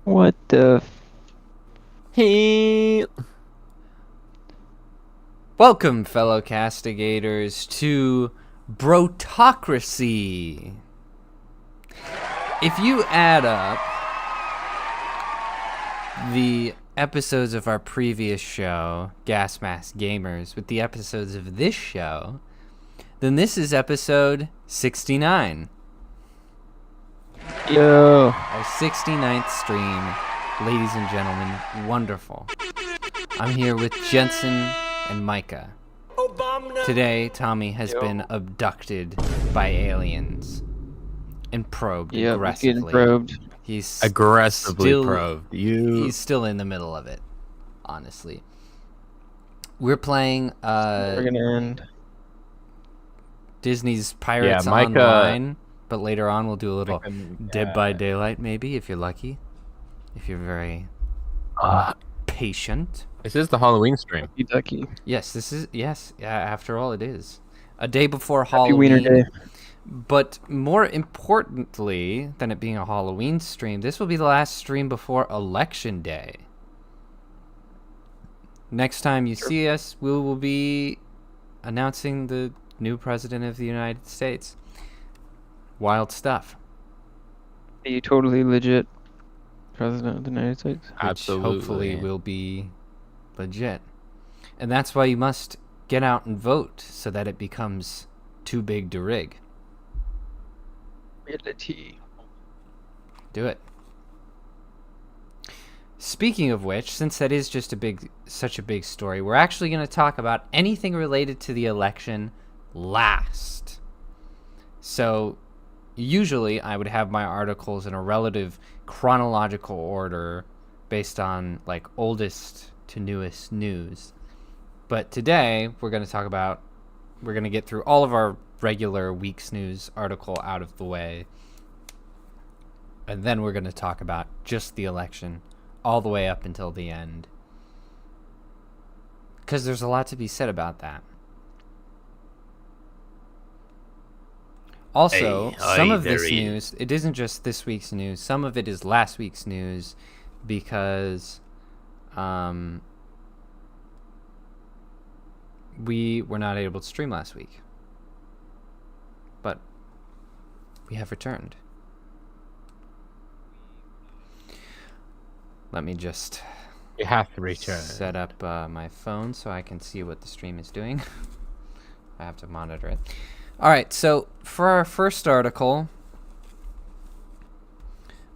What the? Hey, welcome, fellow castigators, to Brotocracy. If you add up the episodes of our previous show, Gas Mask Gamers, with the episodes of this show, then this is episode 69. Yo. Our 69th stream, ladies and gentlemen, wonderful. I'm here with Jensen and Micah. Today, Tommy has been abducted by aliens and probed Yep, he's getting aggressively. probed. He's Aggressively still, probed. He's still in the middle of it, honestly. We're playing We're gonna end. Disney's Pirates Micah- Online, but later on we'll do a little Dead by Daylight, maybe, if you're lucky. If you're very patient. This is the Halloween stream. Ducky. Yes, after all, it is. A day before Happy Wiener Halloween. Day. But more importantly than it being a Halloween stream, this will be the last stream before Election Day. Next time you see us, we will be announcing the new president of the United States. Wild stuff. The totally legit president of the United States. Which Absolutely. hopefully will be legit. And that's why you must get out and vote so that it becomes too big to rig. Ability. Do it. Speaking of which, since that is just such a big story, we're actually going to talk about anything related to the election last. So, usually I would have my articles in a relative chronological order based on like oldest to newest news. But today we're going to get through all of our regular week's news article out of the way. And then we're going to talk about just the election all the way up until the end. Because there's a lot to be said about that. Also, some of this news, it isn't just this week's news. Some of it is last week's news because we were not able to stream last week. But we have returned. Let me just You have to return. set up my phone so I can see what the stream is doing. I have to monitor it. All right, so for our first article,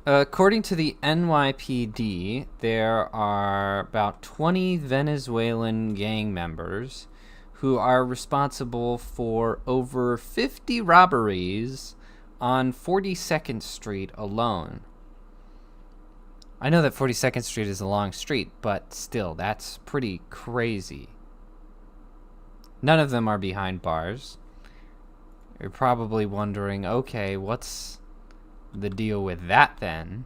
according to the NYPD, there are about 20 Venezuelan gang members who are responsible for over 50 robberies on 42nd Street alone. I know that 42nd Street is a long street, but still, that's pretty crazy. None of them are behind bars. You're probably wondering, okay, what's the deal with that then?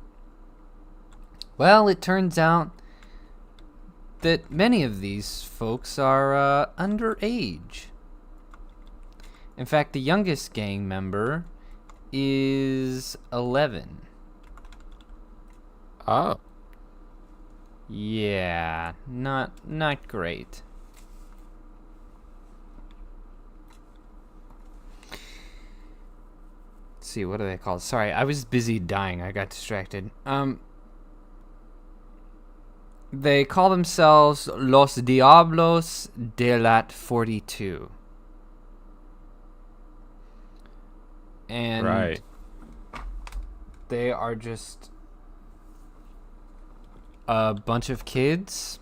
Well, it turns out that many of these folks are underage. In fact, the youngest gang member is 11. Oh. Yeah, not great. Let's see, what are they called? Sorry, I was busy dying. I got distracted. They call themselves Los Diablos de Lat 42. And Right. they are just a bunch of kids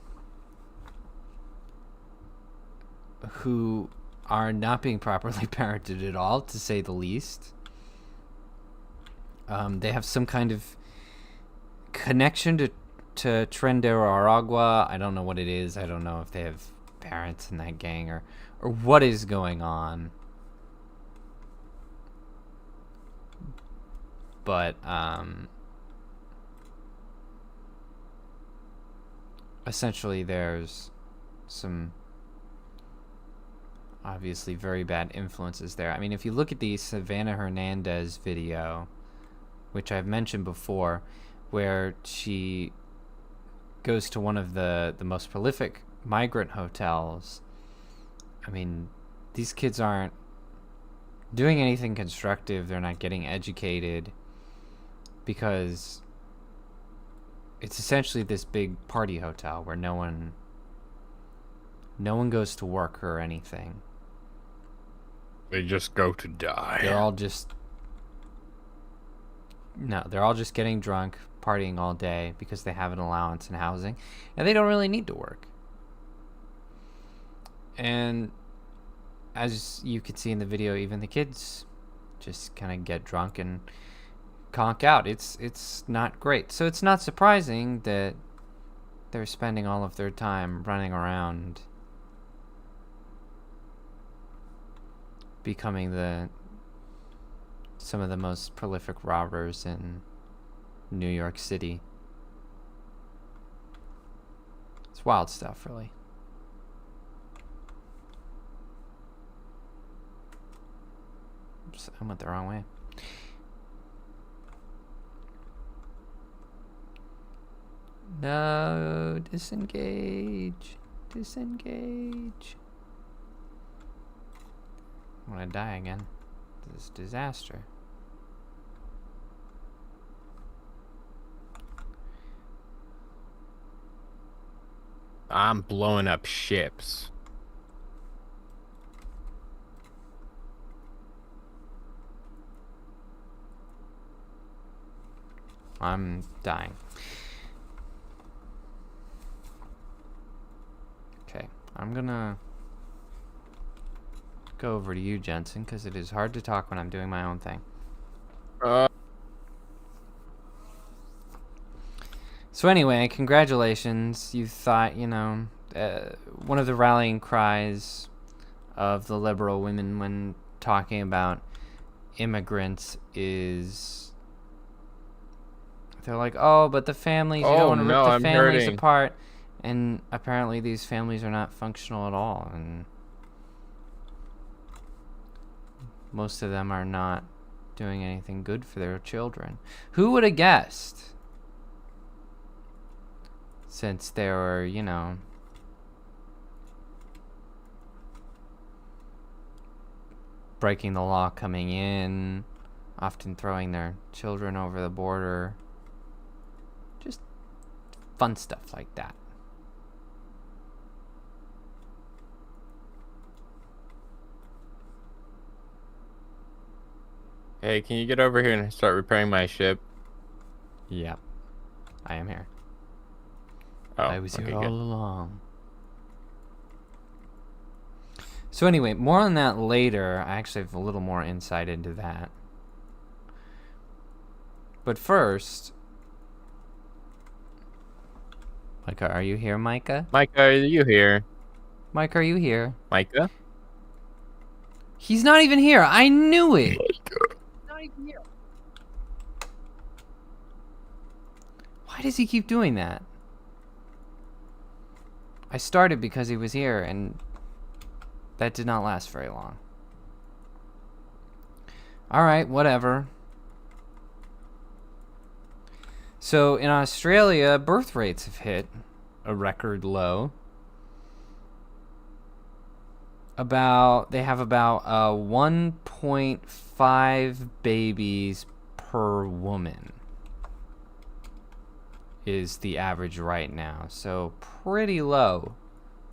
who are not being properly parented at all, to say the least. They have some kind of connection to Trendero Aragua. I don't know what it is. I don't know if they have parents in that gang or what is going on. But essentially there's some obviously very bad influences there. I mean, if you look at the Savannah Hernandez video, which I've mentioned before, where she goes to one of the most prolific migrant hotels. I mean, these kids aren't doing anything constructive. They're not getting educated because it's essentially this big party hotel where no one goes to work or anything. They just go to die. They're all just getting drunk, partying all day because they have an allowance in housing, and they don't really need to work. And as you could see in the video, even the kids just kind of get drunk and conk out. It's not great. So it's not surprising that they're spending all of their time running around becoming some of the most prolific robbers in New York City. It's wild stuff, really. Oops, I went the wrong way. No, disengage. Disengage. I'm gonna die again. This is disaster. I'm blowing up ships. I'm dying. Okay, I'm gonna go over to you, Jensen, because it is hard to talk when I'm doing my own thing. So anyway, congratulations. You thought, one of the rallying cries of the liberal women when talking about immigrants is they're like, oh, but the families, you don't want to rip the families apart. And apparently these families are not functional at all. And most of them are not doing anything good for their children. Who would have guessed? Since they were, breaking the law coming in, often throwing their children over the border. Just fun stuff like that. Hey, can you get over here and start repairing my ship? Yeah, I am here. Oh, I was here all good. along. So anyway, more on that later. I actually have a little more insight into that. But first, Micah, are you here, Micah? Micah, are you here? Micah, are you here? Micah? He's not even here. I knew it. Not even here. Why does he keep doing that? I started because he was here, and that did not last very long. Alright, whatever. So, in Australia, birth rates have hit a record low. They have about 1.5 babies per woman is the average right now. So pretty low.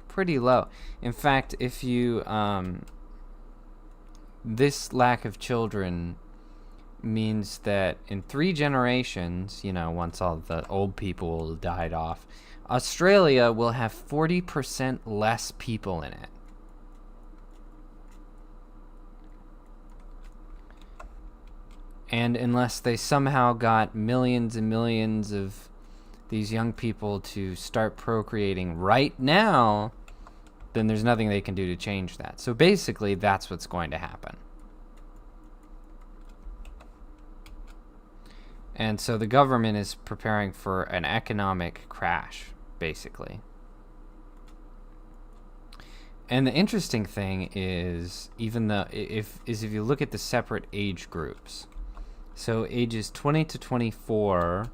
Pretty low. In fact, if you this lack of children means that in 3 generations, once all the old people died off, Australia will have 40% less people in it. And unless they somehow got millions and millions of these young people to start procreating right now, then there's nothing they can do to change that. So basically, that's what's going to happen. And so the government is preparing for an economic crash, basically. And the interesting thing is, even though if you look at the separate age groups, so ages 20 to 24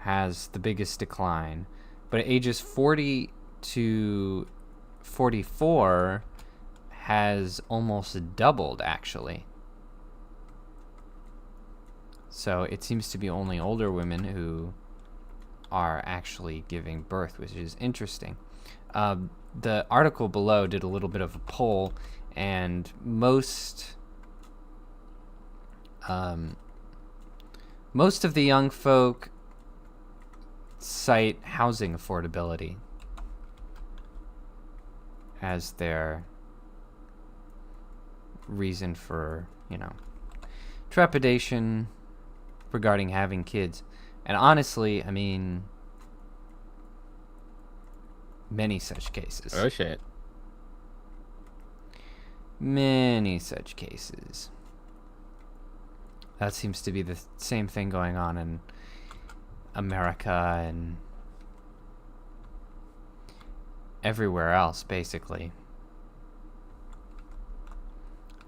has the biggest decline, but at ages 40 to 44 has almost doubled, actually. So it seems to be only older women who are actually giving birth, which is interesting. The article below did a little bit of a poll, and most of the young folk cite housing affordability as their reason for, trepidation regarding having kids. And honestly, I mean, many such cases. Oh shit. Many such cases. That seems to be the same thing going on in America and everywhere else, basically.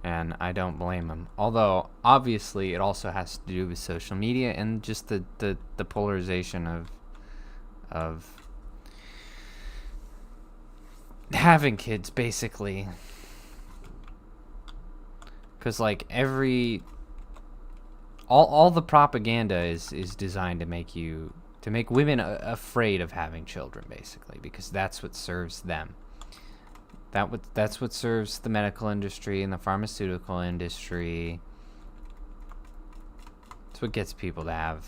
And I don't blame them. Although, obviously, it also has to do with social media and just the polarization of having kids, basically. Because, like, all the propaganda is designed to make women afraid of having children, basically, because that's what serves them. That's what serves the medical industry and the pharmaceutical industry. It's what gets people to have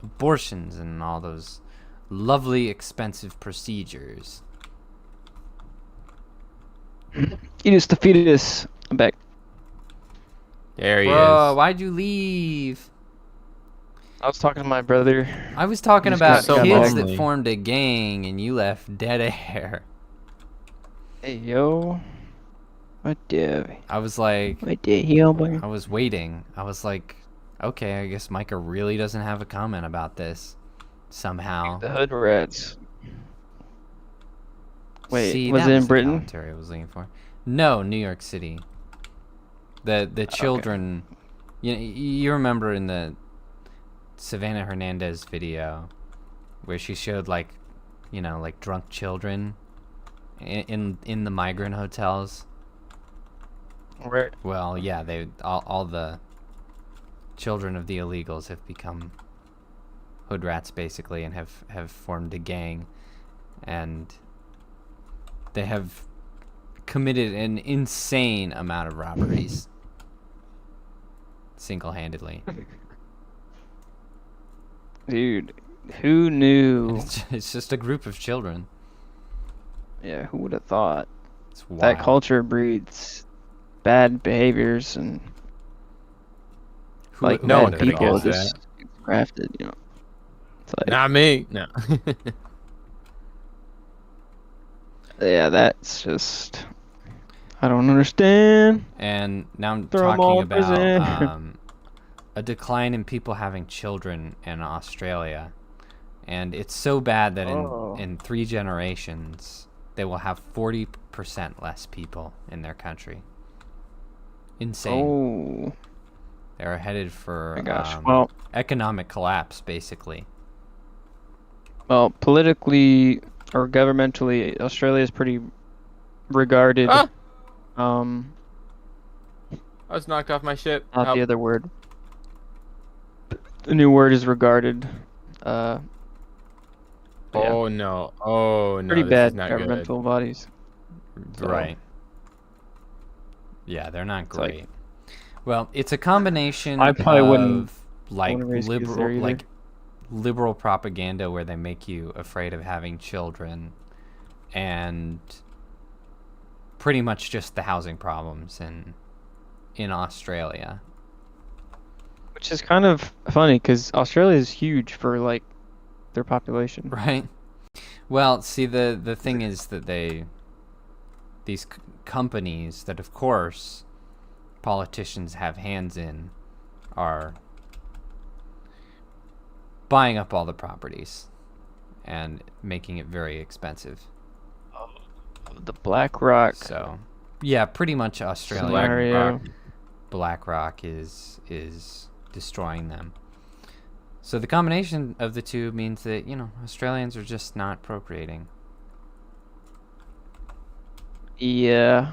abortions and all those lovely, expensive procedures. Fetus to fetus. I'm back. There he Bro, is. why'd you leave? I was talking to my brother. I was talking He's about got so kids lonely. that formed a gang and you left dead air. Hey, yo. What the? I was like, What the hell, boy? I was waiting. I was like, okay, I guess Micah really doesn't have a comment about this somehow. The hood rats. Wait, See, was that it in the Britain? commentary I was looking for. No, New York City. The children, you remember in the Savannah Hernandez video where she showed like drunk children in the migrant hotels. Right. Well, yeah, they all the children of the illegals have become hood rats, basically, and have formed a gang, and they have committed an insane amount of robberies single-handedly. Dude, who knew? It's just a group of children. Yeah, who would have thought? It's wild. That culture breeds bad behaviors and Who- like who No bad one would've could people have thought? guessed just grafted, It's like, Not me. No. yeah, that's just I don't understand. And now I'm Throw 'em all talking in prison. about a decline in people having children in Australia. And it's so bad that Oh. in 3 generations, they will have 40% less people in their country. Insane. Oh They're headed for my gosh. Well, economic collapse, basically. politically or governmentally, Australia is pretty regarded. Ah! Um, I was knocked off my ship. not Help. the other word. The new word is regarded. Yeah, Oh no. Oh no. pretty This bad is not governmental bodies. So- Right. Yeah, they're not It's like- great. Well, it's a combination I probably of wouldn't like wanna raise kids there either. liberal propaganda where they make you afraid of having children, and pretty much just the housing problems in Australia. Which is kind of funny because Australia is huge for like their population. Right. Well, see, the thing is that these companies that, of course, politicians have hands in, are buying up all the properties and making it very expensive. The BlackRock So, yeah, pretty much Australia. scenario. BlackRock is destroying them. So the combination of the two means that, Australians are just not procreating. Yeah.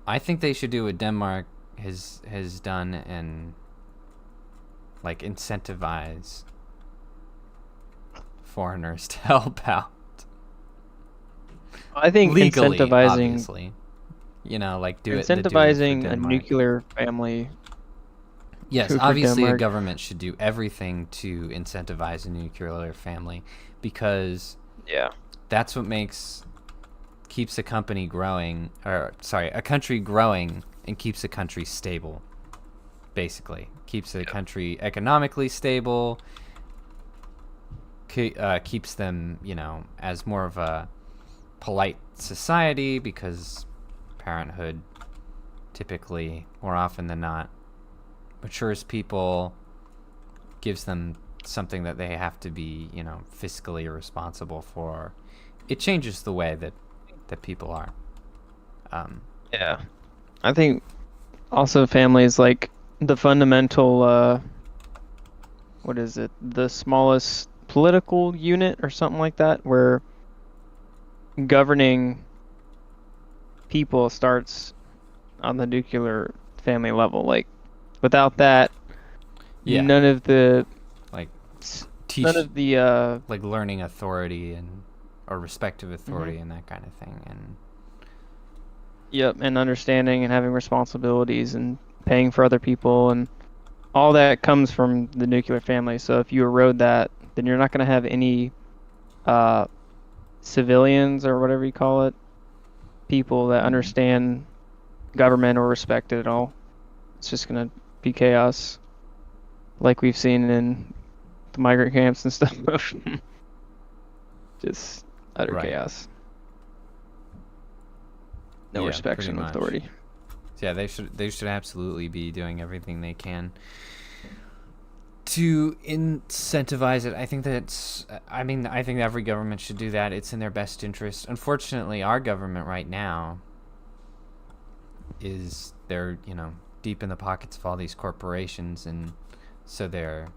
I think they should do what Denmark has done and like incentivize foreigners to help out I think legally, obviously. Like do it for incentivizing a Denmark. nuclear family. Yes, for obviously a Denmark. government should do everything to incentivize a nuclear family because Yeah. that's what keeps a country growing and keeps a country stable. Basically, keeps a country economically stable, keeps them, as more of a polite society because parenthood typically, more often than not, matures people, gives them something that they have to be, fiscally responsible for. It changes the way that people are. Yeah. I think also family is like the fundamental, what is it? The smallest political unit or something like that, where governing people starts on the nuclear family level. Like, without that, Yeah, none of the like s- teach, none of the like learning authority or respective authority mhm. and that kind of thing. And Yep, and understanding and having responsibilities and paying for other people and all that comes from the nuclear family. So if you erode that, then you're not going to have any uh civilians or whatever you call it, people that understand government or respect it at all. It's just going to be chaos, like we've seen in the migrant camps and stuff. Just utter right, chaos. No yeah, respect pretty and much. authority. Yeah, they should absolutely be doing everything they can to incentivize it. I think I think every government should do that. It's in their best interest. Unfortunately, our government right now they're, deep in the pockets of all these corporations, and so they're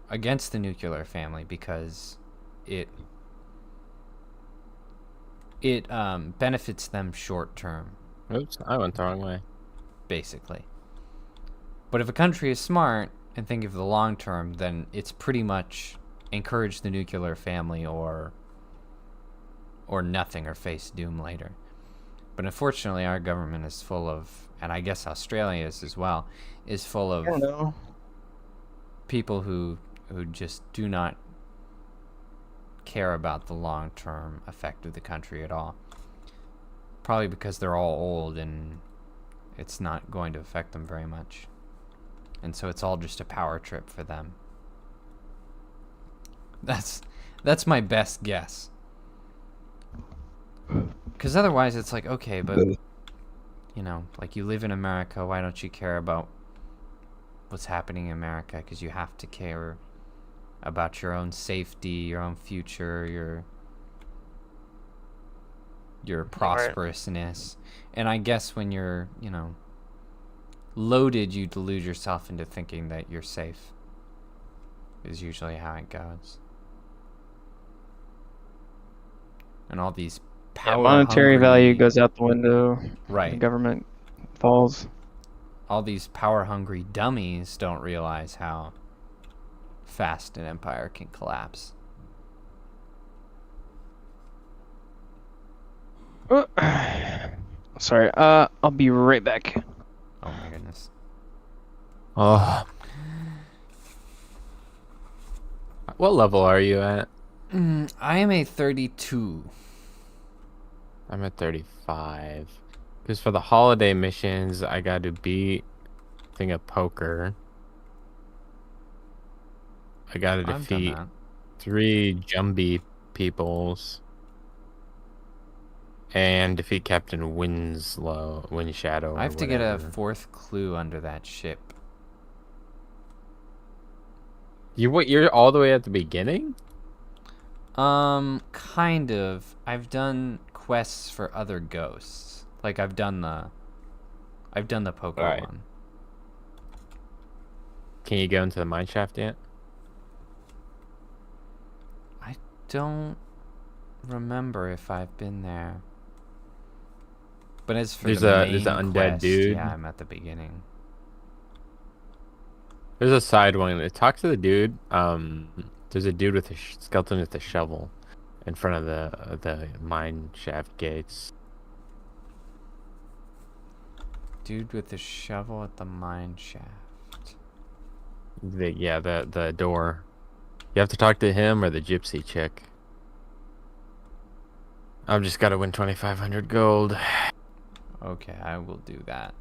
against the nuclear family because it benefits them short term, Oops, I went the wrong way. basically. But if a country is smart and think of the long term, then it's pretty much encourage the nuclear family or nothing or face doom later. But unfortunately, our government is full of, and I guess Australia is as well, is full I don't of know. people who just do not care about the long term effect of the country at all. Probably because they're all old and it's not going to affect them very much. And so it's all just a power trip for them. That's my best guess. Because otherwise it's like, okay, but, like you live in America, why don't you care about what's happening in America? Because you have to care about your own safety, your own future, your prosperousness. And I guess when you're, loaded, you delude yourself into thinking that you're safe, is usually how it goes. And all these Monetary value power-hungry, goes out the window. The right, government falls. all these power-hungry dummies don't realize how fast an empire can collapse. Sorry. I'll be right back. Oh my goodness. Oh. What level are you at? I am a 32. I'm at 35. Because for the holiday missions, I got to beat thing of poker. I got to I've done defeat that. 3 Jumbie peoples. And defeat Captain Windshadow. I have to get a whatever. 4th clue under that ship. You're all the way at the beginning? Kind of. I've done quests for other ghosts. Like I've done the poker Right. one. Can you go into the mine shaft yet? don't remember if I've been there. But as for There's the a main undead quest, dude. yeah, I'm at the beginning. There's a side one. Talk to the dude. There's a dude with a skeleton with a shovel in front of the mine shaft gates. Dude with the shovel at the mine shaft. The door. You have to talk to him or the gypsy chick. I've just got to win 2,500 gold. Okay, I will do that.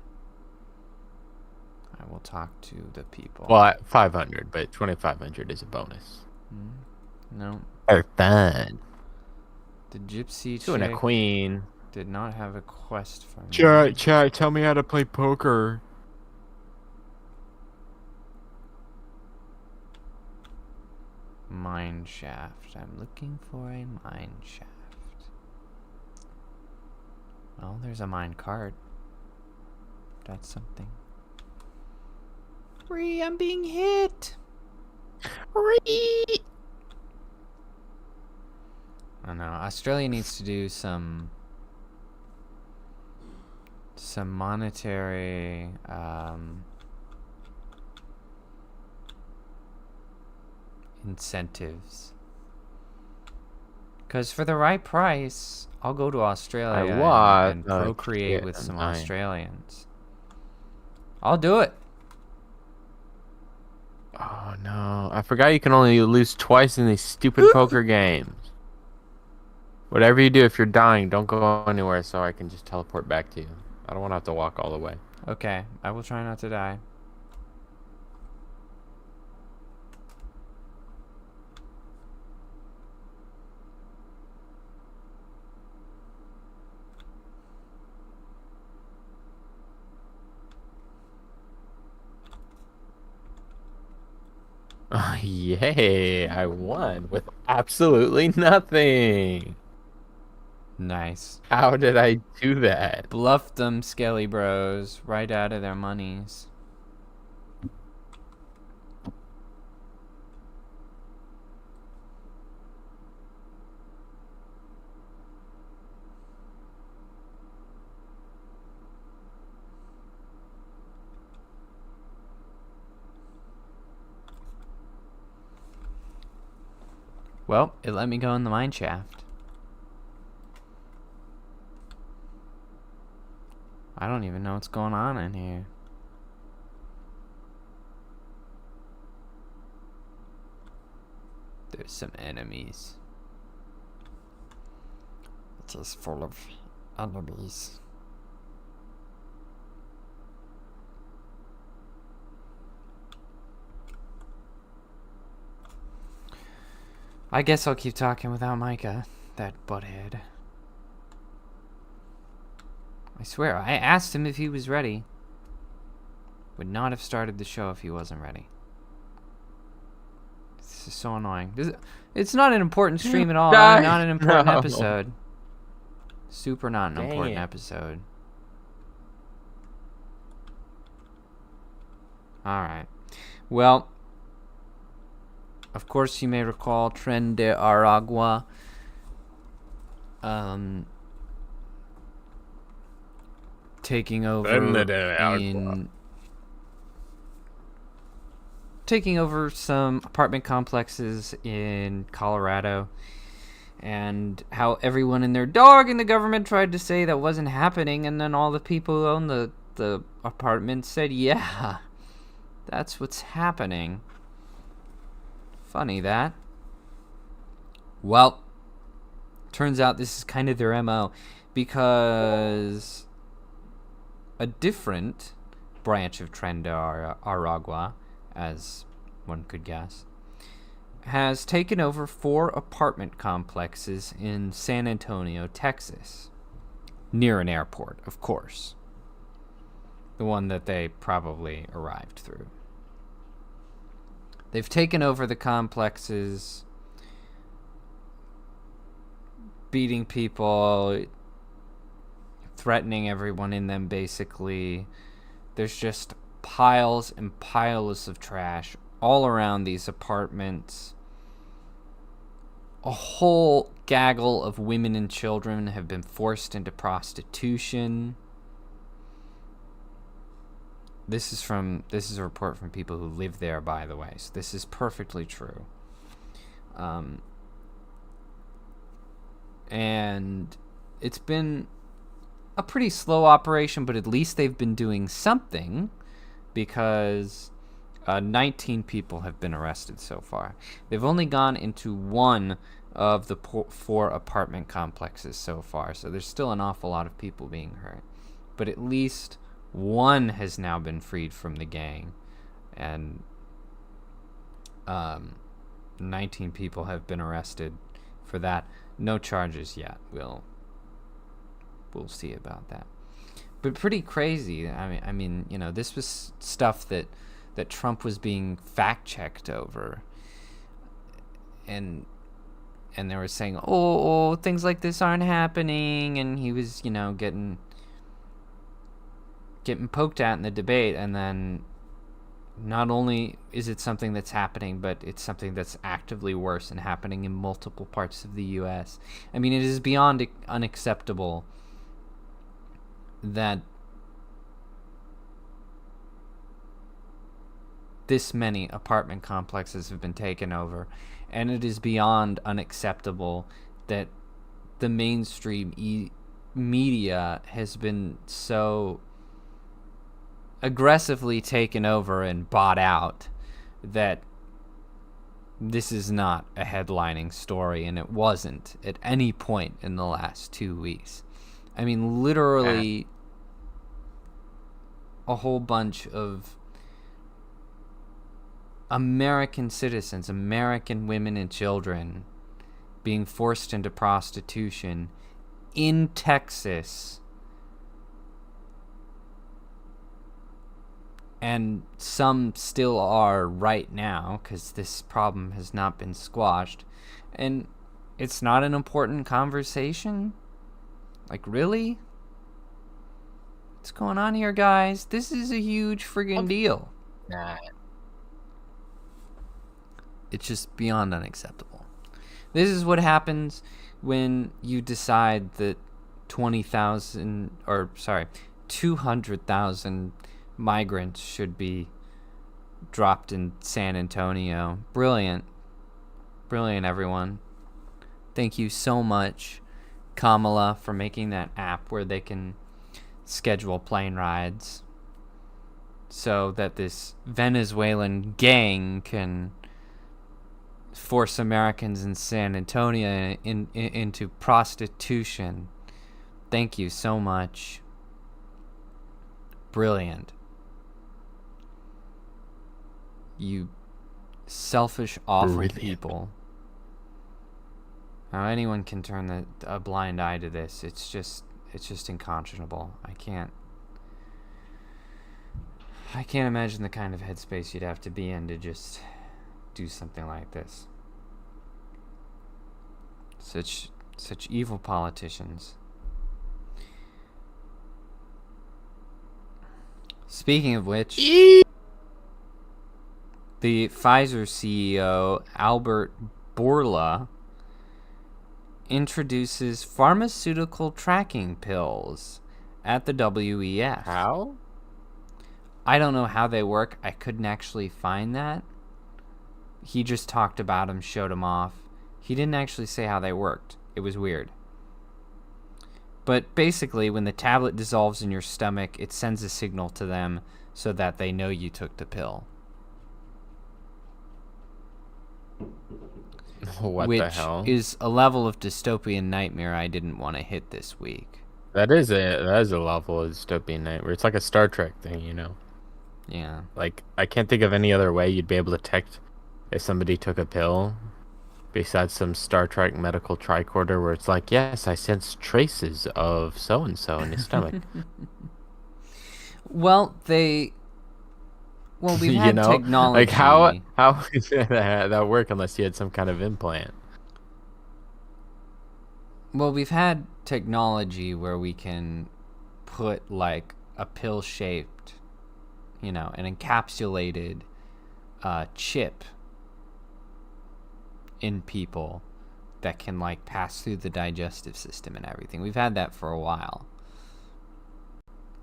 I will talk to the people. Well, 500, but 2,500 is a bonus. No. Or fun. The gypsy Two and a chick queen. did not have a quest for me. Chat, tell me how to play poker. Mine shaft. I'm looking for a mine shaft. Well, there's a mine cart. That's something. I'm being hit. I know. Australia needs to do some monetary incentives. Because for the right price, I'll go to Australia and procreate with some Australians. I'll do it. Oh no, I forgot you can only lose twice in these stupid poker games. Whatever you do, if you're dying, don't go anywhere so I can just teleport back to you. I don't want to have to walk all the way. Okay, I will try not to die. Oh, yay, I won with absolutely nothing. Nice. How did I do that? Bluffed them, Skelly Bros, right out of their monies. Well, it let me go in the mine shaft. I don't even know what's going on in here. There's some enemies. It is full of enemies. I guess I'll keep talking without Micah, that butthead. I swear, I asked him if he was ready. Would not have started the show if he wasn't ready. This is so annoying. It's not an important stream at all. Not an important episode. Super not an important episode. Alright. Well, of course you may recall Tren de Aragua. Taking over some apartment complexes in Colorado, and how everyone and their dog in the government tried to say that wasn't happening, and then all the people who own the apartment said, yeah, that's what's happening. Funny that. Well, turns out this is kind of their MO, because a different branch of Tren de Aragua, as one could guess, has taken over 4 apartment complexes in San Antonio, Texas. Near an airport, of course. The one that they probably arrived through. They've taken over the complexes, beating people, threatening everyone in them, basically. There's just piles and piles of trash all around these apartments. A whole gaggle of women and children have been forced into prostitution. This is a report from people who live there, by the way. So this is perfectly true. And it's been a pretty slow operation, but at least they've been doing something, because 19 people have been arrested so far. They've only gone into one of the 4 apartment complexes so far, so there's still an awful lot of people being hurt. But at least one has now been freed from the gang, and 19 people have been arrested for that. No charges yet. We'll see about that. But pretty crazy. I mean, you know, this was stuff that Trump was being fact-checked over, and they were saying, oh, things like this aren't happening, and he was, you know, getting poked at in the debate, and then not only is it something that's happening, but it's something that's actively worse and happening in multiple parts of the U.S. I mean, it is beyond unacceptable that this many apartment complexes have been taken over, and it is beyond unacceptable that the mainstream media has been so aggressively taken over and bought out that this is not a headlining story, and it wasn't at any point in the last 2 weeks. I mean, literally a whole bunch of American citizens, American women and children, being forced into prostitution in Texas, and some still are right now because this problem has not been squashed, and it's not an important conversation. Like, really? What's going on here, guys? This is a huge friggin' deal. Nah. It's just beyond unacceptable. This is what happens when you decide that 200,000 migrants should be dropped in San Antonio. Brilliant. Brilliant, everyone. Thank you so much, Kamala, for making that app where they can schedule plane rides so that this Venezuelan gang can force Americans in San Antonio into prostitution. Thank you so much. Brilliant. You selfish, awful people. How anyone can turn a blind eye to this, it's just unconscionable. I can't imagine the kind of headspace you'd have to be in to just do something like this. Such evil politicians. Speaking of which, the Pfizer CEO, Albert Bourla, introduces pharmaceutical tracking pills at the WEF. How? I don't know how they work. I couldn't actually find that. He just talked about them, showed them off. He didn't actually say how they worked. It was weird. But basically, when the tablet dissolves in your stomach, it sends a signal to them so that they know you took the pill. What the hell? Which is a level of dystopian nightmare I didn't want to hit this week. That is a level of dystopian nightmare. It's like a Star Trek thing, you know? Yeah. Like, I can't think of any other way you'd be able to detect if somebody took a pill besides some Star Trek medical tricorder where it's like, yes, I sense traces of so-and-so in his stomach. Well, we've had technology. Like, how is that work unless you had some kind of implant? Well, we've had technology where we can put, like, a pill-shaped, an encapsulated chip in people that can like pass through the digestive system and everything. We've had that for a while.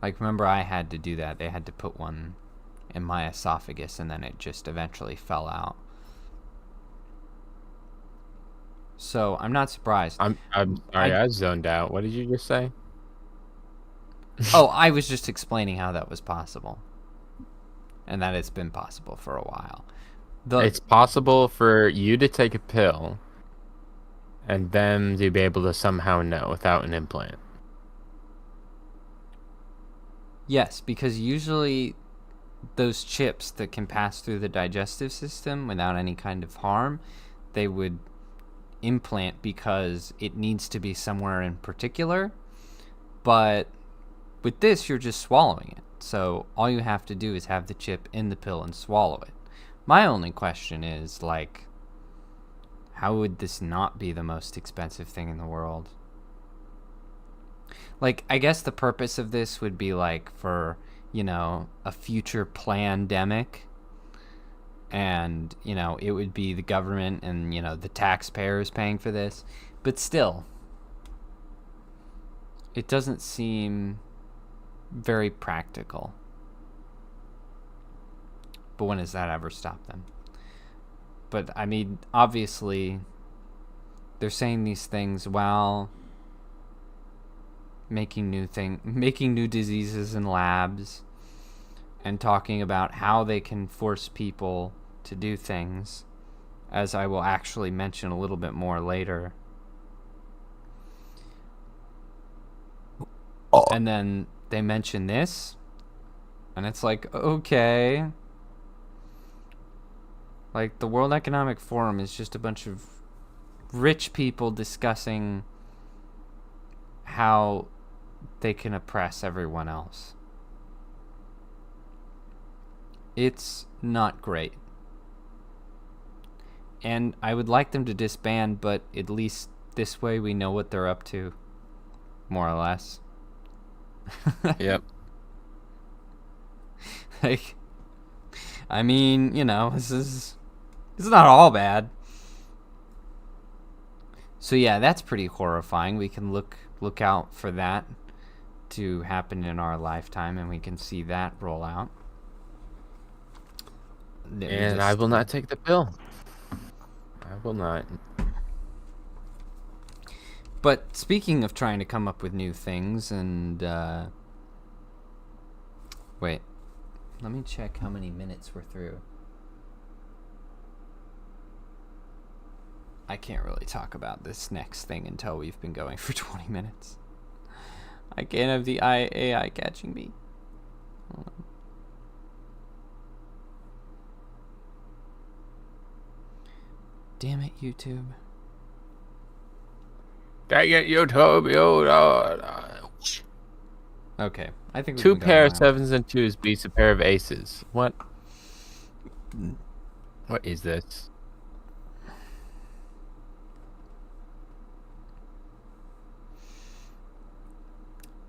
Like, remember I had to do that. They had to put one in my esophagus and then it just eventually fell out. So I'm not surprised. I'm sorry, I zoned out. What did you just say? Oh, I was just explaining how that was possible. And that it's been possible for a while. It's possible for you to take a pill and them to be able to somehow know without an implant. Yes, because usually those chips that can pass through the digestive system without any kind of harm, they would implant because it needs to be somewhere in particular. But with this, you're just swallowing it. So all you have to do is have the chip in the pill and swallow it. My only question is, like, how would this not be the most expensive thing in the world? Like, I guess the purpose of this would be, like, for, you know, a future plandemic. And, you know, it would be the government and, you know, the taxpayers paying for this. But still, it doesn't seem very practical. But when does that ever stop them? But, I mean, obviously, they're saying these things while making new diseases in labs and talking about how they can force people to do things, as I will actually mention a little bit more later. And then they mention this, and it's like, okay. Like, the World Economic Forum is just a bunch of rich people discussing how they can oppress everyone else. It's not great. And I would like them to disband, but at least this way we know what they're up to, more or less. Yep. Like, I mean, you know, it's not all bad. So yeah, that's pretty horrifying. We can look out for that to happen in our lifetime, and we can see that roll out. And I will not take the pill. I will not. But speaking of trying to come up with new things, and wait, let me check how many minutes we're through. I can't really talk about this next thing until we've been going for 20 minutes. I can't have the AI catching me. Hold on. Damn it, YouTube. Dang it, YouTube, Okay, I think Two pair of sevens and twos beats a pair of aces. What? What is this?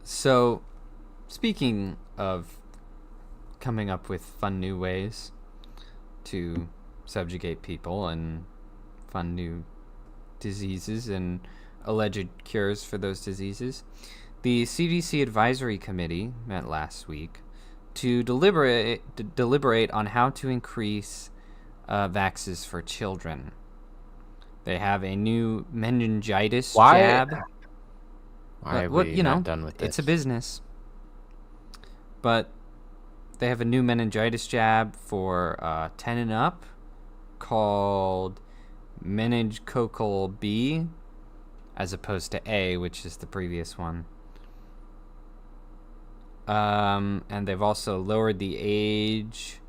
So, speaking of coming up with fun new ways to subjugate people and fun new diseases and alleged cures for those diseases, the CDC Advisory Committee met last week to deliberate on how to increase vaxes for children. They have a new meningitis jab. Why are we not done with this? It's a business. But they have a new meningitis jab for 10 and up called meningococcal B, as opposed to A, which is the previous one. And they've also lowered the age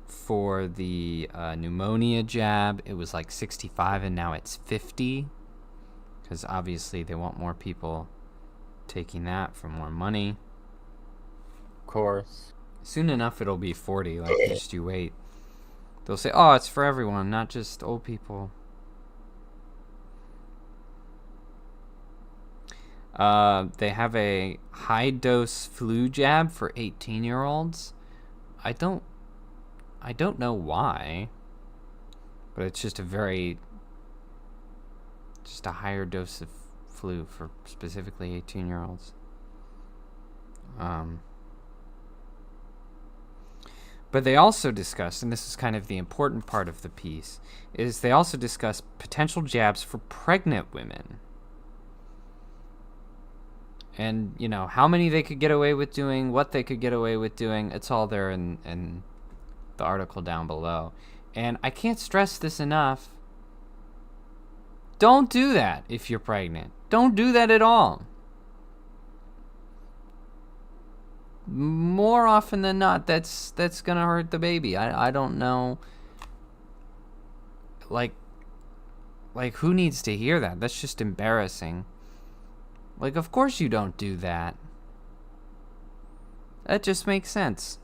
for the pneumonia jab. It was like 65 and now it's 50. Because obviously they want more people taking that for more money. Of course. Soon enough it'll be 40, like, just you wait. They'll say, oh, it's for everyone, not just old people. They have a high-dose flu jab for 18-year-olds. I don't know why, but it's just a very just a higher dose of flu for specifically 18-year-olds. But they also discussed, and this is kind of the important part of the piece, is they also discussed potential jabs for pregnant women. And, you know, how many they could get away with doing, what they could get away with doing. It's all there in the article down below. And I can't stress this enough. Don't do that if you're pregnant. Don't do that at all. More often than not, that's gonna hurt the baby. I don't know. Like who needs to hear that? That's just embarrassing. Like, of course you don't do that. That just makes sense.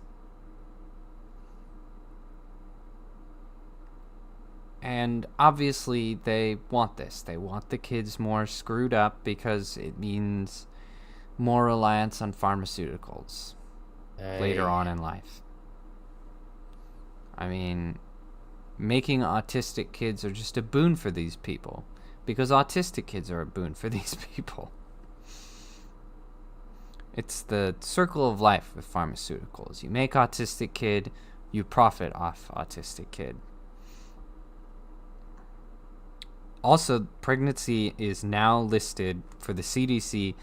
And obviously they want this. They want the kids more screwed up because it means more reliance on pharmaceuticals later on in life. I mean, making autistic kids are just a boon for these people because autistic kids are a boon for these people. It's the circle of life with pharmaceuticals. You make autistic kid, you profit off autistic kid. Also, pregnancy is now listed for the CDC.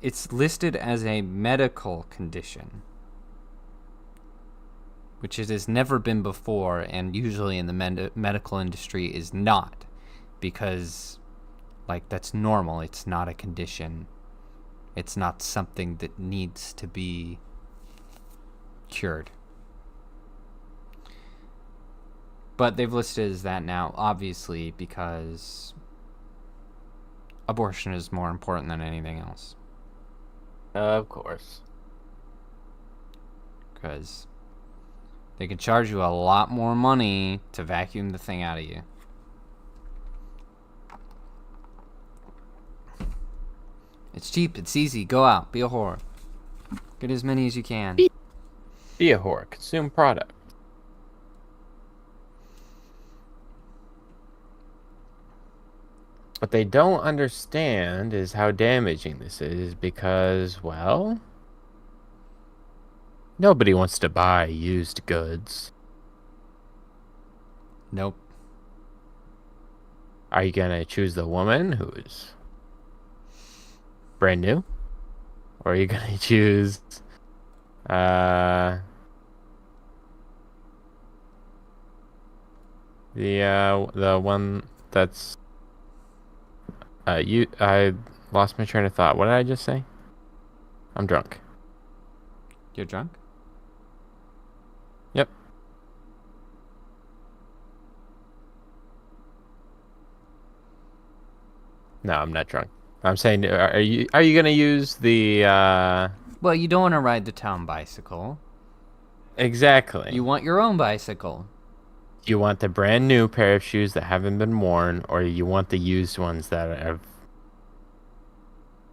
It's listed as a medical condition, which it has never been before, and usually in the medical industry is not, because, like, that's normal. It's not a condition. It's not something that needs to be cured. But they've listed as that now, obviously, because abortion is more important than anything else. Of course. Because they can charge you a lot more money to vacuum the thing out of you. It's cheap, it's easy, go out, be a whore. Get as many as you can. Be a whore, consume product. What they don't understand is how damaging this is because, well, nobody wants to buy used goods. Nope. Are you going to choose the woman who's brand new? Or are you going to choose the one that's I lost my train of thought. What did I just say? I'm drunk. You're drunk? Yep. No, I'm not drunk. I'm saying, are you gonna use the Well, you don't want to ride the town bicycle. Exactly. You want your own bicycle. You want the brand new pair of shoes that haven't been worn, or you want the used ones that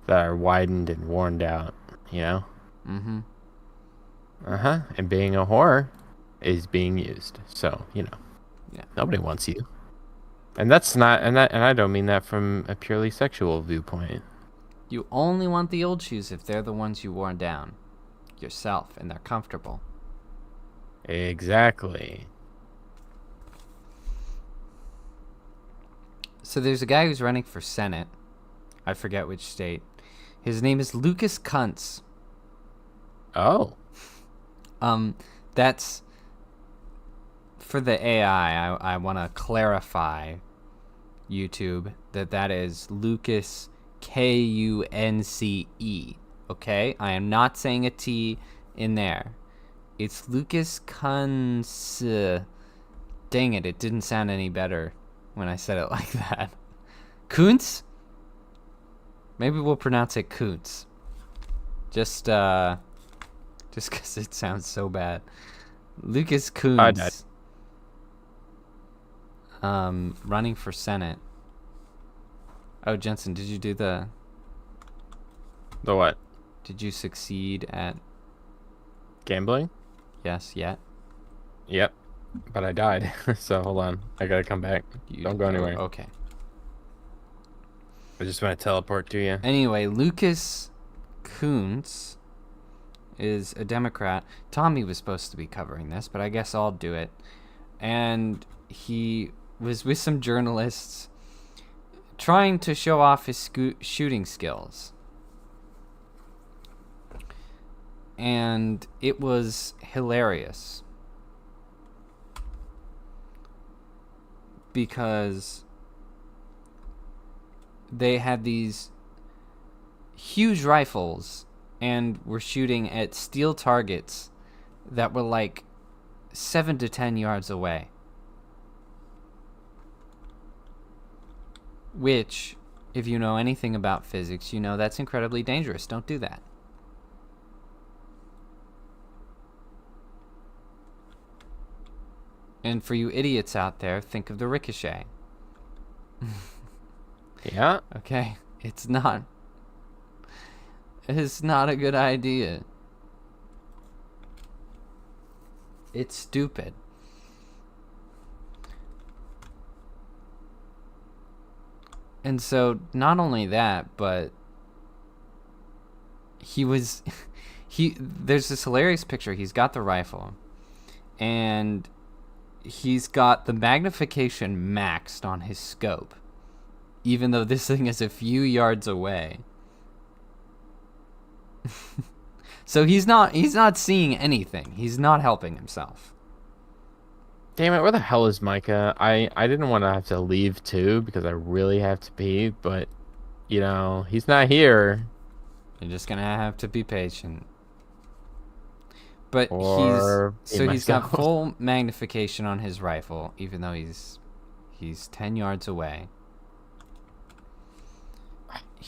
are widened and worn out, you know? Mm-hmm. Uh-huh. And being a whore is being used. So, you know. Yeah. Nobody wants you. And that's not and I don't mean that from a purely sexual viewpoint. You only want the old shoes if they're the ones you wore down yourself and they're comfortable. Exactly. So there's a guy who's running for Senate. I forget which state. His name is Lucas Kuntz. Oh. That's for the AI. I want to clarify, YouTube, that is Lucas Kunce. Okay, I am not saying a T in there. It's Lucas Kuntz. Dang it! It didn't sound any better when I said it like that. Kuntz? Maybe we'll pronounce it Kuntz. Just because it sounds so bad. Lucas Kuntz. Running for Senate. Oh, Jensen, did you do the what? Did you succeed at Gambling? yes yet? Yep. But I died. So hold on. I gotta come back. Don't go anywhere. Okay. I just want to teleport to you. Anyway, Lucas Kuntz is a Democrat. Tommy was supposed to be covering this, but I guess I'll do it. And he was with some journalists trying to show off his shooting skills. And it was hilarious. Because they had these huge rifles and were shooting at steel targets that were like 7 to 10 yards away. Which, if you know anything about physics, you know that's incredibly dangerous. Don't do that. And for you idiots out there, think of the ricochet. Yeah. Okay? It's not a good idea. It's stupid. And so, not only that, but there's this hilarious picture. He's got the rifle, and he's got the magnification maxed on his scope, even though this thing is a few yards away. So he's not seeing anything. He's not helping himself. Damn it, where the hell is Micah? I didn't want to have to leave too because I really have to pee, but you know, he's not here. You're just gonna have to be patient. But Or he's got full magnification on his rifle, even though he's 10 yards away.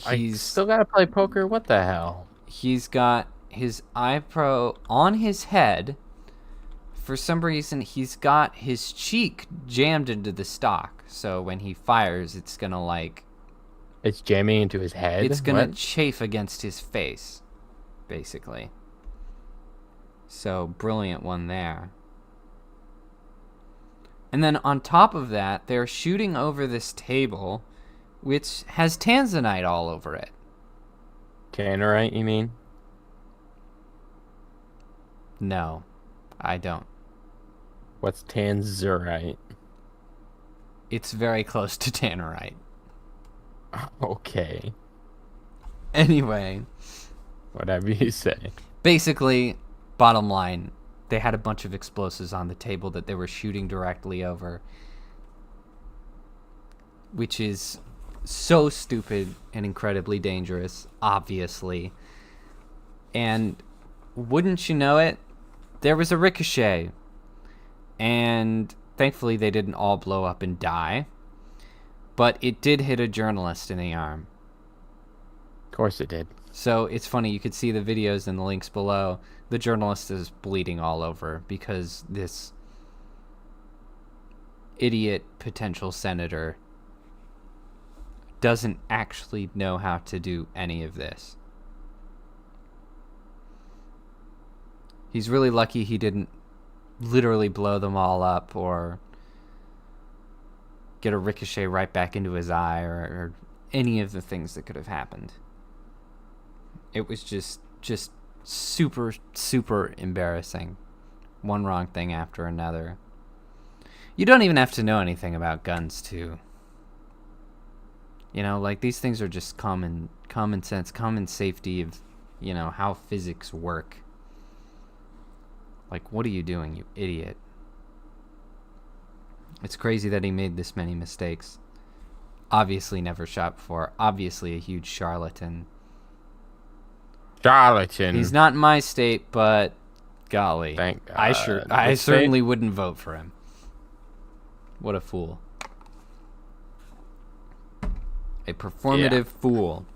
I still gotta play poker. What the hell? He's got his iPro on his head. For some reason, he's got his cheek jammed into the stock. So when he fires, it's gonna like... It's jamming into his head? It's gonna chafe against his face, basically. So, brilliant one there. And then on top of that, they're shooting over this table, which has tanzanite all over it. Tannerite, you mean? No, I don't. What's tanzurite? It's very close to tannerite. Okay. Anyway. Whatever you say. Basically, bottom line, they had a bunch of explosives on the table that they were shooting directly over. Which is so stupid and incredibly dangerous, obviously. And wouldn't you know it, there was a ricochet. And thankfully they didn't all blow up and die. But it did hit a journalist in the arm. Of course it did. So it's funny, you could see the videos in the links below. The journalist is bleeding all over because this idiot potential senator doesn't actually know how to do any of this. He's really lucky he didn't literally blow them all up or get a ricochet right back into his eye or any of the things that could have happened. It was just super, super embarrassing. One wrong thing after another. You don't even have to know anything about guns, too. You know, like, these things are just common sense, common safety of, you know, how physics work. Like, what are you doing, you idiot? It's crazy that he made this many mistakes. Obviously never shot before. Obviously a huge charlatan. Charlatan. He's not in my state, but golly. Thank God. I certainly wouldn't vote for him. What a fool. A performative fool.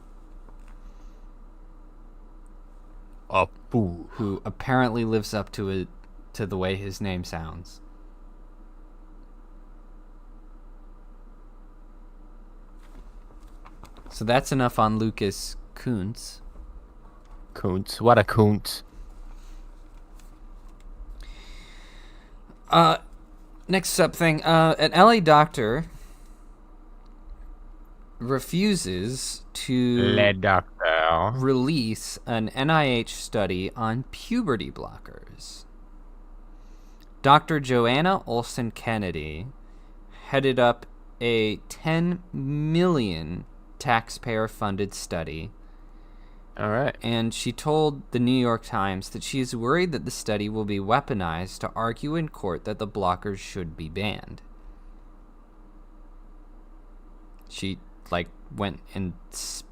A fool. Who apparently lives up to the way his name sounds. So that's enough on Lucas Kuntz. Kuntz. What a Kuntz. Next up thing, an LA doctor refuses to Le doctor. release an NIH study on puberty blockers. Dr. Joanna Olson Kennedy headed up a 10 million taxpayer-funded study. All right. And she told the New York Times that she is worried that the study will be weaponized to argue in court that the blockers should be banned. She, went and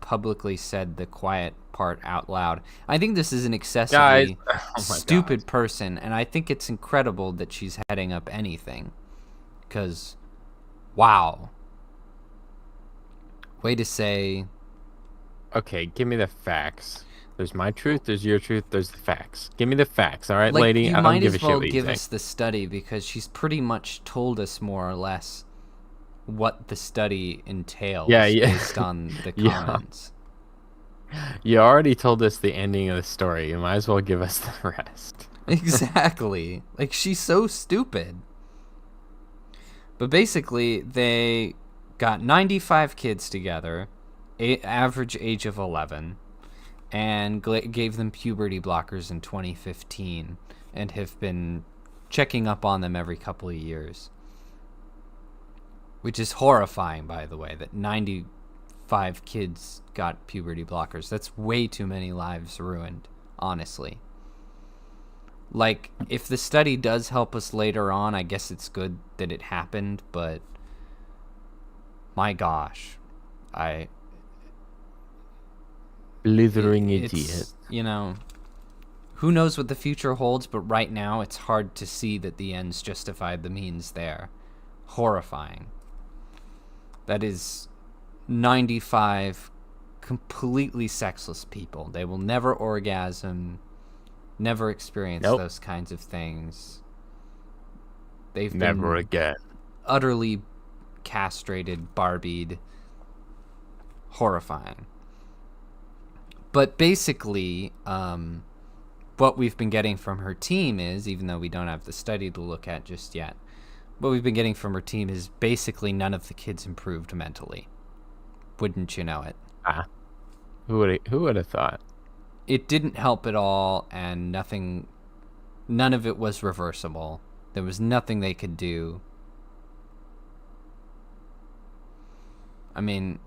publicly said the quiet part out loud. I think this is an excessively stupid person, and I think it's incredible that she's heading up anything. Because, wow. Way to say... Okay, give me the facts. There's my truth, there's your truth, there's the facts. Give me the facts, all right, lady? You I don't might give as a well shit give us the study, because she's pretty much told us more or less what the study entails based on the comments. You already told us the ending of the story. You might as well give us the rest. Exactly. She's so stupid. But basically, they got 95 kids together, average age of 11, and gave them puberty blockers in 2015, and have been checking up on them every couple of years. Which is horrifying, by the way, that 95 kids got puberty blockers. That's way too many lives ruined, honestly. If the study does help us later on, I guess it's good that it happened, but my gosh, Blithering idiot. Who knows what the future holds, but right now it's hard to see that the ends justified the means there. Horrifying. That is 95 completely sexless people. They will never orgasm, never experience those kinds of things. They've never been again utterly castrated, barbied. Horrifying. But basically, what we've been getting from her team is, even though we don't have the study to look at just yet, what we've been getting from her team is basically none of the kids improved mentally. Wouldn't you know it? Who would have thought? It didn't help at all, and none of it was reversible. There was nothing they could do. I mean,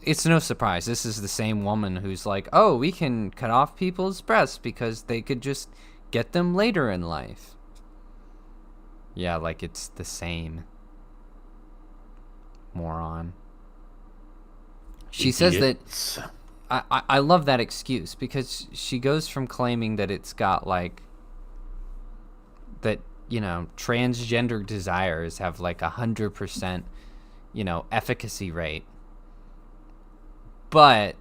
it's no surprise. This is the same woman who's like, oh, we can cut off people's breasts because they could just get them later in life. Yeah, it's the same. Moron. She says that... I love that excuse, because she goes from claiming that it's got, that, transgender desires have, 100%, efficacy rate. But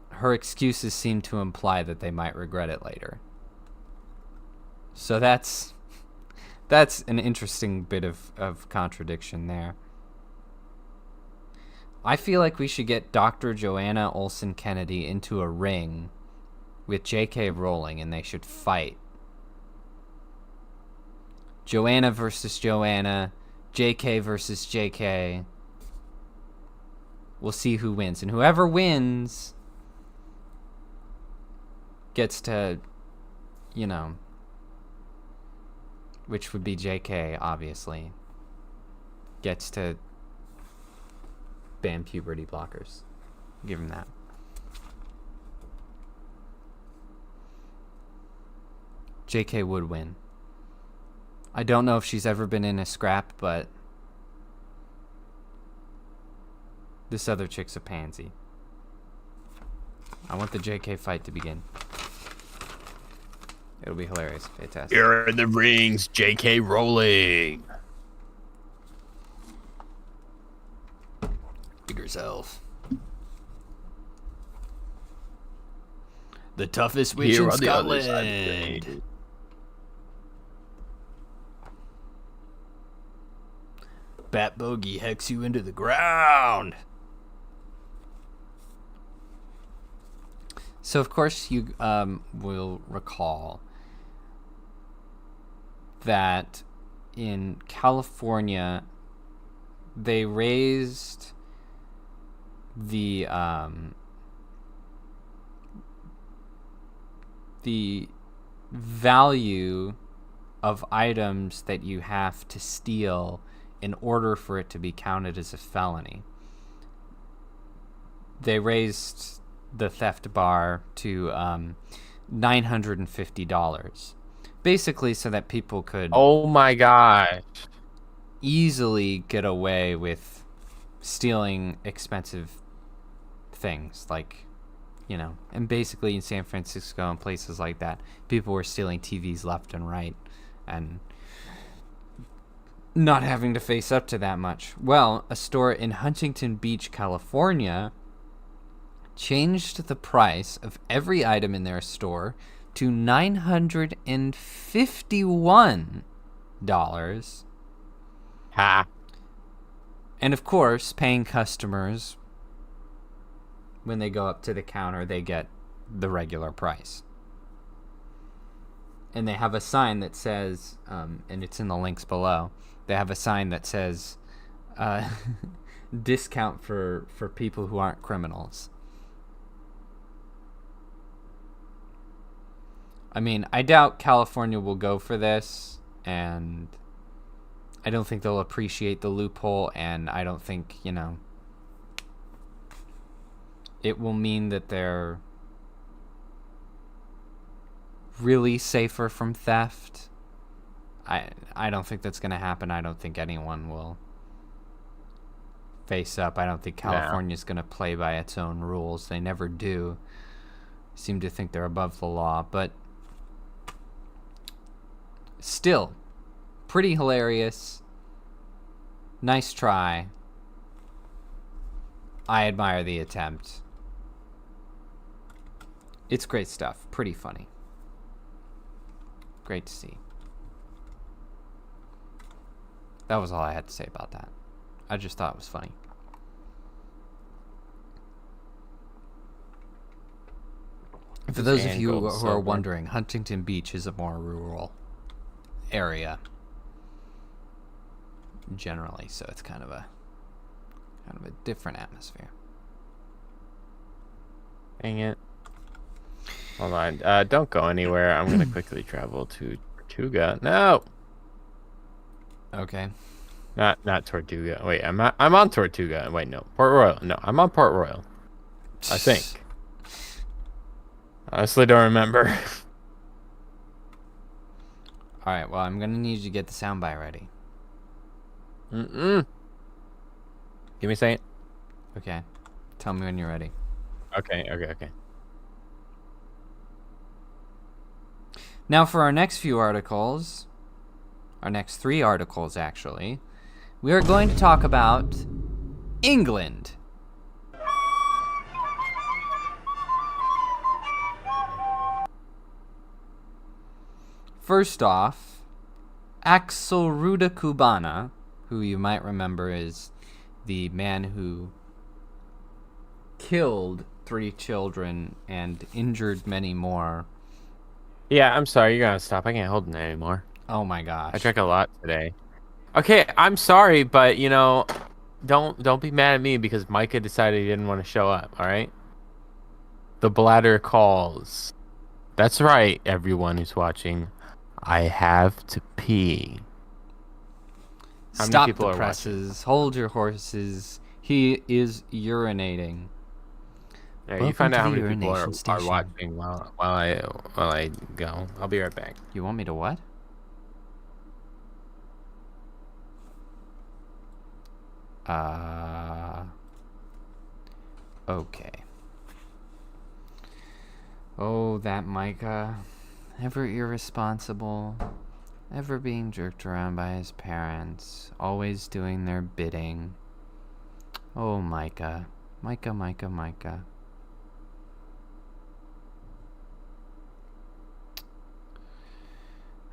her excuses seem to imply that they might regret it later. So that's an interesting bit of contradiction there. I feel like we should get Dr. Joanna Olson Kennedy into a ring with J.K. Rowling, and they should fight. Joanna versus Joanna, J.K. versus J.K. We'll see who wins. And whoever wins gets to, which would be JK, obviously, gets to ban puberty blockers. Give him that. JK would win. I don't know if she's ever been in a scrap, but this other chick's a pansy. I want the JK fight to begin. It'll be hilarious. Fantastic. Here in the rings, J.K. Rowling. Big yourself. The toughest witch in Scotland. Bat Bogey hex you into the ground. So, of course, you will recall that in California, they raised the value of items that you have to steal in order for it to be counted as a felony. They raised the theft bar to $950, basically so that people could Oh my gosh. easily get away with stealing expensive things, like, you know, and basically in San Francisco and places like that, people were stealing TVs left and right and not having to face up to that much. Well, a store in Huntington Beach, California, changed the price of every item in their store to $951. Ha. And of course, paying customers, when they go up to the counter, they get the regular price. And they have a sign that says, and it's in the links below, they have a sign that says, discount for people who aren't criminals. I mean, I doubt California will go for this, and I don't think they'll appreciate the loophole, and I don't think, you know, it will mean that they're really safer from theft. I don't think that's going to happen. I don't think anyone will face up. I don't think California's going to play by its own rules. They never do. Seem to think they're above the law, but still, pretty hilarious. Nice try. I admire the attempt. It's great stuff. Pretty funny. Great to see. That was all I had to say about that. I just thought it was funny. For those of you who are wondering, Huntington Beach is a more rural area generally, so it's kind of a different atmosphere. Dang it. Hold on. Don't go anywhere. I'm gonna quickly travel to Tortuga. No. Okay. Not Tortuga. Wait, I'm on Tortuga. Wait, no. Port Royal. No, I'm on Port Royal. I think. Honestly, don't remember. All right. Well, I'm gonna need you to get the soundbite ready. Give me a second. Okay. Tell me when you're ready. Okay. Now, for our next few articles, our next 3 articles, actually, we are going to talk about England. First off, Axel Ruda Cubana, who you might remember is the man who killed 3 children and injured many more. Yeah, I'm sorry. You're gonna stop. I can't hold it anymore. Oh my gosh. I drank a lot today. Okay, I'm sorry, but you know, don't be mad at me because Micah decided he didn't want to show up. All right. The bladder calls. That's right, everyone who's watching. I have to pee. How Stop many people the are presses. watching? Hold your horses. He is urinating. Yeah, you Welcome find to out how the many people are urination station. watching while I go. I'll be right back. You want me to what? Okay. Oh, that Micah. Ever irresponsible. Ever being jerked around by his parents. Always doing their bidding. Oh, Micah. Micah.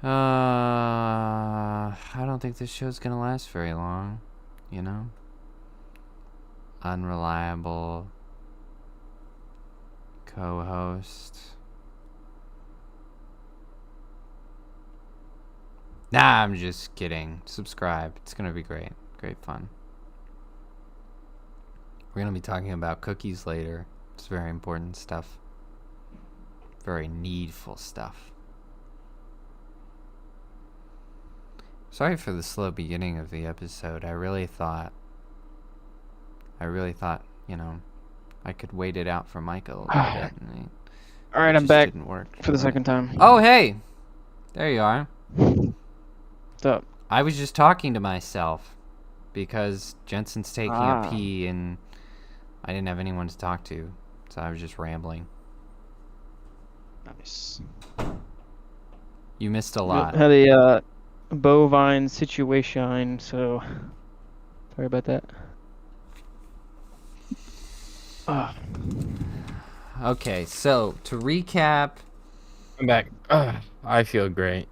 I don't think this show's gonna last very long, you know? Unreliable co-host. Nah, I'm just kidding. Subscribe. It's gonna be great. Great fun. We're going to be talking about cookies later. It's very important stuff. Very needful stuff. Sorry for the slow beginning of the episode. I really thought, you know, I could wait it out for Micah a little bit. And All right, it I'm just back didn't work. for the second time. Oh, hey! There you are. What's up? I was just talking to myself because Jensen's taking a pee and I didn't have anyone to talk to, so I was just rambling. Nice. You missed a lot. Had a bovine situation, so sorry about that. Okay, so to recap, I'm back. I feel great.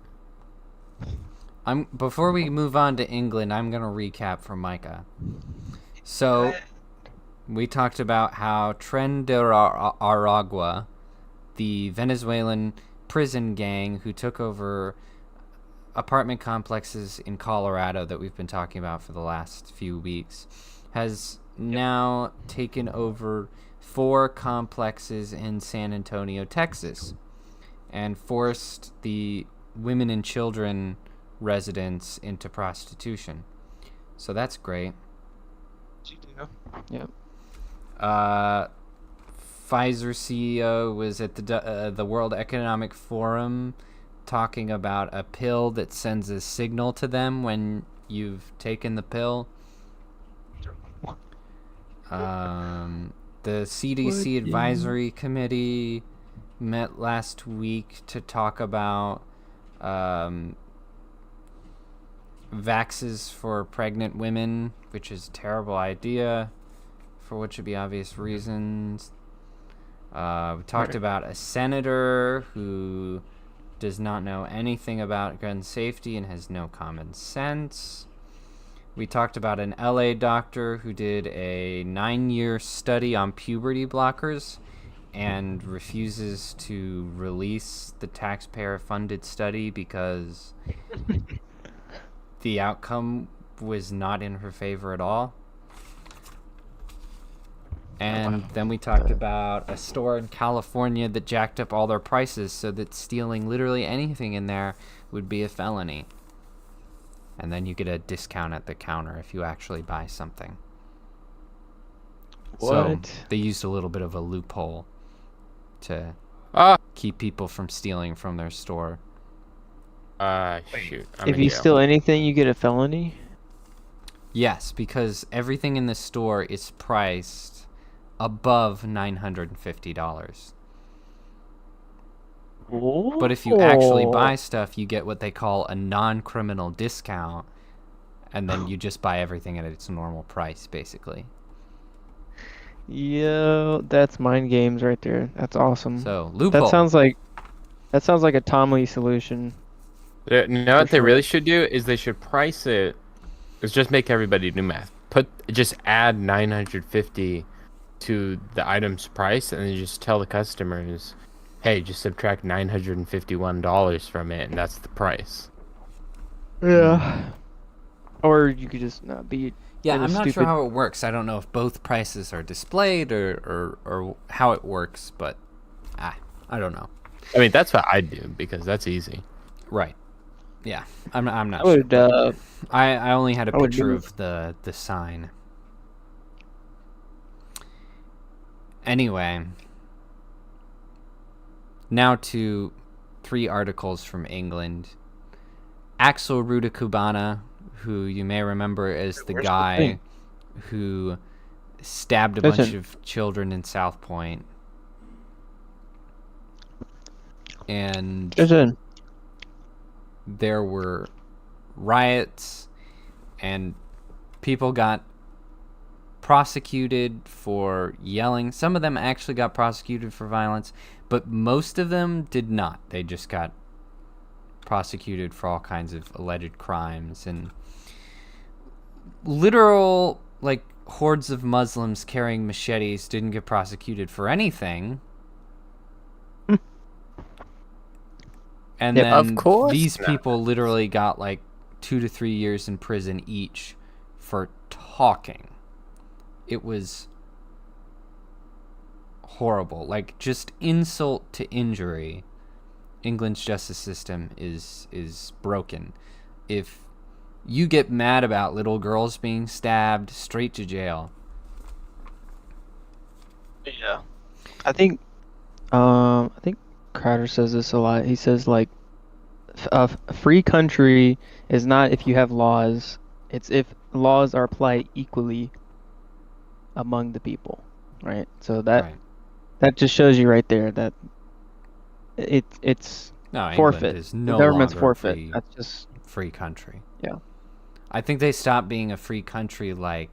Before we move on to England, I'm gonna recap for Micah. So we talked about how Tren de Aragua, the Venezuelan prison gang who took over apartment complexes in Colorado that we've been talking about for the last few weeks, has now taken over 4 complexes in San Antonio, Texas, and forced the women and children residents into prostitution. So that's great. Yep. Pfizer CEO was at the World Economic Forum talking about a pill that sends a signal to them when you've taken the pill. The CDC Advisory Committee met last week to talk about vaxes for pregnant women, which is a terrible idea for what should be obvious reasons. We talked about a senator who does not know anything about gun safety and has no common sense. We talked about an LA doctor who did a 9-year study on puberty blockers and refuses to release the taxpayer-funded study because the outcome was not in her favor at all. And then we talked about a store in California that jacked up all their prices so that stealing literally anything in there would be a felony. And then you get a discount at the counter if you actually buy something. What? So they used a little bit of a loophole to keep people from stealing from their store. Shoot. If you steal anything, you get a felony? Yes, because everything in the store is priced above $950. But if you actually buy stuff, you get what they call a non-criminal discount, and then you just buy everything at its normal price, basically. Yo, that's mind games right there. That's awesome. So, loophole. That sounds like a Tom Lee solution. You know what they really should do is they should price it. It's just make everybody do math. Just add 950 to the item's price, and then just tell the customers, hey, just subtract $951 from it, and that's the price. Yeah. Or you could just not be. Yeah, I'm not sure how it works. I don't know if both prices are displayed or how it works, but I don't know. I mean, that's what I do because that's easy. Right. Yeah, I'm not sure. I only had a picture of the sign. Anyway, now to 3 articles from England. Axel Rudacubana, who you may remember as the guy who stabbed a bunch of children in South Point. And there were riots and people got prosecuted for yelling. Some of them actually got prosecuted for violence, but most of them did not. They just got prosecuted for all kinds of alleged crimes, and literal hordes of Muslims carrying machetes didn't get prosecuted for anything. And then of course these people literally got 2 to 3 years in prison each for talking. It was horrible. Like, just insult to injury. England's justice system is broken. If you get mad about little girls being stabbed, straight to jail. Yeah. I think Crowder says this a lot. He says like a free country is not if you have laws, it's if laws are applied equally among the people, right? So Right. that just shows you right there that it's No, forfeit. England is The no government's longer a forfeit. That's just free country. yeah. I think they stopped being a free country I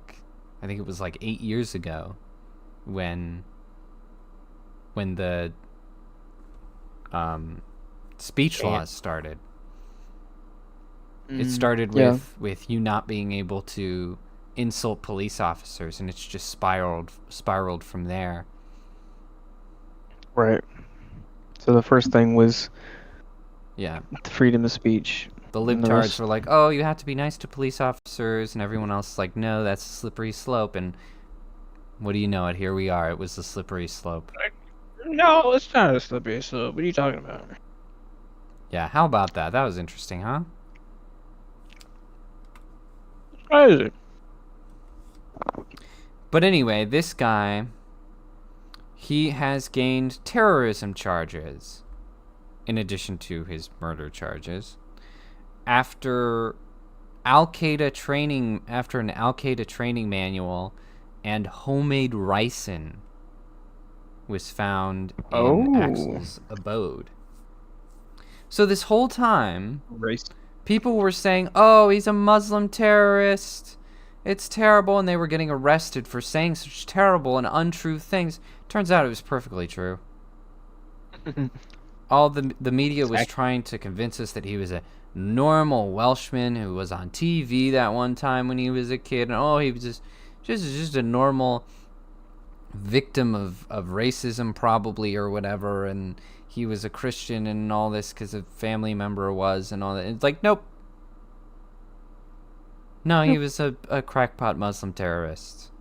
think it was like 8 years ago when the speech laws started. It started with you not being able to insult police officers, and it's just spiraled from there. Right. So the first thing was Yeah. the freedom of speech. The libtards were like, oh, you have to be nice to police officers, and everyone else is like, no, that's a slippery slope. And what do you know it? Here we are. It was a slippery slope. No, it's not a slippery slope. What are you talking about? Yeah, how about that? That was interesting, huh? Why is it? But anyway, this guy, he has gained terrorism charges in addition to his murder charges. After an Al-Qaeda training manual and homemade ricin was found in Axel's abode. So this whole time, people were saying, oh, he's a Muslim terrorist. It's terrible. And they were getting arrested for saying such terrible and untrue things. Turns out it was perfectly true. All the media was trying to convince us that he was a normal Welshman who was on TV that one time when he was a kid. And he was just a normal victim of racism probably or whatever. And he was a Christian and all this because a family member was and all that. It's like, nope. No, he was a crackpot Muslim terrorist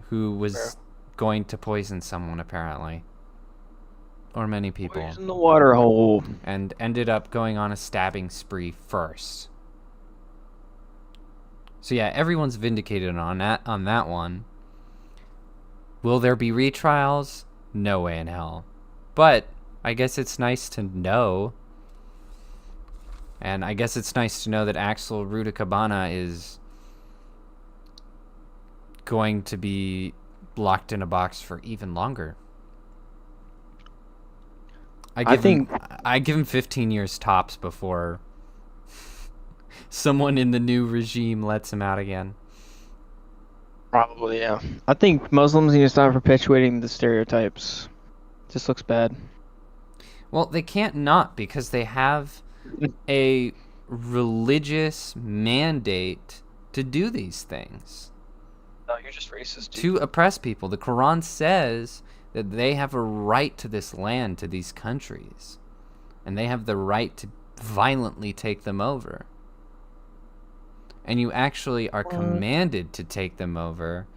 who was going to poison someone, apparently. Or many people. Poison the water hole. And ended up going on a stabbing spree first. So yeah, everyone's vindicated on that one. Will there be retrials? No way in hell. But I guess it's nice to know. And I guess it's nice to know that Axel Rudakabana is going to be locked in a box for even longer. I give him 15 years tops before someone in the new regime lets him out again. Probably, yeah. I think Muslims need to stop perpetuating the stereotypes. Just looks bad. Well, they can't not because they have a religious mandate to do these things. No, you're just racist, dude. To oppress people. The Quran says that they have a right to this land, to these countries. And they have the right to violently take them over. And you actually are commanded to take them over,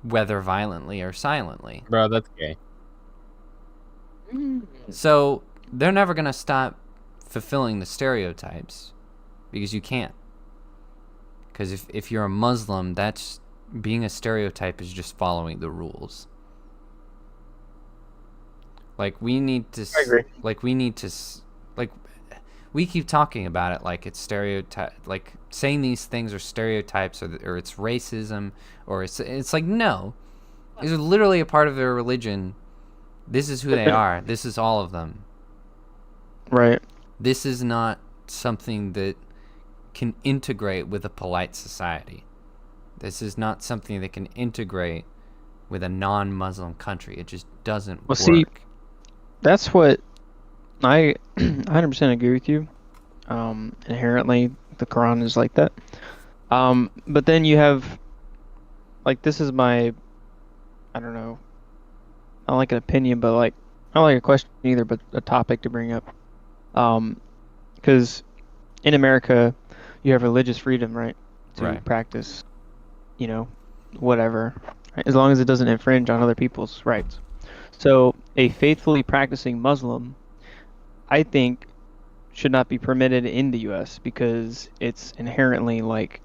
whether violently or silently. Bro, that's gay. So they're never going to stop fulfilling the stereotypes because you can't. Because if you're a Muslim, that's being a stereotype is just following the rules. Like we need to. I agree. We keep talking about it like it's stereotype, like saying these things are stereotypes or it's racism or it's like no, these are literally a part of their religion. This is who they are. This is all of them. Right. This is not something that can integrate with a polite society. This is not something that can integrate with a non-Muslim country. It just doesn't work. See, that's what I 100% agree with you. Inherently, the Quran is like that. But then you have, like, this is my, I don't know, not like an opinion, but like, not like a question either, but a topic to bring up. Because in America, you have religious freedom, right? To Right. practice, whatever. right? As long as it doesn't infringe on other people's rights. So a faithfully practicing Muslim, I think, should not be permitted in the U.S. because it's inherently like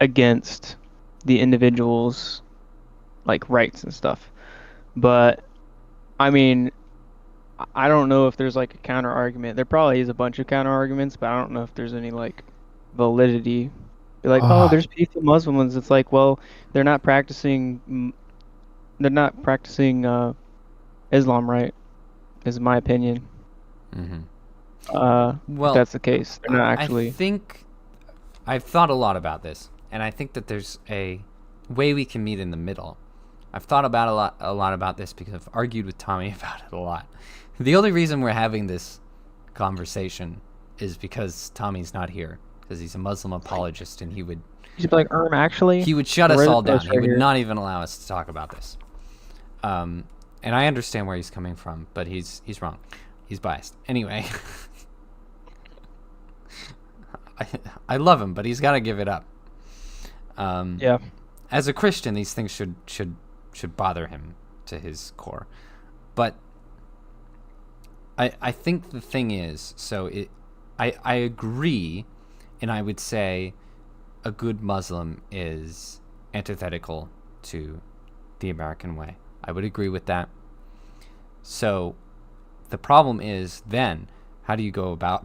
against the individual's like rights and stuff. But I mean, I don't know if there's like a counter argument. There probably is a bunch of counter arguments, but I don't know if there's any like validity. Be like, oh, Oh, there's peaceful Muslims. It's like, well, they're not practicing. They're not practicing Islam, right? Is my opinion. Mm-hmm. If Well, that's the case, they're not I actually. think I've thought a lot about this, and I think that there's a way we can meet in the middle. I've thought about a lot about this because I've argued with Tommy about it a lot. The only reason we're having this conversation is because Tommy's not here, because he's a Muslim apologist, and You'd be like, actually, he would shut us right, all that's down. He right would here. not even allow us to talk about this. And I understand where he's coming from, but he's wrong. He's biased. Anyway, I love him, but he's got to give it up. Yeah, As a Christian, these things should bother him to his core. But I think the thing is, I agree, and I would say a good Muslim is antithetical to the American way. I would agree with that. So the problem is then, how do you go about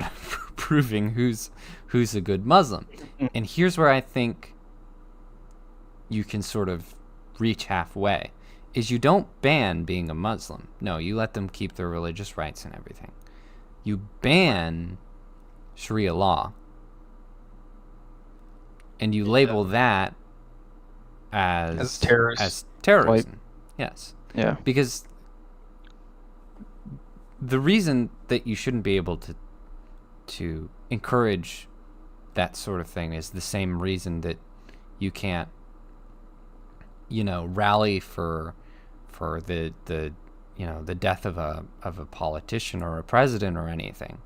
proving who's a good Muslim? And here's where I think you can sort of reach halfway, is you don't ban being a Muslim. No, you let them keep their religious rights and everything. You ban Sharia law. And you label that as terrorists. as terrorism. Yes. Yeah. Because the reason that you shouldn't be able to encourage that sort of thing is the same reason that you can't, rally for the the death of a politician or a president or anything,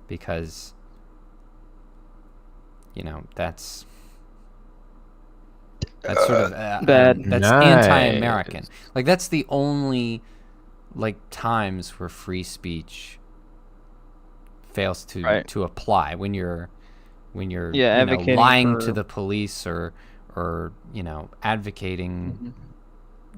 because that's sort of Bad. that's nice. anti-American. Like, that's the only times where free speech fails Right. to apply, when you're Yeah, advocating lying for to the police, or advocating,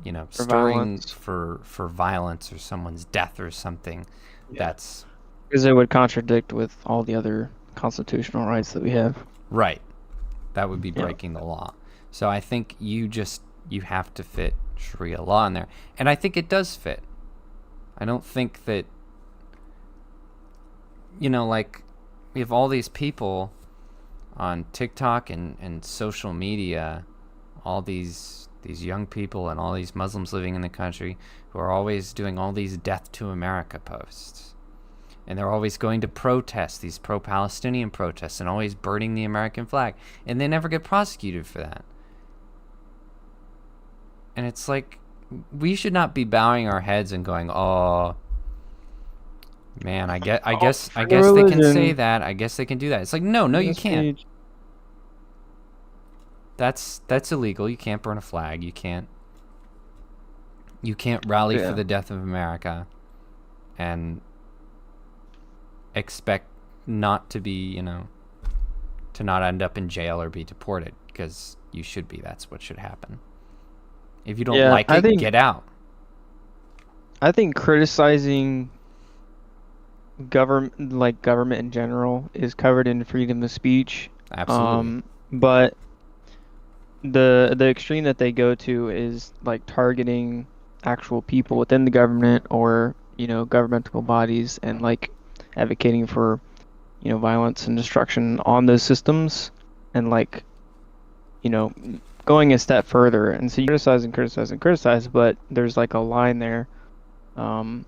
for stirring violence for violence or someone's death or something. That's because it would contradict with all the other constitutional rights that we have. right. That would be Yeah. breaking the law. So I think you have to fit Sharia law in there, and I think it does fit. I don't think that, like, we have all these people on TikTok and social media, all these young people and all these Muslims living in the country, who are always doing all these death to America posts. And they're always going to protest, these pro-Palestinian protests, and always burning the American flag. And they never get prosecuted for that. And it's like, we should not be bowing our heads and going, "Oh, man, I guess they can say religion. that. I guess they can do that." It's like, no, you can't. That's illegal. You can't burn a flag. You can't rally for Yeah. the death of America and expect not to be, to not end up in jail or be deported, because you should be. That's what should happen. If you don't Yeah, like it, get out. I think criticizing government in general is covered in freedom of speech. Absolutely. But the extreme that they go to is like targeting actual people within the government or governmental bodies and like advocating for violence and destruction on those systems and like going a step further. And so you criticize, but there's like a line there that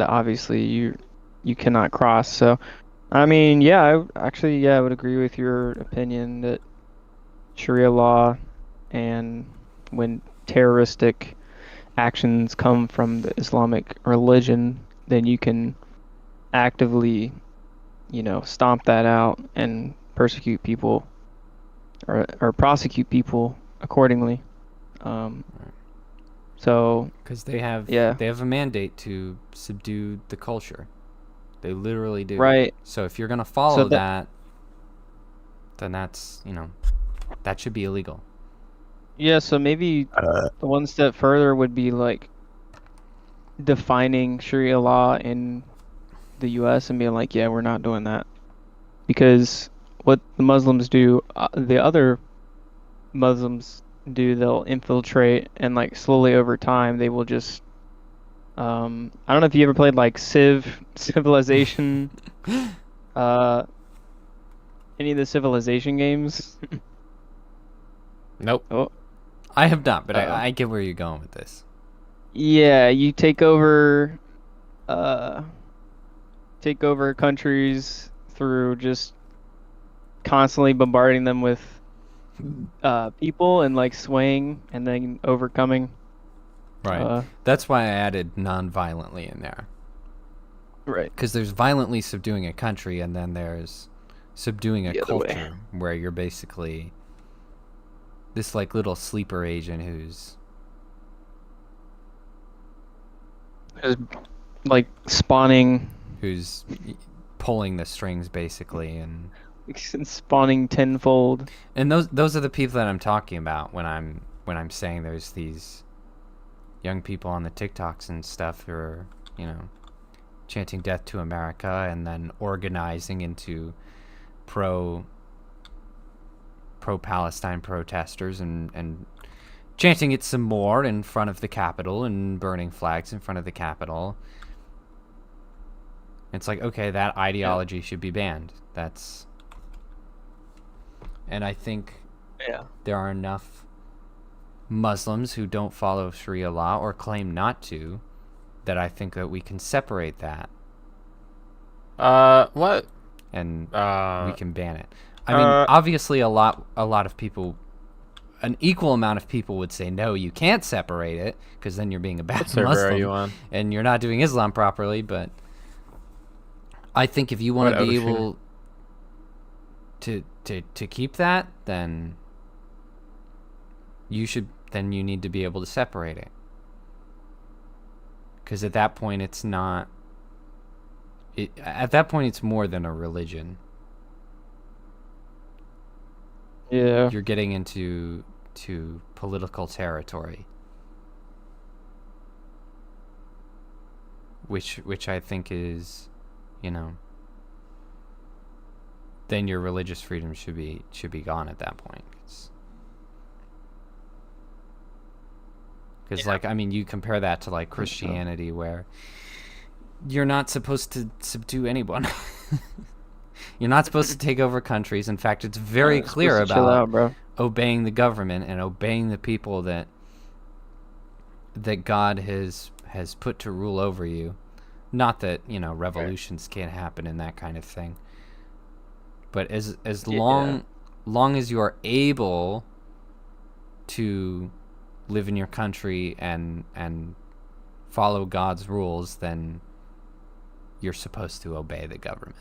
obviously you cannot cross. So I mean, yeah, I would agree with your opinion that Sharia law, and when terroristic actions come from the Islamic religion, then you can actively, stomp that out and persecute people or prosecute people accordingly. So Because they have yeah, a mandate to subdue the culture. They literally do. right. So if you're gonna So follow that that, then that's that should be illegal. yeah, so maybe the one step further would be like defining Sharia law in the U.S. and being like, yeah, we're not doing that because what the Muslims do, the other Muslims do, they'll infiltrate and like slowly over time they will just I don't know if you ever played like Civilization, uh any of the Civilization games. Nope. Oh, I have not, but uh-oh. I get where you're going with this. Yeah, you uh take over countries through just constantly bombarding them with people and like swaying and then overcoming. Right. Uh, That's why I added non-violently in there. right. Because there's violently subduing a country, and then there's subduing a The other way. culture, where you're basically this like little sleeper agent Just like spawning who's pulling the strings basically, and spawning tenfold. those are the people that I'm talking about when I'm saying there's these young people on the TikToks and stuff who are chanting death to America and then organizing into pro Palestine protesters and chanting it some more in front of the Capitol and burning flags in front of the Capitol. It's like, okay, that ideology should be banned. And I think there are enough Muslims who don't follow Sharia law or claim not to that I think that we can separate that What? and we can ban it. I mean, obviously a lot of people, an equal amount of people would say no, you can't separate it because then you're being a bad What server Muslim are you on? and you're not doing Islam properly. But I think if you want to What be ocean? able to keep that, then you need to be able to separate it. Because at that point, it's not. At that point, it's more than a religion. Yeah. You're getting into political territory, which I think is, then your religious freedom should be gone at that point. Because like, I mean, you compare that to like Christianity, where you're not supposed to subdue anyone. You're not supposed to take over countries. In fact, it's very clear chill about out, bro. obeying the government and obeying the people that God has put to rule over you. Not that, revolutions can't happen and that kind of thing. But as long as you are able to live in your country and follow God's rules, then you're supposed to obey the government.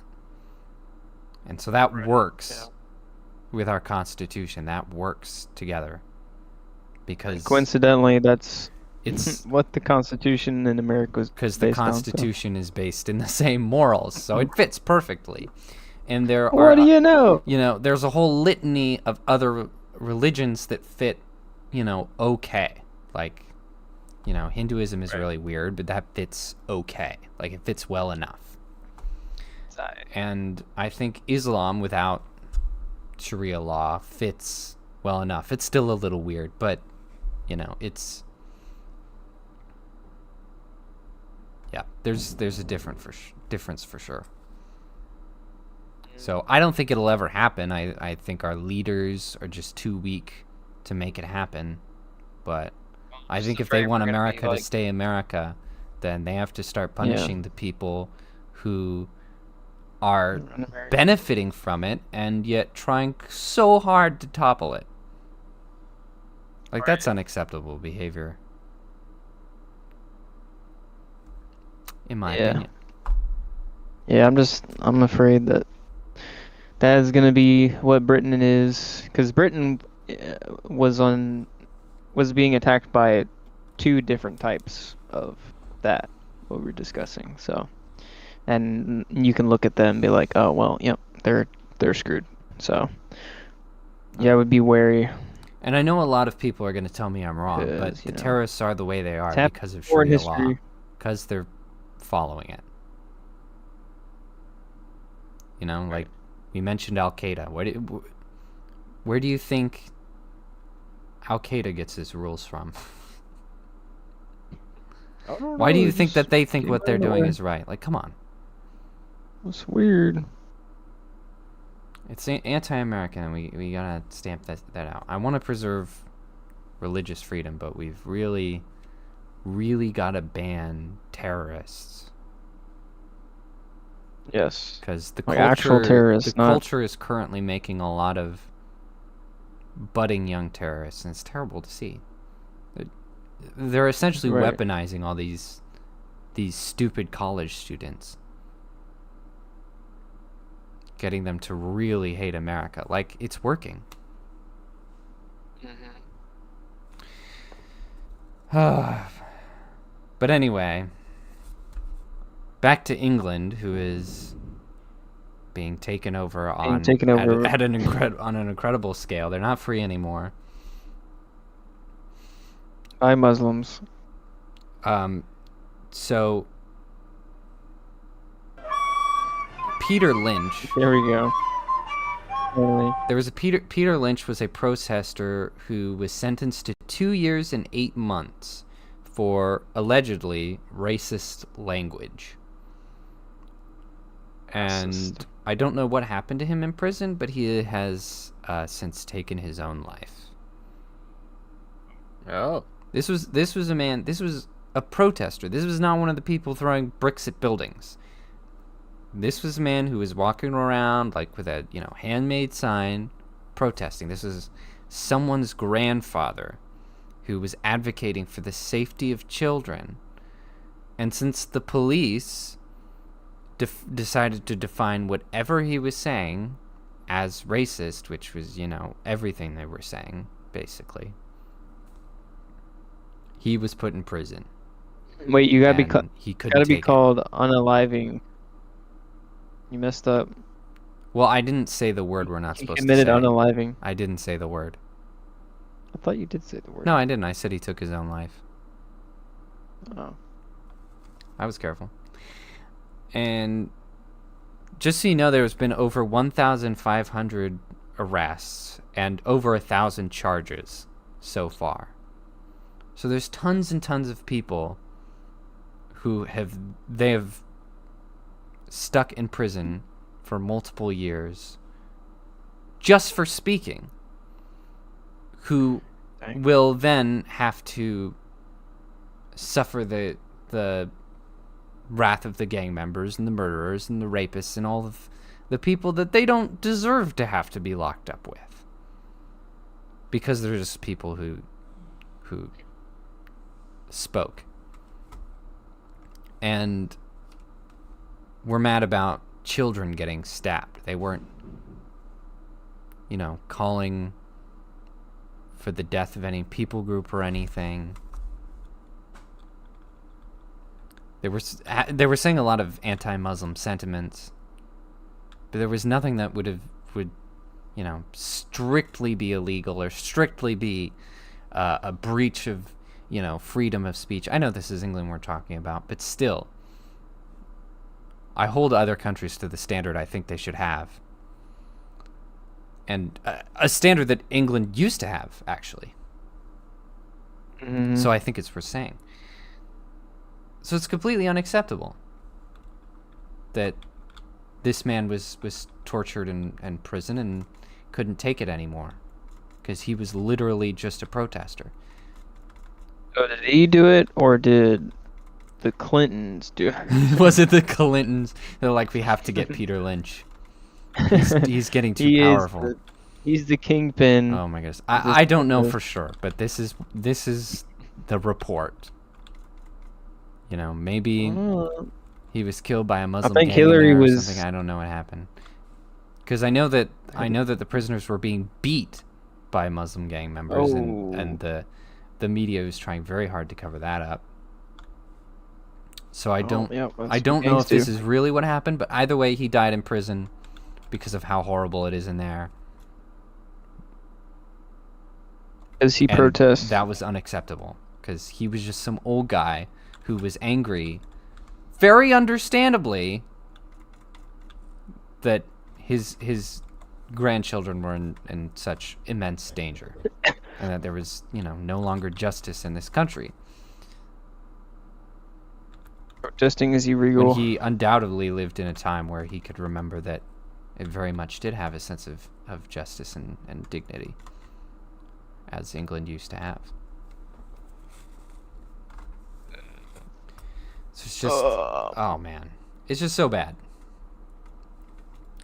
And so that works with our Constitution. That works together. Because Coincidentally, that's it's what the Constitution in America was because the based on, so. Constitution is based in the same morals, so it fits perfectly. And there are, What do you know? there's a whole litany of other religions that fit, okay. Like, Hinduism is really weird, but that fits okay. Like, it fits well enough. And I think Islam without Sharia law fits well enough. It's still a little weird, but, it's... Yeah, there's a difference for sure. So I don't think it'll ever happen. I think our leaders are just too weak to make it happen. But I think if they want America to stay America, then they have to start punishing the people who are benefiting from it and yet trying so hard to topple it. Like, that's unacceptable behavior, in my opinion. Yeah, I'm afraid that is going to be what Britain is, because Britain was being attacked by two different types of that what we're discussing. So, and you can look at them and be like, oh well, yep, they're screwed. So, yeah, I would be wary. And I know a lot of people are going to tell me I'm wrong, but the terrorists are the way they are because of Sharia law, because they're following it. You know, like we mentioned Al-Qaeda. Where do you think Al-Qaeda gets its rules from? Why do you think that they think what they're doing is right? Like, come on. It's weird. It's anti-American, and we gotta stamp that out. I want to preserve religious freedom, but we've really, really gotta ban terrorists. Yes. Because the like actual terrorists, culture is currently making a lot of budding young terrorists, and it's terrible to see. They're essentially weaponizing all these stupid college students, getting them to really hate America. Like, it's working. But anyway, back to England, who is being taken over at an incredible scale. They're not free anymore. By Muslims. So Peter Lynch. There we go. Totally. There was Peter Lynch was a protester who was sentenced to 2 years and 8 months for allegedly racist language. And I don't know what happened to him in prison, but he has since taken his own life. Oh. This was a protester. This was not one of the people throwing bricks at buildings. This was a man who was walking around like with a, handmade sign protesting. This is someone's grandfather who was advocating for the safety of children. And since the police decided to define whatever he was saying as racist, which was, everything they were saying, basically, he was put in prison. Wait, you gotta be called unaliving. You messed up. Well, I didn't say the word we're not supposed to say. He committed unaliving. I didn't say the word. I thought you did say the word. No, I didn't. I said he took his own life. Oh. I was careful. And just so you know, there's been over 1,500 arrests and over 1,000 charges so far. So there's tons and tons of people who have stuck in prison for multiple years just for speaking, who will then have to suffer the wrath of the gang members and the murderers and the rapists and all of the people that they don't deserve to have to be locked up with, because they're just people who spoke. And we're mad about children getting stabbed. They weren't, calling for the death of any people group or anything. They were saying a lot of anti-Muslim sentiments, but there was nothing that would strictly be illegal or strictly be a breach of freedom of speech. I know this is England we're talking about, but still, I hold other countries to the standard I think they should have. And a standard that England used to have, actually. Mm-hmm. So I think it's worth saying. So it's completely unacceptable that this man was tortured in prison and couldn't take it anymore because he was literally just a protester. So did he do it, or did the Clintons do it? Was it the Clintons? They're like, we have to get Peter Lynch. He's getting too powerful. He's the kingpin. Oh my goodness. I don't know for sure, but this is the report. Maybe he was killed by a Muslim gang or something. I don't know what happened. Because I know that the prisoners were being beat by Muslim gang members, and the the media was trying very hard to cover that up. So I don't Yeah, I don't know if this is really what happened, but either way, he died in prison because of how horrible it is in there. As he And protests. that was unacceptable because he was just some old guy who was angry, very understandably, that his grandchildren were in such immense danger and that there was, no longer justice in this country. Protesting is illegal. When he undoubtedly lived in a time where he could remember that it very much did have a sense of justice and dignity, as England used to have. So it's just, oh man, it's just so bad.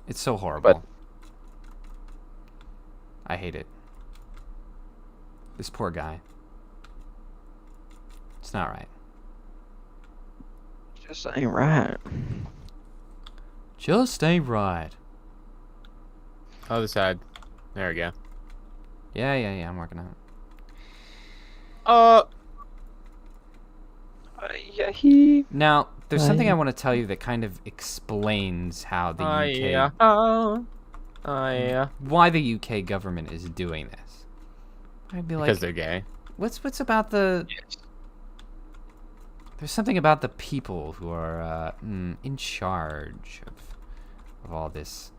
It's so horrible. But I hate it. This poor guy. It's not right. just ain't right. Just ain't right. Other side. There we go. Yeah, I'm working on it. Yeah, Now, there's something I want to tell you that kind of explains how the UK... why the UK government is doing this. I'd be like... Because they're gay. What's about the... There's something about the people who are in charge of all this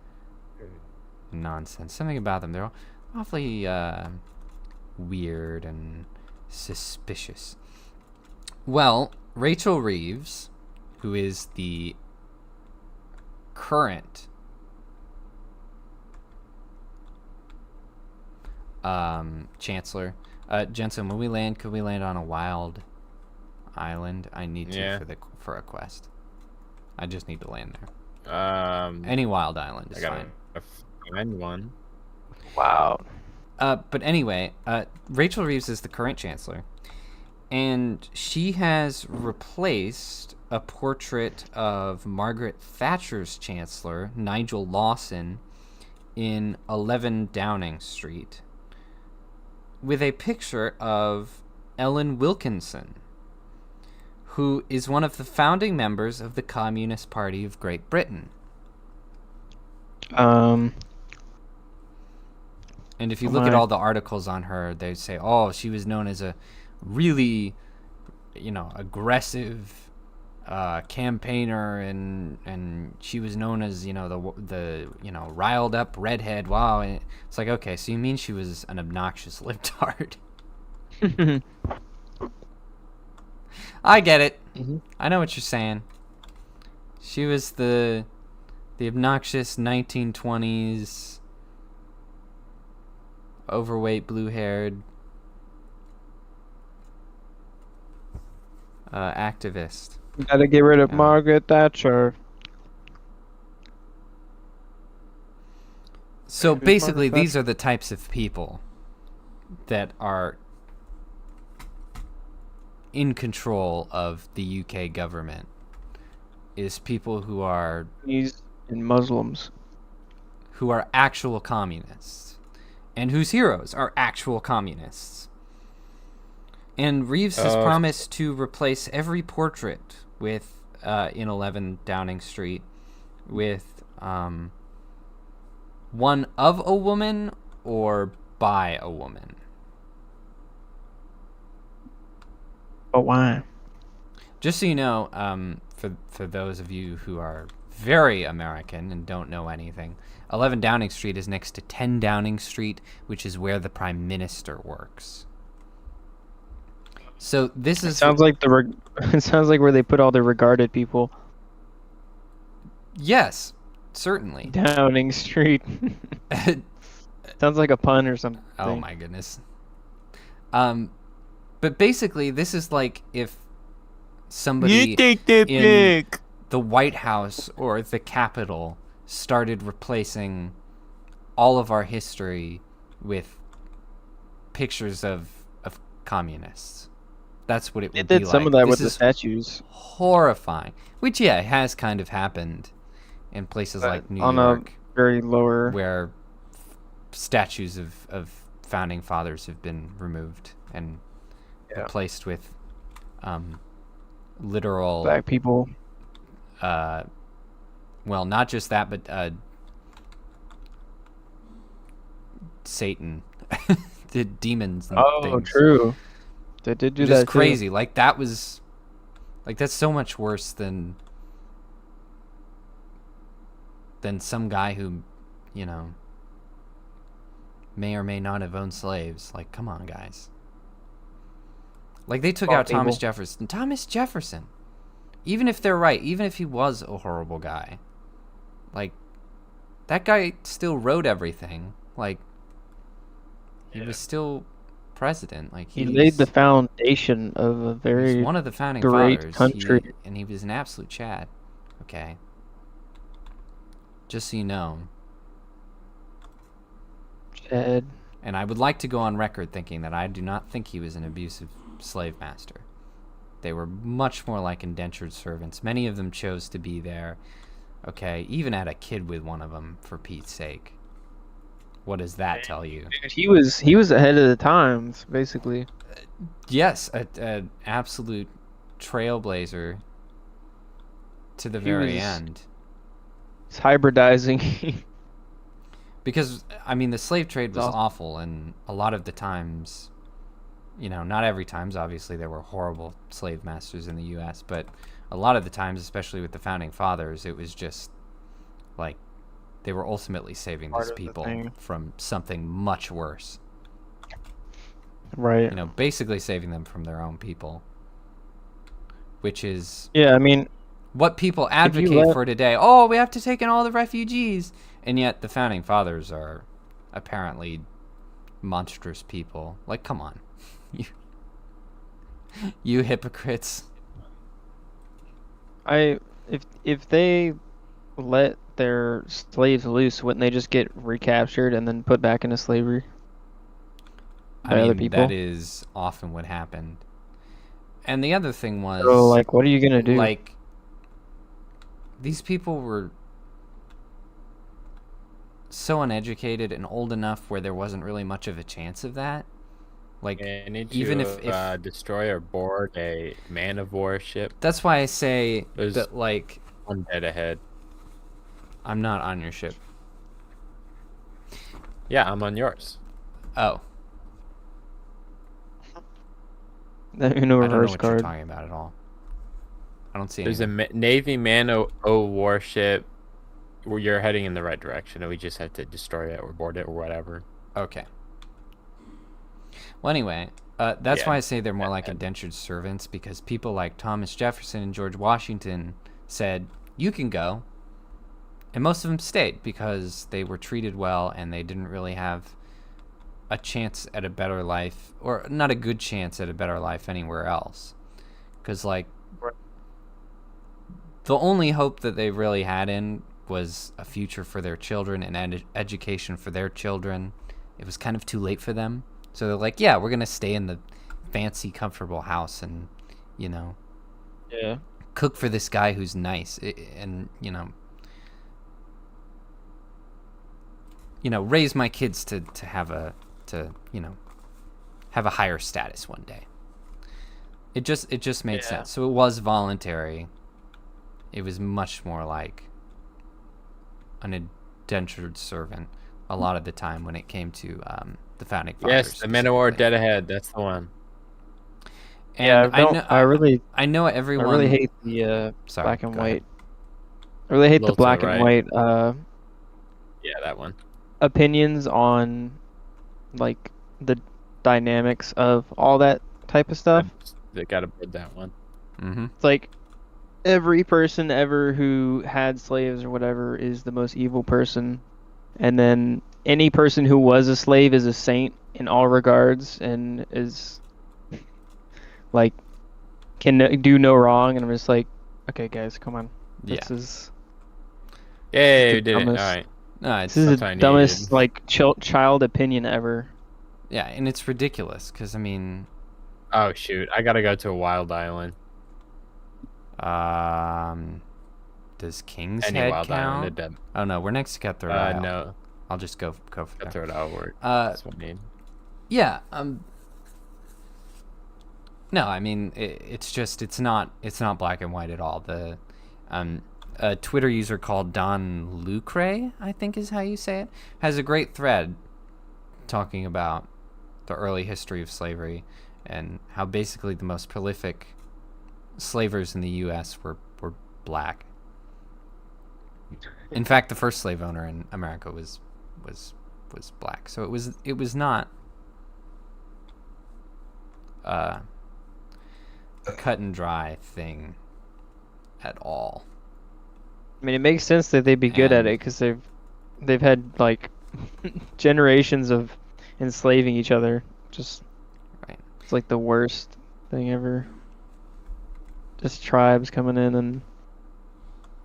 nonsense. Something about them. They're awfully weird and suspicious. Well, Rachel Reeves, who is the current chancellor. Jensen, when we land, could we land on a wild island? I need to for a quest. I just need to land there. Any wild island is fine. Find one. Wow. But anyway, Rachel Reeves is the current chancellor, and she has replaced a portrait of Margaret Thatcher's chancellor, Nigel Lawson, in 11 Downing Street, with a picture of Ellen Wilkinson, who is one of the founding members of the Communist Party of Great Britain. Um, And if you look at all the articles on her, they say, oh, she was known as a really, aggressive campaigner, and she was known as, the riled up redhead. Wow. And it's like, okay, so you mean she was an obnoxious libtard? I get it. Mm-hmm. I know what you're saying. She was the obnoxious 1920s overweight, blue-haired activist. We gotta get rid of Margaret Thatcher. So basically, these are the types of people that are in control of the UK government. Is people who are And Muslims. who are actual communists, and whose heroes are actual communists. And Reeves has promised to replace every portrait with in 11 Downing Street with one of a woman or by a woman. But why? Just so you know, for those of you who are very American and don't know anything, 11 Downing Street is next to 10 Downing Street, which is where the Prime Minister works. So this is... Sounds like it sounds like where they put all the regarded people. Yes, certainly. Downing Street. Sounds like a pun or something. Oh my goodness. But basically, this is like if somebody in the White House or the Capitol started replacing all of our history with pictures of communists. That's what it would be like. They did some of that with the statues. Horrifying. Which, has kind of happened in places like New on York. A very lower... Where statues of founding fathers have been removed and replaced with literal Black people. well, not just that, but Satan, the demons and Oh, things. true. They did do Which that is too. crazy. Like that was, like that's so much worse than some guy who, you know, may or may not have owned slaves. Like, come on, guys. Like they took out Thomas Jefferson. Thomas Jefferson. Even if they're right, even if he was a horrible guy, like that guy still wrote everything. Like he was still president. Like He laid the foundation of a he's very one of the founding great fathers. country. And he was an absolute Chad. Okay. Just so you know. Chad. And I would like to go on record thinking that I do not think he was an abusive slave master. They were much more like indentured servants. Many of them chose to be there. Okay, even had a kid with one of them, for Pete's sake. What does that tell you? He was ahead of the times, basically. Yes, an absolute trailblazer to the very end. He's hybridizing. Because, I mean, the slave trade was awful, and a lot of the times, you know, not every times, obviously there were horrible slave masters in the U.S., but a lot of the times, especially with the Founding Fathers, it was just, like, they were ultimately saving these people from something much worse. Right. You know, basically saving them from their own people. Which is... Yeah, I mean... what people advocate for today. Oh, we have to take in all the refugees. And yet the Founding Fathers are apparently monstrous people. Like, come on. You hypocrites. If they let their slaves loose, wouldn't they just get recaptured and then put back into slavery by other people? That is often what happened. And the other thing was... so, like, what are you going to do? Like, these people were so uneducated and old enough where there wasn't really much of a chance of that. Like, even if destroy or board a man of war ship. That's why I say that, like, I'm dead ahead. I'm not on your ship. Yeah, I'm on yours. Oh. In a reverse I don't know what card. you're talking about at all. I don't see anything. There's a Navy man o warship where you're heading in the right direction, and we just have to destroy it or board it or whatever. Okay. Well, anyway, that's why I say they're more like indentured servants, because people like Thomas Jefferson and George Washington said, you can go. And most of them stayed because they were treated well and they didn't really have a chance at a better life, or not a good chance at a better life anywhere else. Because, like, the only hope that they really had in was a future for their children and education for their children. It was kind of too late for them. So they're like, yeah, we're going to stay in the fancy, comfortable house and, you know, cook for this guy who's nice and, you know, raise my kids to have a higher status one day. It just made sense. So it was voluntary. It was much more like an indentured servant a lot of the time when it came to the Founding Fathers. Yes, the Men of War Dead Ahead. That's the one. And I know everyone. I really hate the black and white. Ahead. I really hate the black and white. Yeah, that one. Opinions on, like, the dynamics of all that type of stuff. They gotta put that one. Mm-hmm. It's like every person ever who had slaves or whatever is the most evil person, and then any person who was a slave is a saint in all regards and is like can do no wrong. And I'm just like, okay, guys, come on. This is we did it. All right. No, this is the dumbest like child opinion ever. Yeah, and it's ridiculous because I mean, oh shoot, I gotta go to a wild island. Does King's Any Head wild count? island. Oh no, we're next to Cutthroat Isle. No. I'll just go for Cutthroat Isle work. That's what I mean. Yeah. No, I mean it's not black and white at all. A Twitter user called Don Lucre, I think is how you say it, has a great thread talking about the early history of slavery and how basically the most prolific slavers in the U.S. were black. In fact, the first slave owner in America was black. So it was not a cut and dry thing at all. I mean, it makes sense that they'd be good at And- it because they've had like generations of enslaving each other. Just Right. it's like the worst thing ever. Just tribes coming in and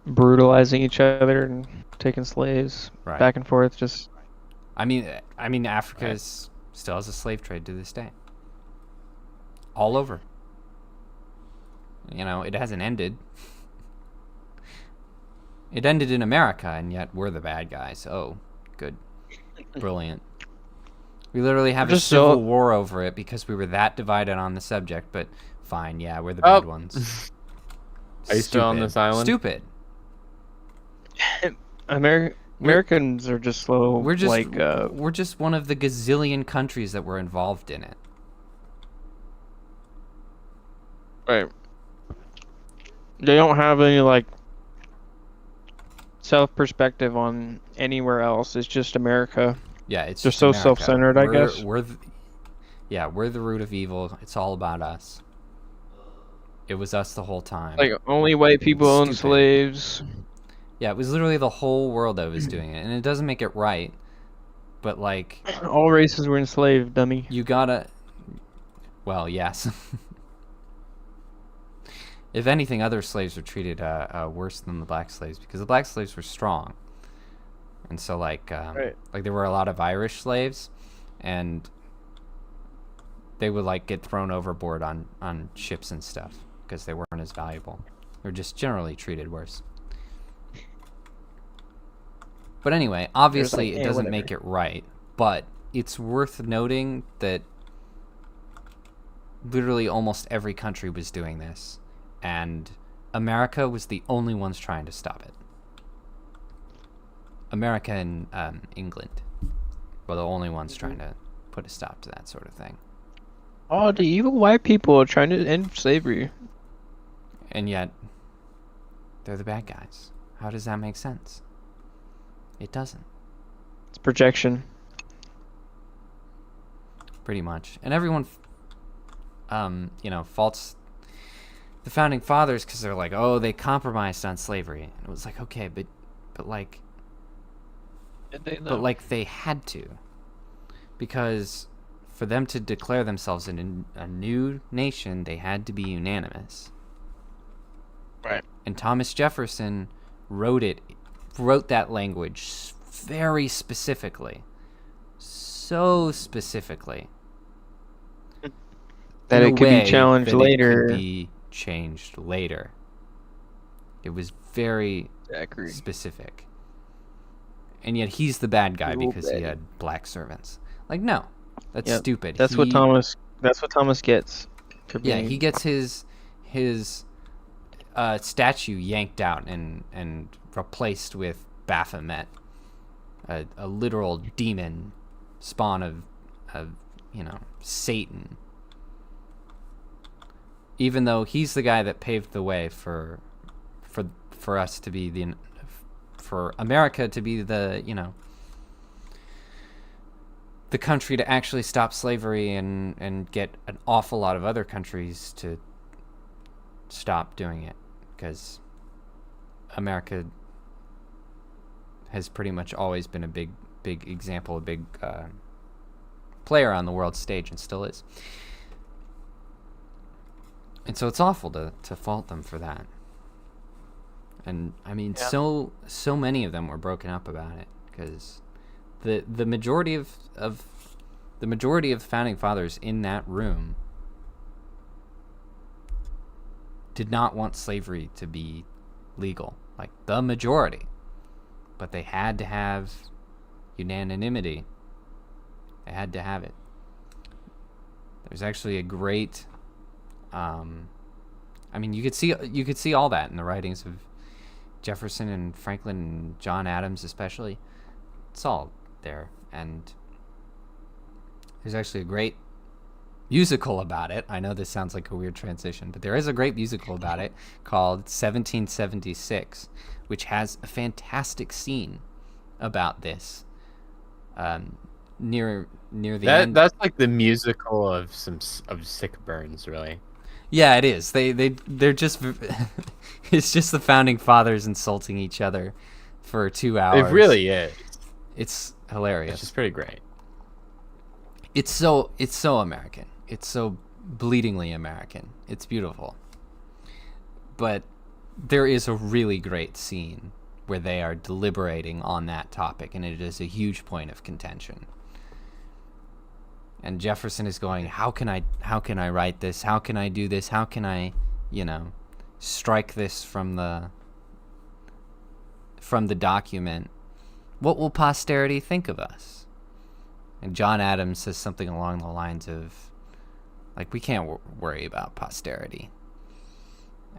brutalizing each other and taking slaves Right. back and forth. Just I mean, Africa still has a slave trade to this day. All over. You know, it hasn't ended. It ended in America, and yet we're the bad guys. Oh, good. Brilliant. We literally have a Just civil war over it because we were that divided on the subject, but fine, yeah, we're the bad ones. Are you still on this island? Stupid. Americans are just slow. We're just like we're just one of the gazillion countries that were involved in it. right. They don't have any like self perspective on anywhere else. It's just America. Yeah, it's They're just so America. self-centered, I guess. We're the root of evil. It's all about us. It was us the whole time. Like only white people own Stupid. slaves. Yeah, it was literally the whole world that was doing it, and it doesn't make it right. But like, All races were enslaved, dummy. you gotta. Well, yes. If anything, other slaves were treated worse than the black slaves because the black slaves were strong, and so like there were a lot of Irish slaves, and they would like get thrown overboard on ships and stuff because they weren't as valuable. They were just generally treated worse. But anyway, obviously it doesn't make it right, but it's worth noting that literally almost every country was doing this, and America was the only ones trying to stop it. America and England were the only ones trying to put a stop to that sort of thing. Oh, the evil white people are trying to end slavery. And yet, they're the bad guys. How does that make sense? It doesn't. It's projection. Pretty much. And everyone, faults the founding fathers because they're like, oh, they compromised on slavery. And it was like, okay, but they had to, because for them to declare themselves in a new nation, they had to be unanimous. Right. And Thomas Jefferson wrote that language very specifically, so specifically, That it could be challenged later. It could be changed later. It was very specific. And yet he's the bad guy because he had black servants. Like, no, that's stupid. That's what Thomas gets. He gets his statue yanked out and replaced with Baphomet, a literal demon spawn of Satan. Even though he's the guy that paved the way for us to be for America to be the country to actually stop slavery and get an awful lot of other countries to stop doing it, because America has pretty much always been a big example, a big player on the world stage, and still is. And so it's awful to fault them for that. And I mean, so many of them were broken up about it, because the majority of the founding fathers in that room did not want slavery to be legal, like the majority, but they had to have unanimity. They had to have it. There's actually a great I mean, you could see all that in the writings of Jefferson and Franklin and John Adams, especially. It's all there, and there's actually a great musical about it. I know this sounds like a weird transition, but there is a great musical about it called 1776, which has a fantastic scene about this. Near the end. That's like the musical of sick burns, really. Yeah, it is. They're just it's just the founding fathers insulting each other for 2 hours. It really is. It's hilarious. It's just pretty great. It's so American. It's so bleedingly American. It's beautiful. But there is a really great scene where they are deliberating on that topic, and it is a huge point of contention. And Jefferson is going, how can I write this? How can I do this? How can I, strike this from the document? What will posterity think of us? And John Adams says something along the lines of, like, we can't worry about posterity.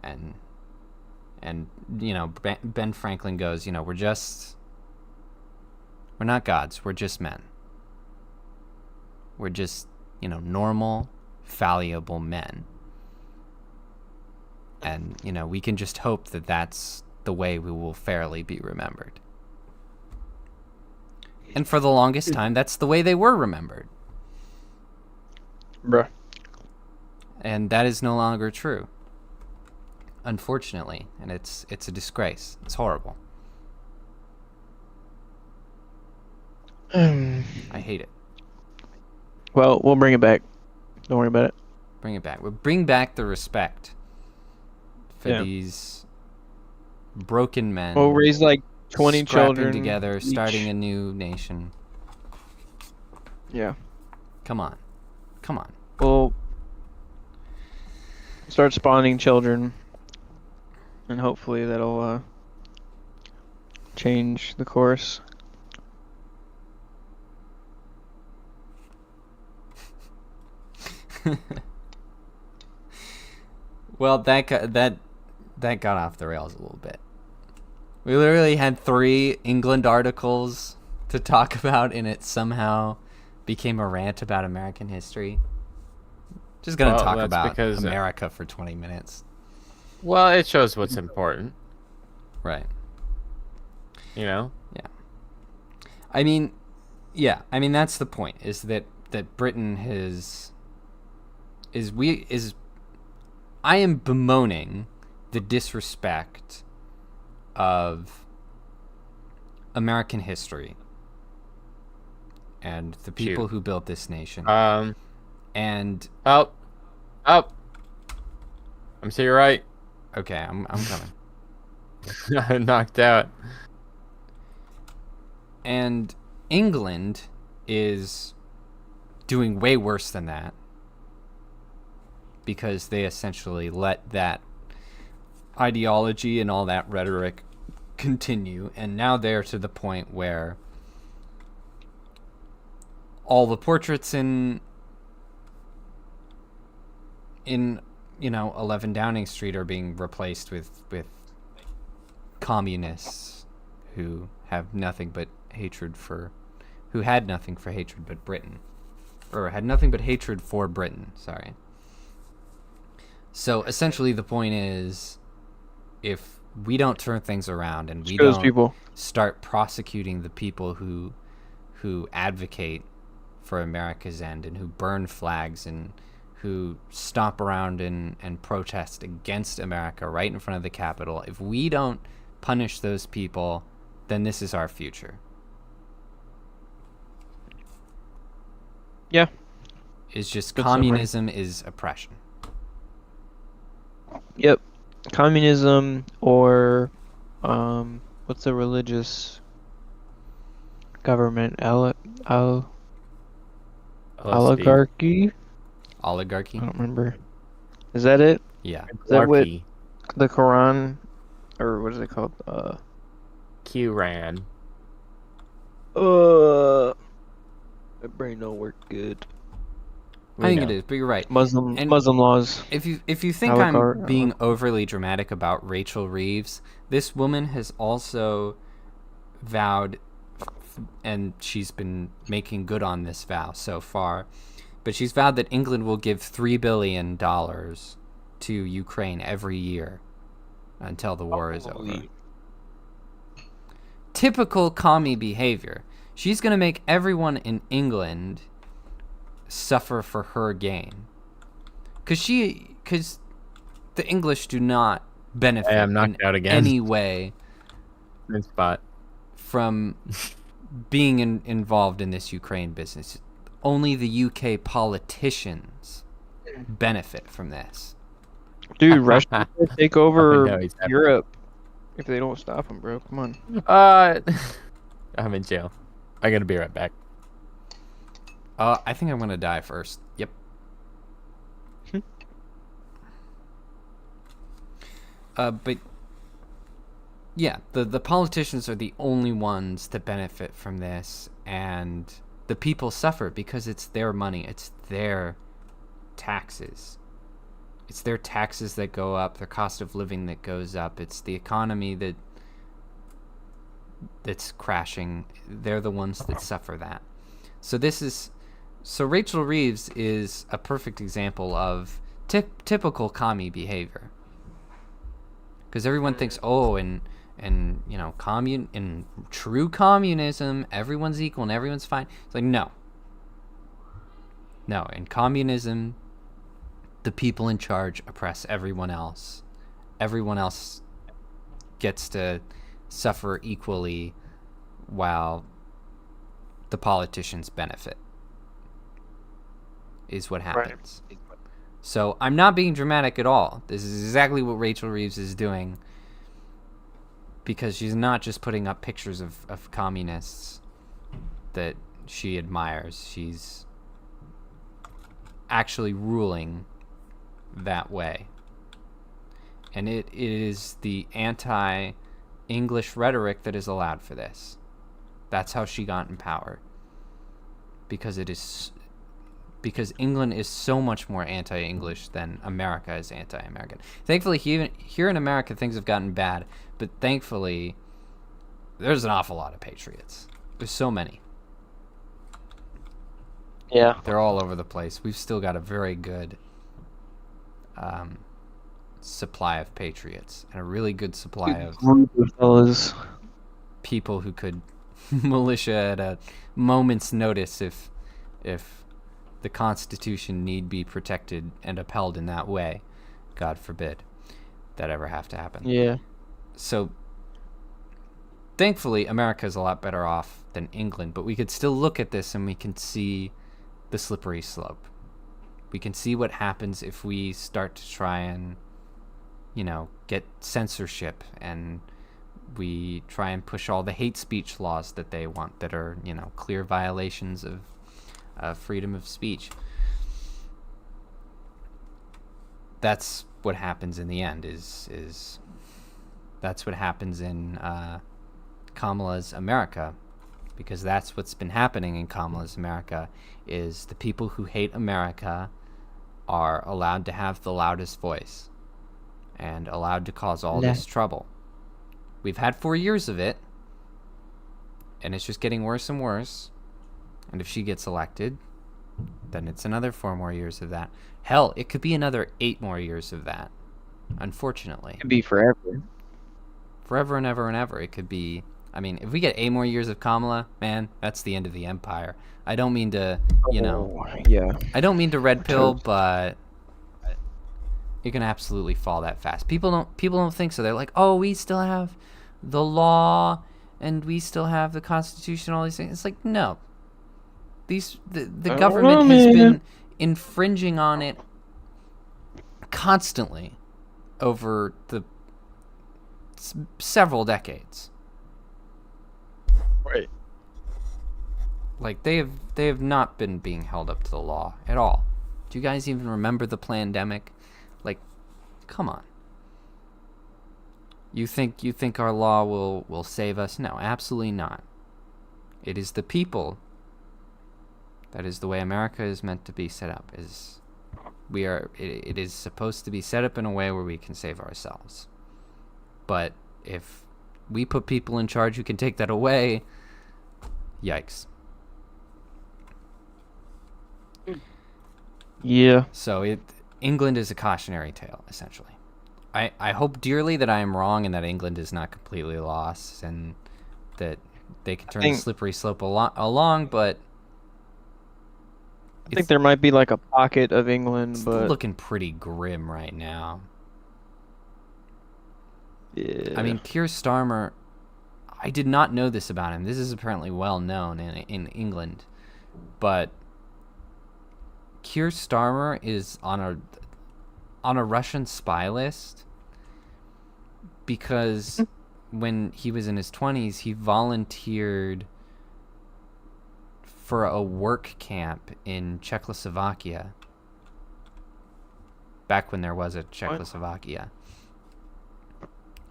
And Ben Franklin goes, we're not gods, we're just men. We're just, normal, fallible men. And, we can just hope that that's the way we will fairly be remembered. And for the longest time, that's the way they were remembered. Bruh. And that is no longer true. Unfortunately. And it's a disgrace. It's horrible. I hate it. Well, we'll bring it back. Don't worry about it. Bring it back. We'll bring back the respect for these broken men. We'll raise like 20 children together, each. starting a new nation. Yeah. Come on. We'll start spawning children, and hopefully that'll change the course. Well, that got off the rails a little bit. We literally had 3 England articles to talk about, and it somehow became a rant about American history. Just gonna talk about America for 20 minutes. Well, it shows what's important. Right. Yeah. I mean, that's the point, is that Britain I am bemoaning the disrespect of American history and the people who built this nation. And I'm to your right. Okay, I'm coming. I'm knocked out. And England is doing way worse than that, because they essentially let that ideology and all that rhetoric continue, and now they're to the point where all the portraits in 11 Downing Street are being replaced with communists who have nothing but hatred for Britain, or had nothing but hatred for Britain. Sorry. So essentially, the point is, if we don't turn things around and we don't start prosecuting the people who advocate for America's end and who burn flags and who stomp around and protest against America right in front of the Capitol, if we don't punish those people, then this is our future. Yeah. It's just communism is oppression. Yep. Communism, or what's the religious government? Oligarchy? Oligarchy? I don't remember. Is that it? Yeah. Is that what the Quran, or what is it called? Quran. My brain don't work good. I think it is, but you're right. And Muslim laws. if you think A la I'm carte. being overly dramatic about Rachel Reeves, this woman has also vowed, and she's been making good on this vow so far, but she's vowed that England will give $3 billion to Ukraine every year until the war is over. Typical commie behavior. She's going to make everyone in England suffer for her gain. Because the English do not benefit in any way from being involved in this Ukraine business. Only the UK politicians benefit from this. Dude, Russia will take over Europe if they don't stop them, bro. Come on. I'm in jail. I gotta be right back. I think I'm gonna die first. Yep. But yeah, the politicians are the only ones that benefit from this, and the people suffer because it's their money. It's their taxes. It's their taxes that go up, their cost of living that goes up. It's the economy that's crashing. They're the ones that suffer that. So Rachel Reeves is a perfect example of typical commie behavior. Because everyone thinks, in true communism, everyone's equal and everyone's fine. It's like, no. In communism, the people in charge oppress everyone else. Everyone else gets to suffer equally while the politicians benefit, is what happens. Right. So I'm not being dramatic at all. This is exactly what Rachel Reeves is doing, because she's not just putting up pictures of communists that she admires. She's actually ruling that way. And it is the anti-English rhetoric that is allowed for this. That's how she got in power. Because England is so much more anti-English than America is anti-American. Thankfully, here in America, things have gotten bad. But thankfully, there's an awful lot of patriots. There's so many. Yeah. They're all over the place. We've still got a very good supply of patriots, and a really good supply of fellas. People who could militia at a moment's notice if the Constitution need be protected and upheld in that way. God forbid that ever have to happen. Yeah. So thankfully, America is a lot better off than England, but we could still look at this and we can see the slippery slope. We can see what happens if we start to try and, get censorship, and we try and push all the hate speech laws that they want that are, clear violations of freedom of speech. That's what happens in the end, is that's what happens in Kamala's America, because that's what's been happening in Kamala's America, is the people who hate America are allowed to have the loudest voice and allowed to cause all this trouble. We've had 4 years of it, and it's just getting worse and worse. And if she gets elected, then it's another 4 more years of that. Hell, it could be another 8 more years of that, unfortunately. It could be forever. Forever and ever and ever. It could be... if we get 8 more years of Kamala, man, that's the end of the empire. I don't mean to, yeah. I don't mean to red pill, but it can absolutely fall that fast. People don't think so. They're like, oh, we still have the law and we still have the Constitution, all these things. It's like, no. The government has been infringing on it constantly over the several decades. Right. Like, they have not been being held up to the law at all. Do you guys even remember the pandemic? Like, come on. You think our law will save us? No, absolutely not. It is the people That is the way America is meant to be set up. It is supposed to be set up in a way where we can save ourselves. But if we put people in charge who can take that away, yikes. Yeah. So England is a cautionary tale, essentially. I hope dearly that I am wrong and that England is not completely lost and that they can turn the slippery slope along, but I think there might be like a pocket of England, it's but looking pretty grim right now. yeah. I mean, Keir Starmer, I did not know this about him. This is apparently well known in England, but Keir Starmer is on a Russian spy list because when he was in his 20s, he volunteered for a work camp in Czechoslovakia. Back when there was a Czechoslovakia.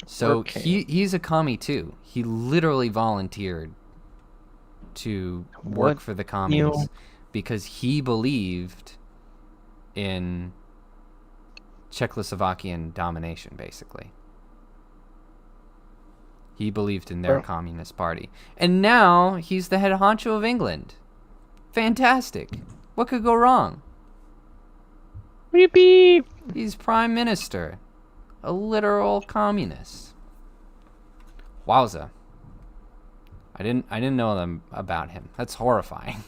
So he's a commie too. He literally volunteered to work for the communists because he believed in Czechoslovakian domination, basically. He believed in their communist party. And now he's the head honcho of England. Fantastic. What could go wrong? Beep, beep. He's prime minister. A literal communist. Wowza. I didn't know them about him. That's horrifying.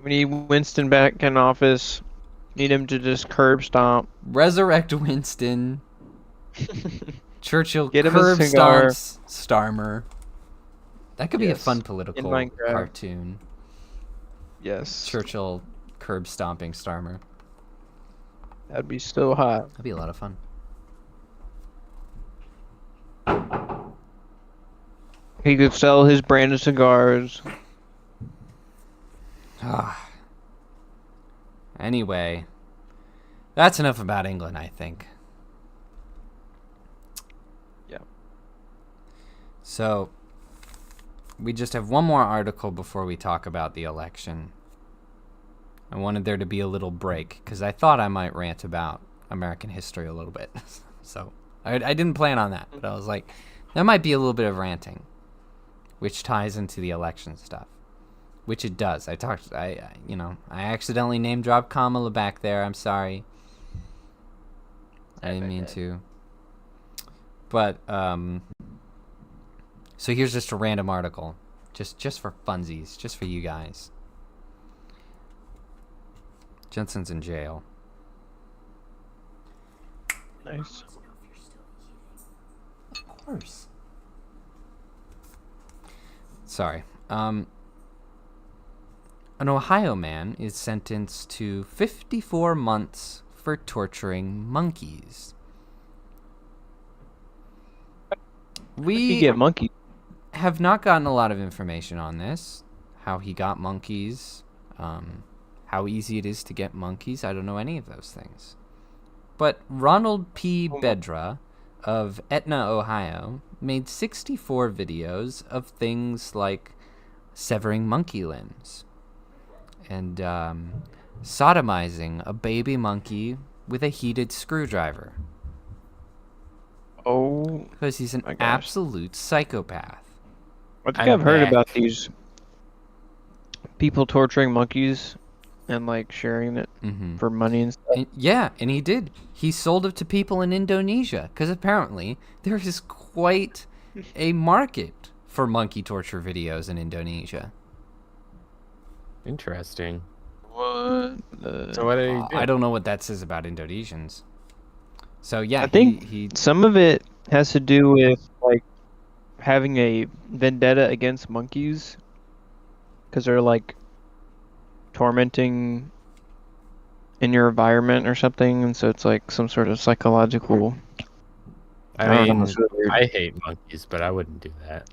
We need Winston back in office. Need him to just curb stomp. Resurrect Winston. Churchill Get him curb a cigar. stomps Starmer. That could be a fun political cartoon. Yes. Churchill curb stomping Starmer. That'd be so hot. That'd be a lot of fun. He could sell his brand of cigars. Anyway, that's enough about England, I think. Yeah. So, we just have one more article before we talk about the election. I wanted there to be a little break, because I thought I might rant about American history a little bit. So, I didn't plan on that, but I was like, there might be a little bit of ranting, which ties into the election stuff. Which it does. I accidentally name dropped Kamala back there. I'm sorry. I didn't mean to. But, so here's just a random article. Just for funsies. Just for you guys. Jensen's in jail. Nice. Of course. Sorry. An Ohio man is sentenced to 54 months for torturing monkeys. We get monkeys. Have not gotten a lot of information on this. How he got monkeys. How easy it is to get monkeys. I don't know any of those things. But Ronald P. Bedra of Etna, Ohio, made 64 videos of things like severing monkey limbs and sodomizing a baby monkey with a heated screwdriver. Oh, because he's an absolute psychopath. I think I've heard about these people torturing monkeys and like sharing it for money and stuff. And he did. He sold it to people in Indonesia because apparently there is quite a market for monkey torture videos in Indonesia. Interesting. What? So what did he do? I don't know what that says about Indonesians. So yeah, I think he some of it has to do with like having a vendetta against monkeys because they're like tormenting in your environment or something, and so it's like some sort of psychological. I mean, I hate monkeys, but I wouldn't do that.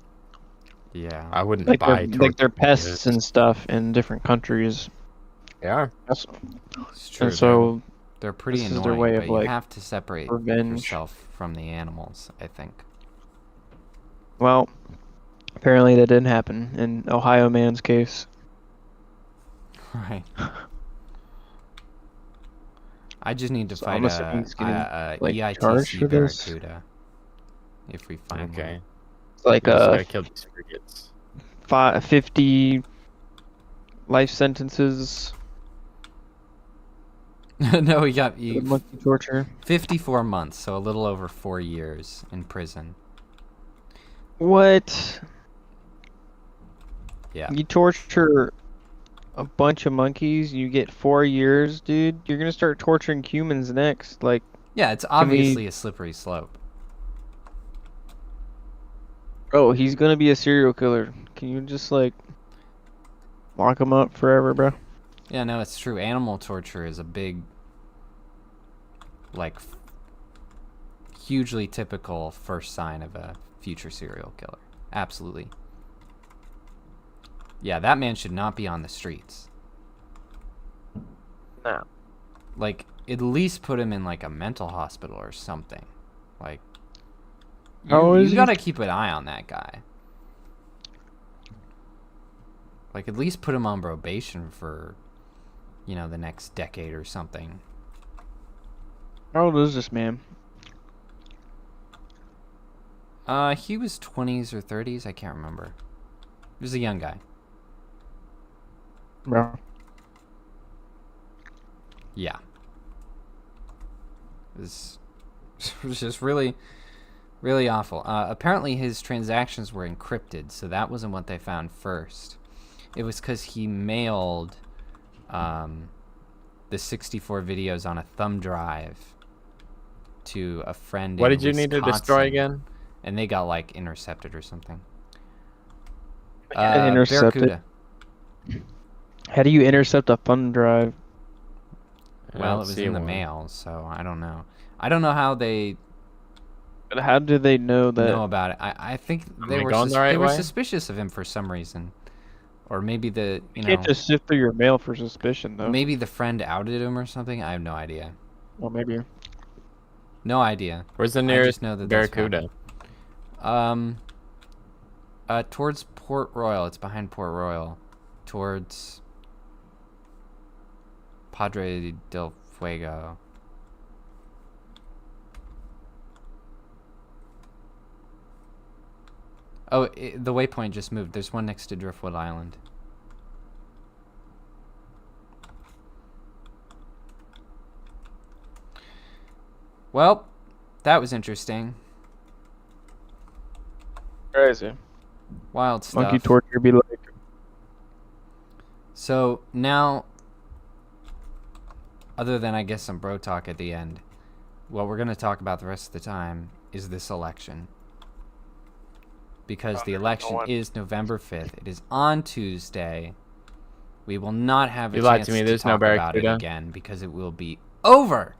Yeah, I wouldn't like buy. They're pests and stuff in different countries. Yeah, it's true. And so they're pretty this annoying. is their way of, but like, you have to separate revenge. yourself from the animals, I think. Well, apparently that didn't happen in Ohio man's case. Right. I just need to So fight I'm assuming he's getting like charged EITC for this. Barracuda if we find Okay. It's like We just gotta kill these frigates. 50 life sentences one. No, we got for monkey torture. 54 months, so a little over 4 years in prison. What? Yeah. You torture a bunch of monkeys, you get 4 years, dude. You're gonna start torturing humans next. Like, Yeah, it's we- obviously a slippery slope. bro, he's gonna be a serial killer. Can you just like lock him up forever, bro? Yeah, no, it's true. Animal torture is a big, like, hugely typical first sign of a future serial killer. Absolutely. Yeah, that man should not be on the streets. No. Like, at least put him in, like, a mental hospital or something. Like, How you is he? gotta keep an eye on that guy. Like, at least put him on probation for, you know, the next decade or something. How old is this man? He was 20s or 30s, I can't remember. He was a young guy. Bro. Yeah. It was just really, really awful. Apparently his transactions were encrypted, so that wasn't what they found first. It was because he mailed the 64 videos on a thumb drive to a friend What in did you need to destroy Wisconsin, again? and they got, like, intercepted or something. Intercepted. Barracuda. How do you intercept a thumb drive? I Well, don't it was see in the one. mail, so I don't know. I don't know how they But how do they know that? know about it. I think they I were going the right they were way? suspicious of him for some reason, or maybe the You can't just sift through your mail for suspicion, though. maybe the friend outed him or something. I have no idea. Well, maybe. No idea. Where's the I nearest just know that that's what Barracuda? happened. Towards Port Royal. It's behind Port Royal, towards Padre del Fuego. Oh, the waypoint just moved. There's one next to Driftwood Island. Well, that was interesting. Crazy. Wild stuff. Monkey torture be like. So now, other than I guess some bro talk at the end, what we're going to talk about the rest of the time is this election. Because the election is November 5th. It is on Tuesday. We will not have a You lied chance to me, to there's no talk about it Barracuda. again because it will be over.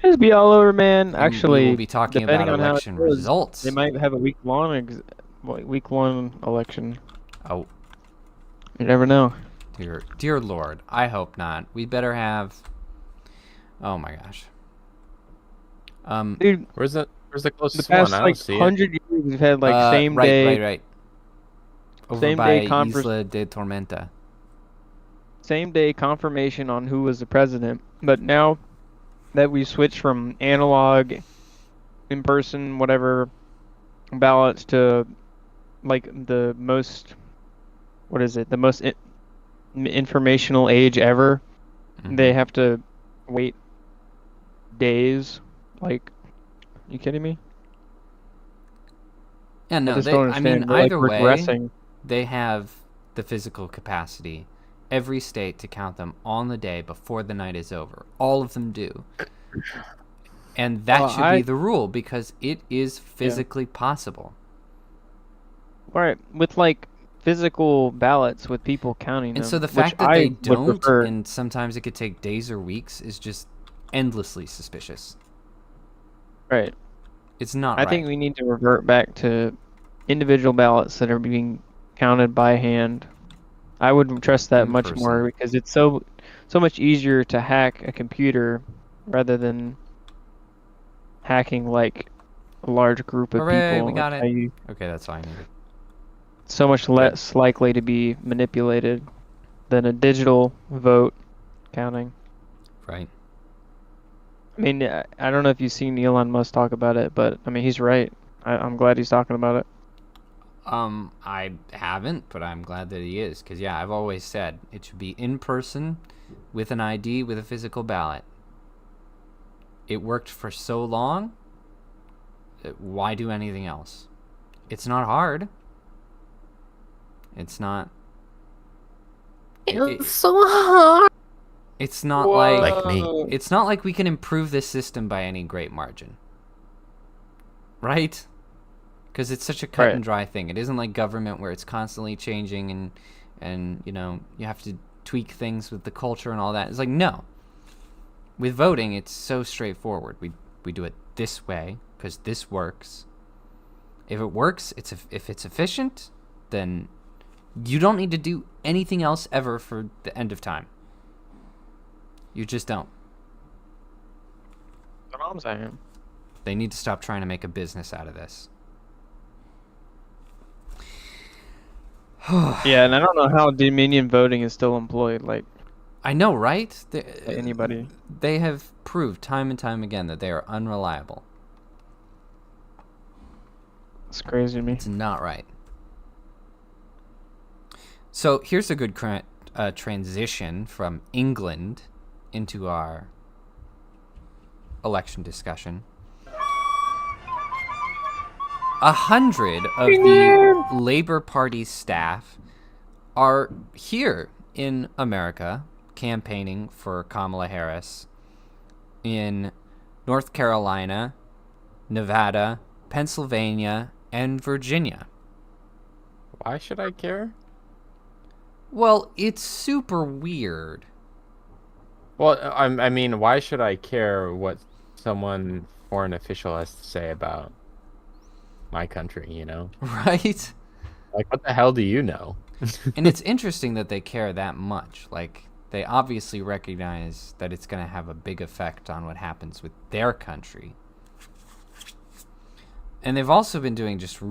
It'll be all over, man. And Actually, we will be talking depending about on how it election goes, results. They might have a week-long election. Oh, You never know. dear Lord, I hope not. We better have. Oh my gosh. Dude, Where's the the closest past one? I don't like see it. 100 years, we've had like same day, Right. Over same by day conference, Isla de Tormenta. same day confirmation on who was the president. But now that we switched from analog, in person, whatever ballots to like the most, what is it? The most informational age ever. Mhm. They have to wait days. Like, you kidding me? Yeah, no, just don't I mean, understand. We're, like, either way, regressing. they have the physical capacity, every state, to count them on the day before the night is over. All of them do. And that Well, should be the rule because it is physically possible. Right, with like physical ballots with people counting And them. so the which fact that I they would don't, prefer. and sometimes it could take days or weeks, is just endlessly suspicious. Right. It's not I right. think we need to revert back to individual ballots that are being counted by hand. I would trust that In much person. more because it's so much easier to hack a computer rather than hacking like a large group of Hooray, people. we got Like, it. Okay, that's all I needed. so much less likely to be manipulated. than a digital vote counting. Right. I mean, I don't know if you've seen Elon Musk talk about it, but I mean, he's right. I'm glad he's talking about it. I haven't, but I'm glad that he is, because, yeah, I've always said it should be in person with an ID with a physical ballot. It worked for so long. Why do anything else? It's not hard. It's not. It's so hard. It's not like me. it's not like we can improve this system by any great margin, right? Because it's such a cut and dry thing. It isn't like government where it's constantly changing and you have to tweak things with the culture and all that. It's like, no. With voting, it's so straightforward. We do it this way because this works. If it works, if it's efficient, then you don't need to do anything else ever for the end of time. You just don't. That's what I'm saying. They need to stop trying to make a business out of this. Yeah, and I don't know how Dominion voting is still employed, like I know, right? anybody. They have proved time and time again that they are unreliable. It's crazy to me. It's not right. So here's a good transition from England into our election discussion. 100 of the Labour Party staff are here in America campaigning for Kamala Harris in North Carolina, Nevada, Pennsylvania, and Virginia. Why should I care? Well, it's super weird. Well, I mean, why should I care what someone foreign official has to say about my country, Right? Like, what the hell do you know? And it's interesting that they care that much. Like, they obviously recognize that it's going to have a big effect on what happens with their country. And they've also been doing just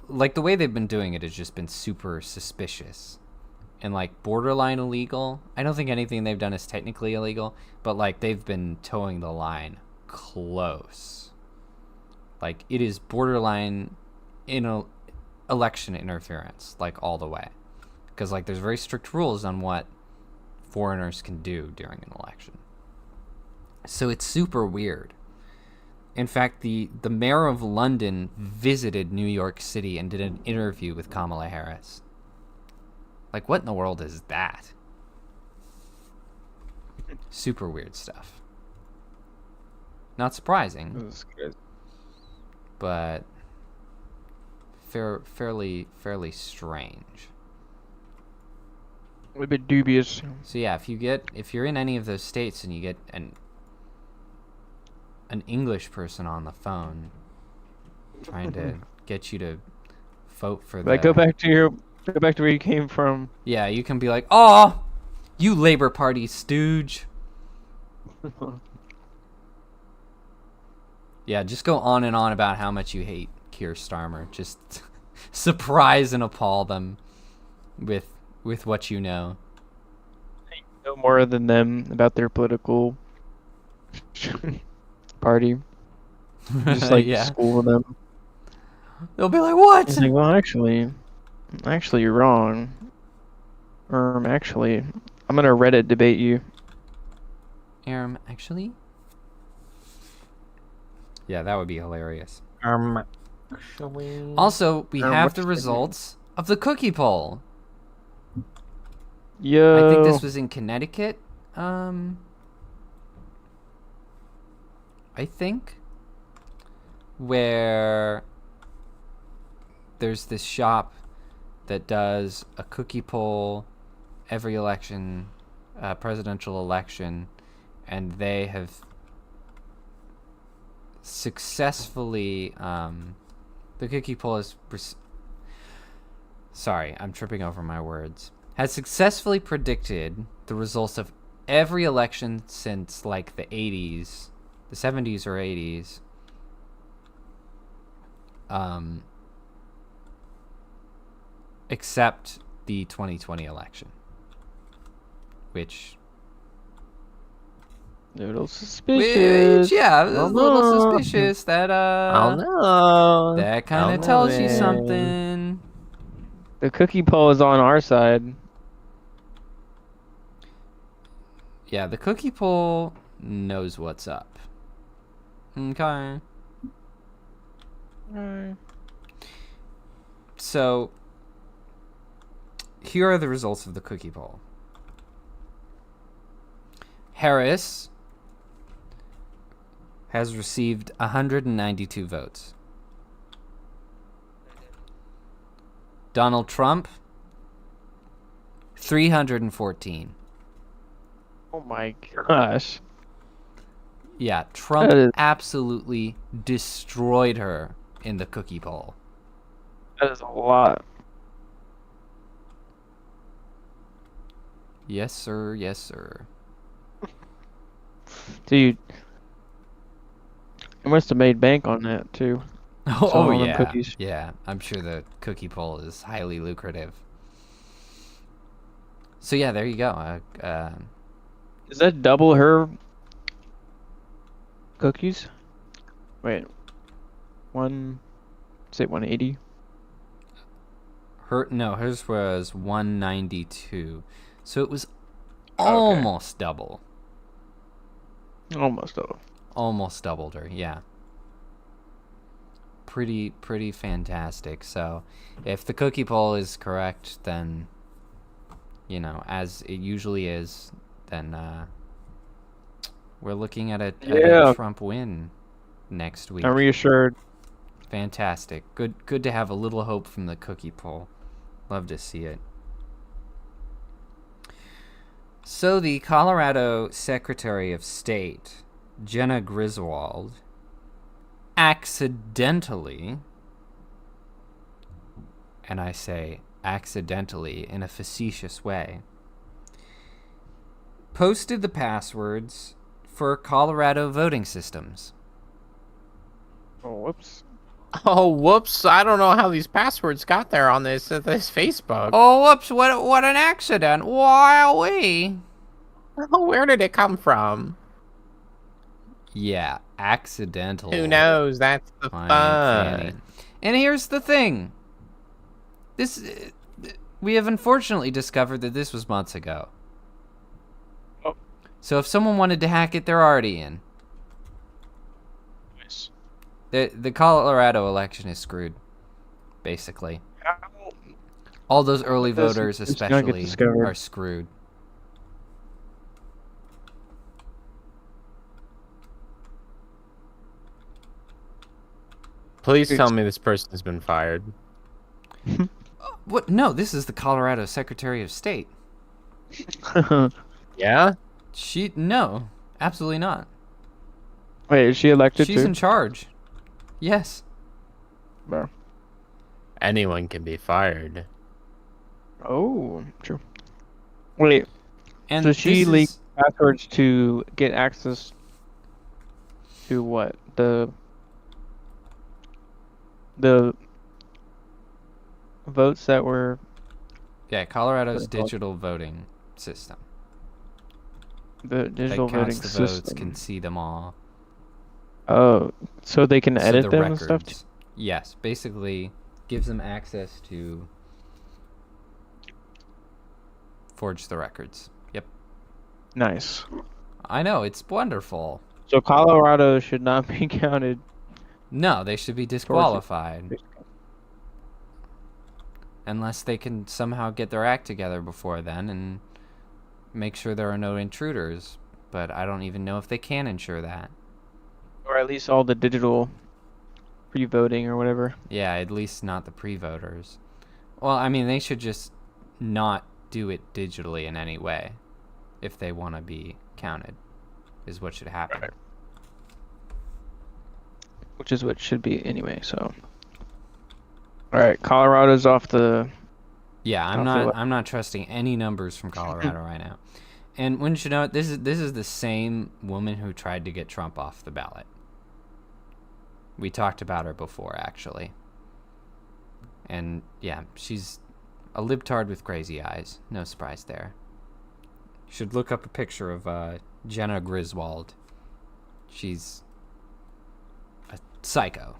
like the way they've been doing it has just been super suspicious and like borderline illegal. I don't think anything they've done is technically illegal, but like they've been towing the line close. Like it is borderline election interference, like all the way, because like there's very strict rules on what foreigners can do during an election. So it's super weird. In fact, the mayor of London visited New York City and did an interview with Kamala Harris. Like, what in the world is that? Super weird stuff. Not surprising, but fairly strange. A bit dubious. So yeah, if you're in any of those states and you get an English person on the phone trying to get you to vote for Like, go back to where you came from. Yeah, you can be like, "Oh, you Labour Party stooge." Yeah, just go on and on about how much you hate Keir Starmer. Just surprise and appall them with what you know. You know more than them about their political party. Just like Yeah. school them. They'll be like, "What?" It's like, well, actually, you're wrong. Actually, I'm gonna Reddit debate you. Actually? Yeah, that would be hilarious. Actually. Also, we have the what's results of the cookie poll. Yo. I think this was in Connecticut. I think where there's this shop that does a cookie poll every election, presidential election, and they have successfully the cookie poll is sorry, I'm tripping over my words. Has successfully predicted the results of every election since like the 80s, the 70s or 80s. Except the 2020 election. which Little suspicious. yeah, it I was don't a little know. suspicious. That I don't know. that I kind don't of know, tells you man. something. The cookie poll is on our side. Yeah, the cookie poll knows what's up. Okay. So, here are the results of the cookie poll. Harris has received 192 votes. Donald Trump, 314. Oh my gosh. Yeah, Trump That is- absolutely destroyed her in the cookie poll. That is a lot. Yes, sir. Yes, sir. Dude, I must have made bank on that too. Oh, Selling all them yeah. cookies. Yeah, I'm sure the cookie poll is highly lucrative. So, yeah, there you go. Does that double her cookies? Wait. Say 180? Hers was 192. So it was Okay. almost double. Almost double. Almost doubled her, yeah. Pretty fantastic. So if the cookie poll is correct, then, you know, as it usually is, then we're looking at a Trump win next week. I'm reassured. Fantastic. Good to have a little hope from the cookie poll. Love to see it. So the Colorado Secretary of State, Jenna Griswold, accidentally, and I say accidentally in a facetious way, posted the passwords for Colorado voting systems. Oh, whoops. Oh, whoops. I don't know how these passwords got there on this Facebook. Oh, whoops, what an accident. Wowee. Where did it come from? Yeah, accidental. Who knows? That's the fun. And here's the thing. We have unfortunately discovered that this was months ago. Oh. So if someone wanted to hack it, they're already in. Nice. The Colorado election is screwed, basically. All those early voters It's gonna get especially discovered. are screwed. Please tell me this person has been fired. What? No, this is the Colorado Secretary of State. Yeah? No, absolutely not. Wait, is she elected She's too? in charge. Yes. Bro. Anyone can be fired. Oh, true. Wait, And so she this leaked is- passwords to get access to what? The votes that were Yeah, Colorado's What are they called? digital voting system. the digital That voting counts the votes, system. can see them all. Oh, so they can So edit the them records. and stuff too? Yes, basically gives them access to forge the records. Yep. Nice. I know, it's wonderful. So Colorado should not be counted. No, they should be disqualified. Unless they can somehow get their act together before then and make sure there are no intruders. But I don't even know if they can ensure that. Or at least all the digital pre-voting or whatever. Yeah, at least not the pre-voters. Well, I mean, they should just not do it digitally in any way if they want to be counted, is what should happen. Right. Which is what should be anyway, so. Alright, Colorado's off the... Yeah, I'll feel it. I'm not trusting any numbers from Colorado right now. And wouldn't you know it, this is the same woman who tried to get Trump off the ballot. We talked about her before, actually. And yeah, she's a libtard with crazy eyes. No surprise there. You should look up a picture of Jenna Griswold. She's a psycho.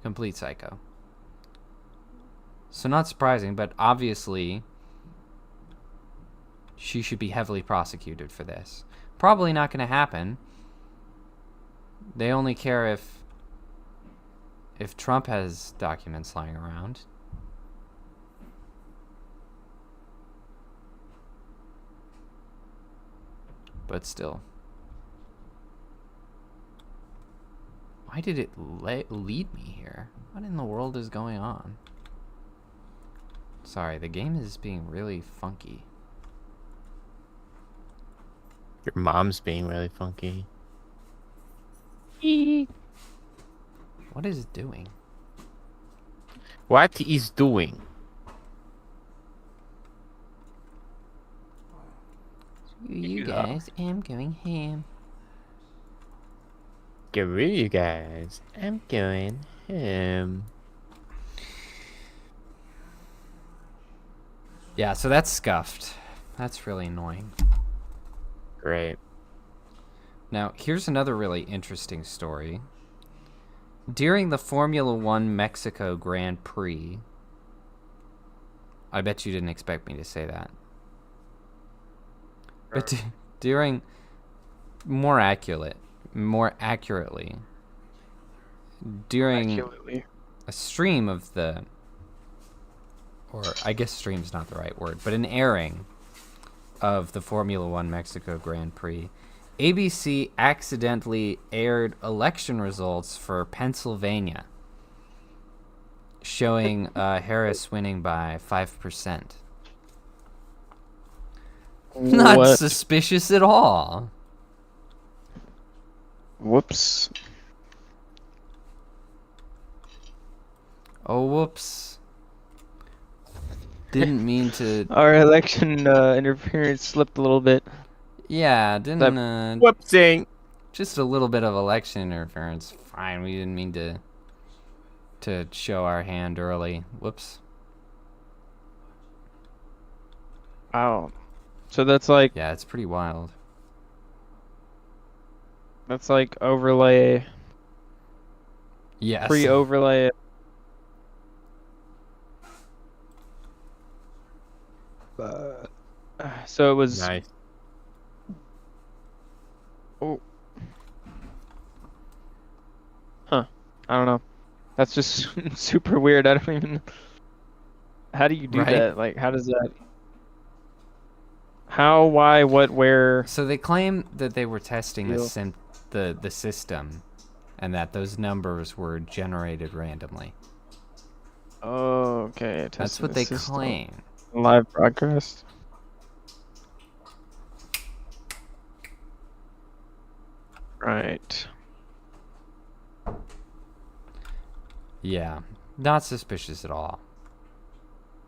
Complete psycho. So not surprising, but obviously she should be heavily prosecuted for this. Probably not going to happen. They only care if Trump has documents lying around. But still. Why did it lead me here? What in the world is going on? Sorry, the game is being really funky. Your mom's being really funky. What is it doing? What is doing? You guys, I'm going ham. Screw you guys. I'm going home. Yeah, so that's scuffed. That's really annoying. Great. Now, here's another really interesting story. During the Formula One Mexico Grand Prix, I bet you didn't expect me to say that. But during, more accurately, during a stream of the, or I guess stream's not the right word, but an airing of the Formula One Mexico Grand Prix, ABC accidentally aired election results for Pennsylvania, showing Harris winning by 5%. Not suspicious at all. Whoops. Oh, whoops. Didn't mean to... Our election interference slipped a little bit. Yeah, didn't... Whoopsing! Just a little bit of election interference. Fine, we didn't mean to show our hand early. Whoops. Wow. So that's like... Yeah, it's pretty wild. That's like overlay... Yes. Pre-overlay... so it was... Nice. Oh. Huh. I don't know. That's just super weird. I don't even... How do you do that? Like, how does that... How, why, what, where... So they claim that they were testing the system and that those numbers were generated randomly. Oh, okay. That's what they claim. Live broadcast. Right. Yeah. Not suspicious at all.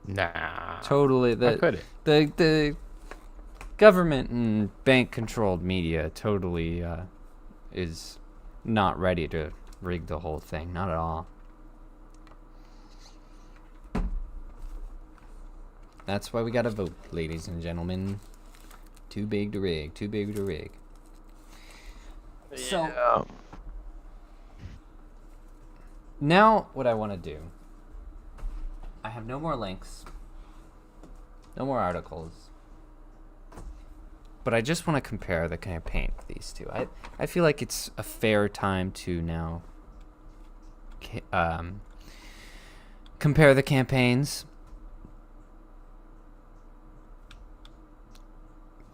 Nah. Totally. The government and bank-controlled media totally is not ready to rig the whole thing. Not at all. That's why we gotta vote, ladies and gentlemen. Too big to rig. Too big to rig. So, Yeah. now what I want to do, I have no more links, no more articles, but I just want to compare the campaign of these two. I feel like it's a fair time to now compare the campaigns,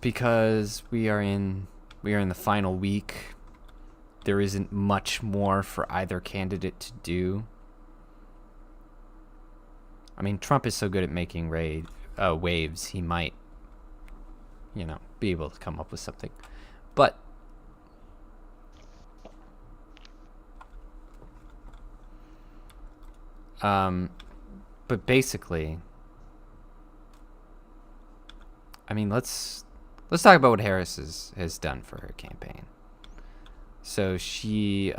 because we are in the final week. There isn't much more for either candidate to do. I mean, Trump is so good at making waves, he might, be able to come up with something. But basically, I mean, let's talk about what Harris has done for her campaign. So she,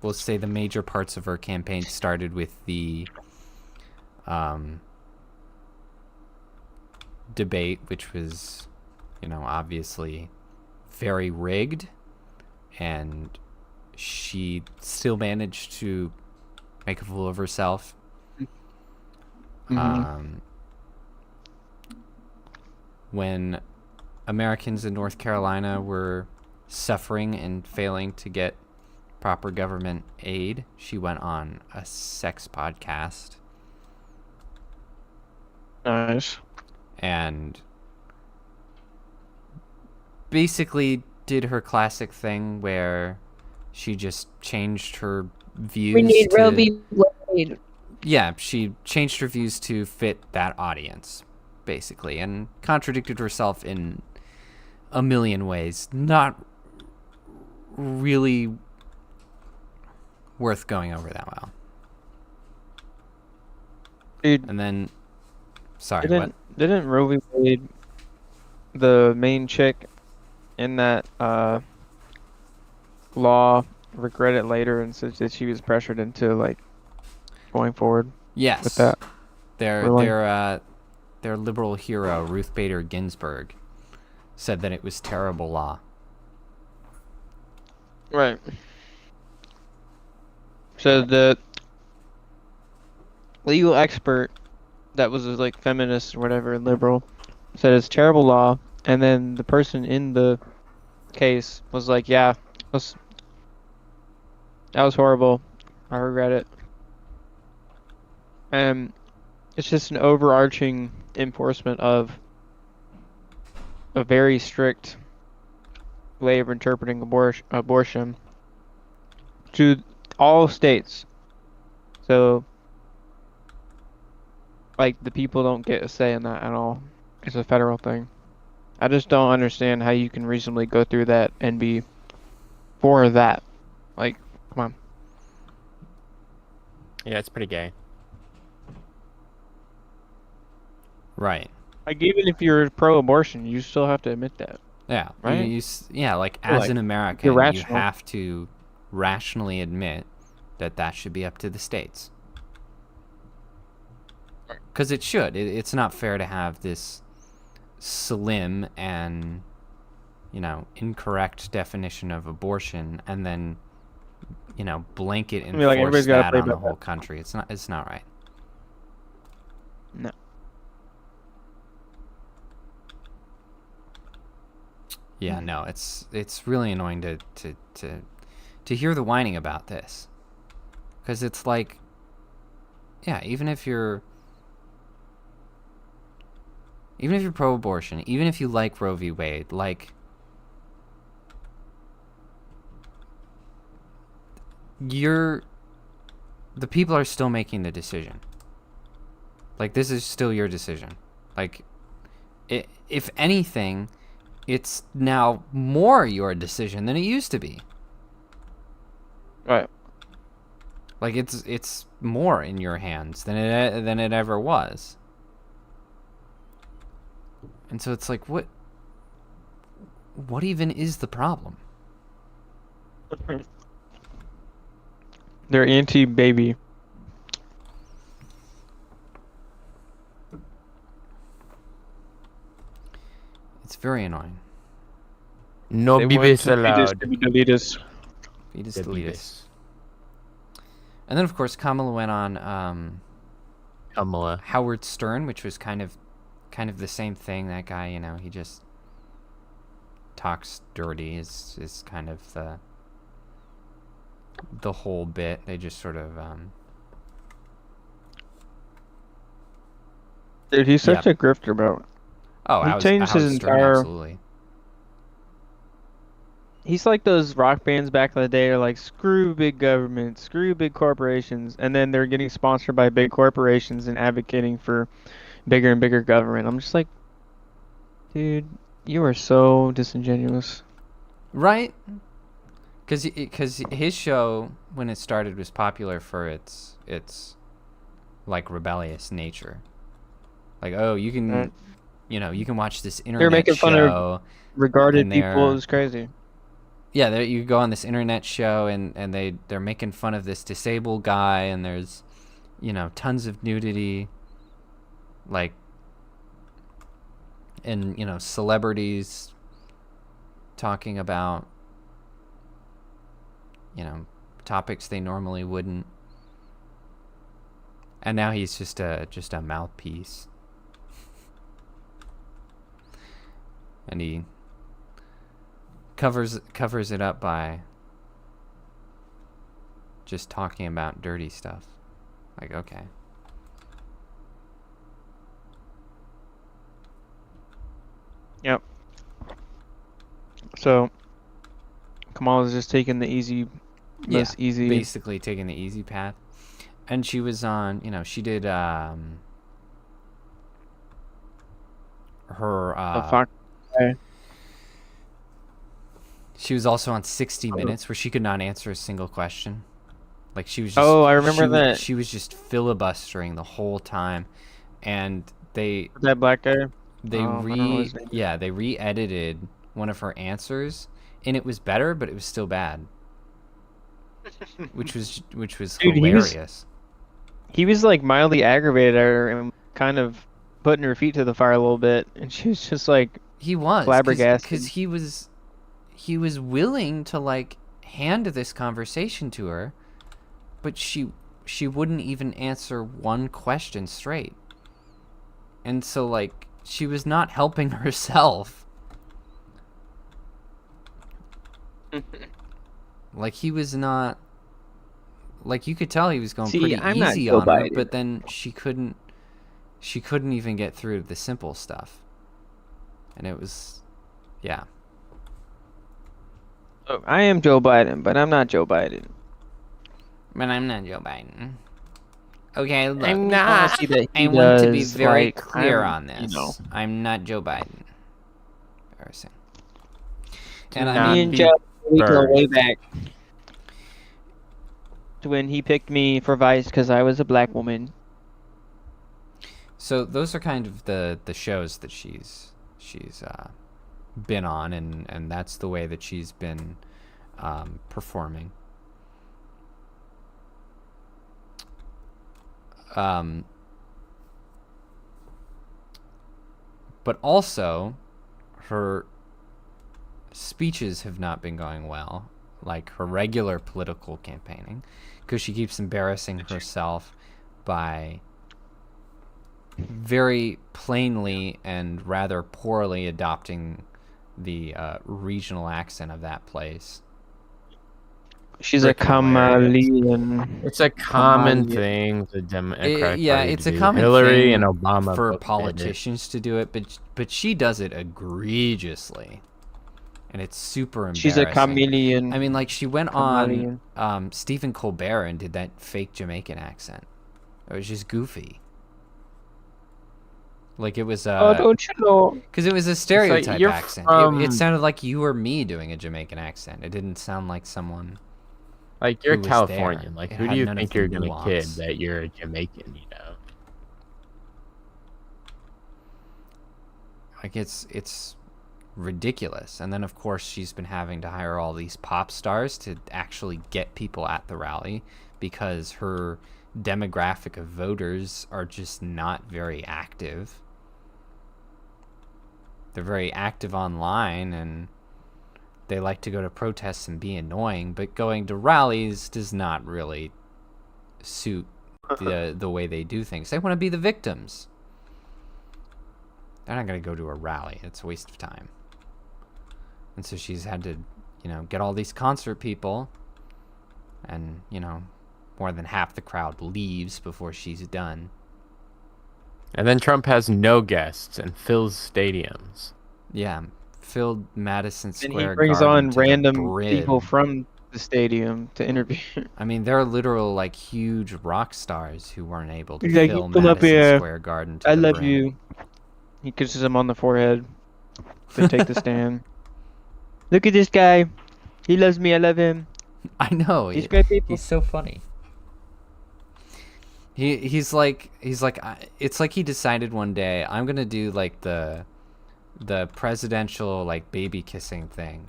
we'll say the major parts of her campaign started with the debate, which was, obviously very rigged, and she still managed to make a fool of herself. Mm-hmm. When Americans in North Carolina were suffering and failing to get proper government aid, she went on a sex podcast Nice. and basically did her classic thing where she just changed her views We need Roe to v. Wade. she changed her views to fit that audience, basically, and contradicted herself in a million ways. Not really worth going over that well. Dude, And then, sorry, what? didn't Roe v. Wade, the main chick in that law, regret it later and said that she was pressured into like going forward Yes, with that? Really? their liberal hero Ruth Bader Ginsburg said that it was terrible law. Right. So the legal expert that was like feminist or whatever, liberal, said it's terrible law, and then the person in the case was like, "Yeah, that was horrible. I regret it." And it's just an overarching enforcement of a very strict way of interpreting abortion to all states. So, like, the people don't get a say in that at all. It's a federal thing. I just don't understand how you can reasonably go through that and be for that. Like, come on. Yeah, it's pretty gay. Right. Like, even if you're pro-abortion, you still have to admit that. Yeah. Right? Like as Like, an American, you irrational. have to rationally admit that should be up to the states. Because it should. It's not fair to have this slim and, incorrect definition of abortion and then, blanket I mean, like, enforce everybody's gotta that play on the by whole country. It's not right. No. Yeah, no, it's really annoying to hear the whining about this, because it's like, yeah, even if you're pro-abortion, even if you like Roe v. Wade, like, the people are still making the decision. Like, this is still your decision. Like, if anything, it's now more your decision than it used to be. Right. Like, it's more in your hands than it ever was. And so it's like, what even is the problem? They're anti-baby. It's very annoying. No They want bebés to allowed. delete us. Fetus The deletus. bebés. And then, of course, Kamala went on Kamala. Howard Stern, which was kind of the same thing. That guy, he just talks dirty. Is kind of the whole bit. They just sort of Dude, he's such a grifter, bro. He changed his entire. Absolutely. He's like those rock bands back in the day are like, screw big government, screw big corporations, and then they're getting sponsored by big corporations and advocating for bigger and bigger government. I'm just like, dude, you are so disingenuous. Right? Because his show, when it started, was popular for its like rebellious nature. Like, oh, you can Right. you can watch this They're internet making fun of show. regarded and people. It they're- was crazy. Yeah, you go on this internet show and they're making fun of this disabled guy, and there's tons of nudity, like, and celebrities talking about topics they normally wouldn't, and now he's just a mouthpiece, and he covers it up by just talking about dirty stuff. Like, okay. Yep. So Kamala's just taking the most easy. Basically taking the easy path. And she was on, she did her Fuck. she was also on 60 Minutes, where she could not answer a single question. Like, she was just, I remember that. She was just filibustering the whole time, and that black guy. They re-edited one of her answers, and it was better, but it was still bad. which was Dude, hilarious. He was like mildly aggravated at her and kind of putting her feet to the fire a little bit, and she was just like flabbergasted because he was willing to like hand this conversation to her, but she wouldn't even answer one question straight, and so like she was not helping herself. Like, he was not, like, you could tell he was going pretty easy on her, but then she couldn't even get through the simple stuff. And it was, yeah. Oh, I am Joe Biden, but I'm not Joe Biden. But I'm not Joe Biden. Okay, look. I'm not. I want to be very clear on this. I'm not Joe Biden. Embarrassing. And me and Joe, we go way back to when he picked me for vice because I was a black woman. So those are kind of the shows that she's been on, and that's the way that she's been performing. But also, her speeches have not been going well, like her regular political campaigning, because she keeps embarrassing herself by very plainly and rather poorly adopting the regional accent of that place. She's a chameleon. It's a common thing the Democratic Party it's to a do. common Hillary thing and Obama for politicians to do it, but she does it egregiously, and it's super embarrassing. She's a chameleon. I mean, like, she went on Stephen Colbert and did that fake Jamaican accent. It was just goofy. Like, it was don't you know? because it was a stereotype you're accent. from- It sounded like you or me doing a Jamaican accent. It didn't sound like someone. Like, you're who was Californian. there. Like, It who had do you none of think the you're gonna kid nuance. that you're a Jamaican? You know. Like, it's ridiculous. And then, of course, she's been having to hire all these pop stars to actually get people at the rally, because her demographic of voters are just not very active. They're very active online, and they like to go to protests and be annoying, but going to rallies does not really suit the way they do things. They want to be the victims. They're not going to go to a rally. It's a waste of time. And so she's had to, get all these concert people, and, more than half the crowd leaves before she's done. And then Trump has no guests and fills stadiums. Yeah, filled Madison And Square he brings Garden on to the random brim. people from the stadium to interview. I mean, they're literal, like, huge rock stars who weren't able to He's like, fill "You come up Madison here. Square Garden to I the love brim." you. He kisses him on the forehead. They take the stand. Look at this guy. He loves me. I love him. I know. He's great people. He's so funny. He's like it's like he decided one day, I'm gonna do like the presidential like baby kissing thing,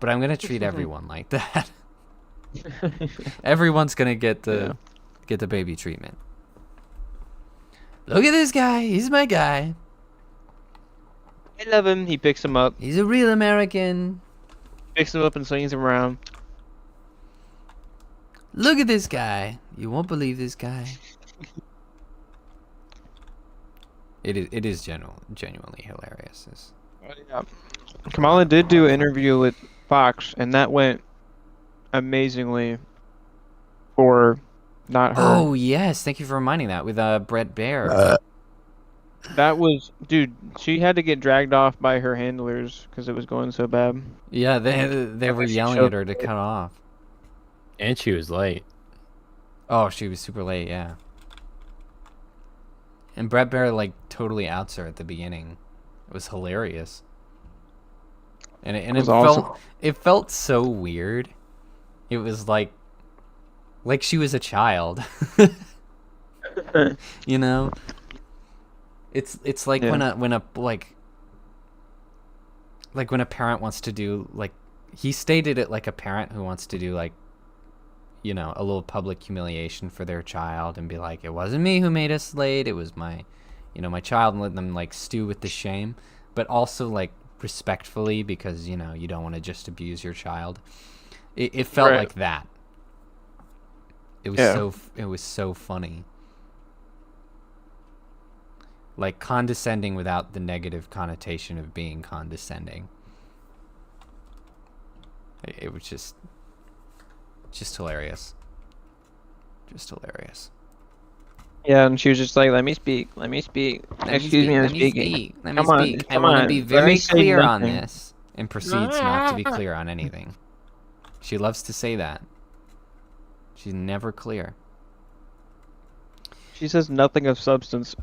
but I'm gonna treat everyone like that. Everyone's gonna get the baby treatment. Look at this guy. He's my guy. I love him. He picks him up, He's a real American. picks him up and swings him around. Look at this guy. You won't believe this guy. It is genuinely hilarious. Yeah. Kamala did do an interview with Fox, and that went amazingly for not her. Oh yes, thank you for reminding that with Brett Baer. That was, dude, she had to get dragged off by her handlers because it was going so bad. Yeah, they were She yelling showed at her to cut off. And she was late. Oh, she was super late, yeah. And Brett Baer like totally outs her at the beginning. It was hilarious. And it was awesome. it felt so weird. It was like she was a child. You know? It's like Yeah. when a when a parent wants to do like he stated it like a parent who wants to do like a little public humiliation for their child and be like, it wasn't me who made us late, it was my my child, and let them like stew with the shame, but also like respectfully, because you don't want to just abuse your child. It felt Right. like that. It was Yeah. it was so funny. Like condescending without the negative connotation of being condescending. It was just hilarious. Just hilarious. Yeah, and she was just like, "Let me speak. Let me speak. Excuse me, I'm speaking. Let me Come on, speak. I come want to on. be Let very me say clear on nothing." this." And proceeds not to be clear on anything. She loves to say that. She's never clear. She says nothing of substance.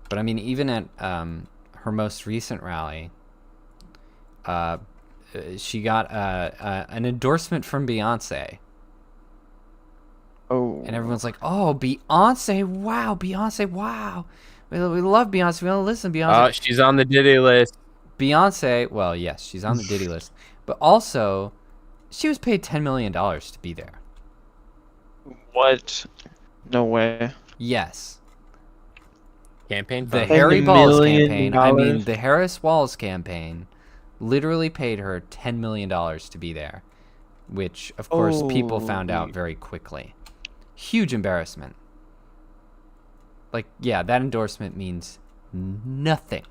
But I mean, even at her most recent rally, she got an endorsement from Beyonce. Oh. And everyone's like, "Oh, Beyonce! Wow, Beyonce! Wow, we love Beyonce. We want to listen to Beyonce." Oh, she's on the Diddy list. Beyonce, well, yes, she's on the Diddy list, but also, she was paid $10 million to be there. What? No way. Yes, Campaign the fund. Harry $10 Balls million? campaign. I mean, the Harris Walls campaign, literally paid her $10 million to be there, which of course people found out Holy. very quickly. Huge embarrassment. Like, yeah, that endorsement means nothing.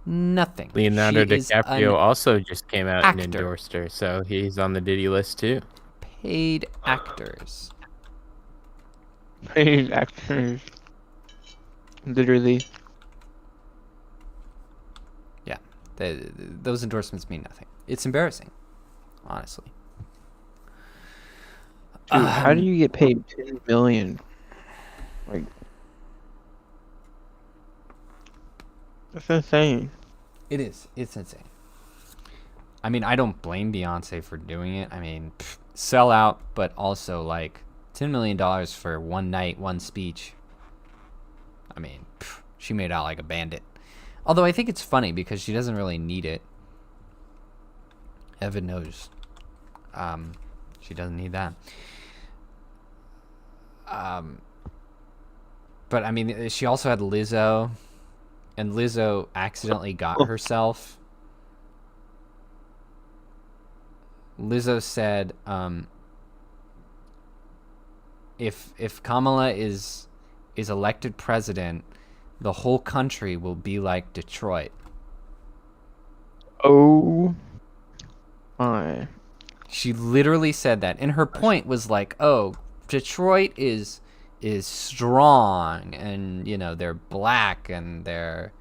Nothing. Leonardo She is DiCaprio an also just came out and actor. endorsed her, so he's on the Diddy list too. Paid actors. Paid actors. Literally. Yeah, those endorsements mean nothing. It's embarrassing, honestly. Dude, how do you get paid $10 million? Like, that's insane. It is. It's insane. I mean, I don't blame Beyonce for doing it. I mean, sell out, but also like $10 million for one night, one speech. I mean, she made out like a bandit. Although I think it's funny because she doesn't really need it. Evan knows. She doesn't need that. But I mean, she also had Lizzo, and Lizzo accidentally got herself. Lizzo said, if Kamala is elected president, the whole country will be like Detroit. Oh my. She literally said that, and her point was like, "Oh, Detroit is strong, and they're black, and they're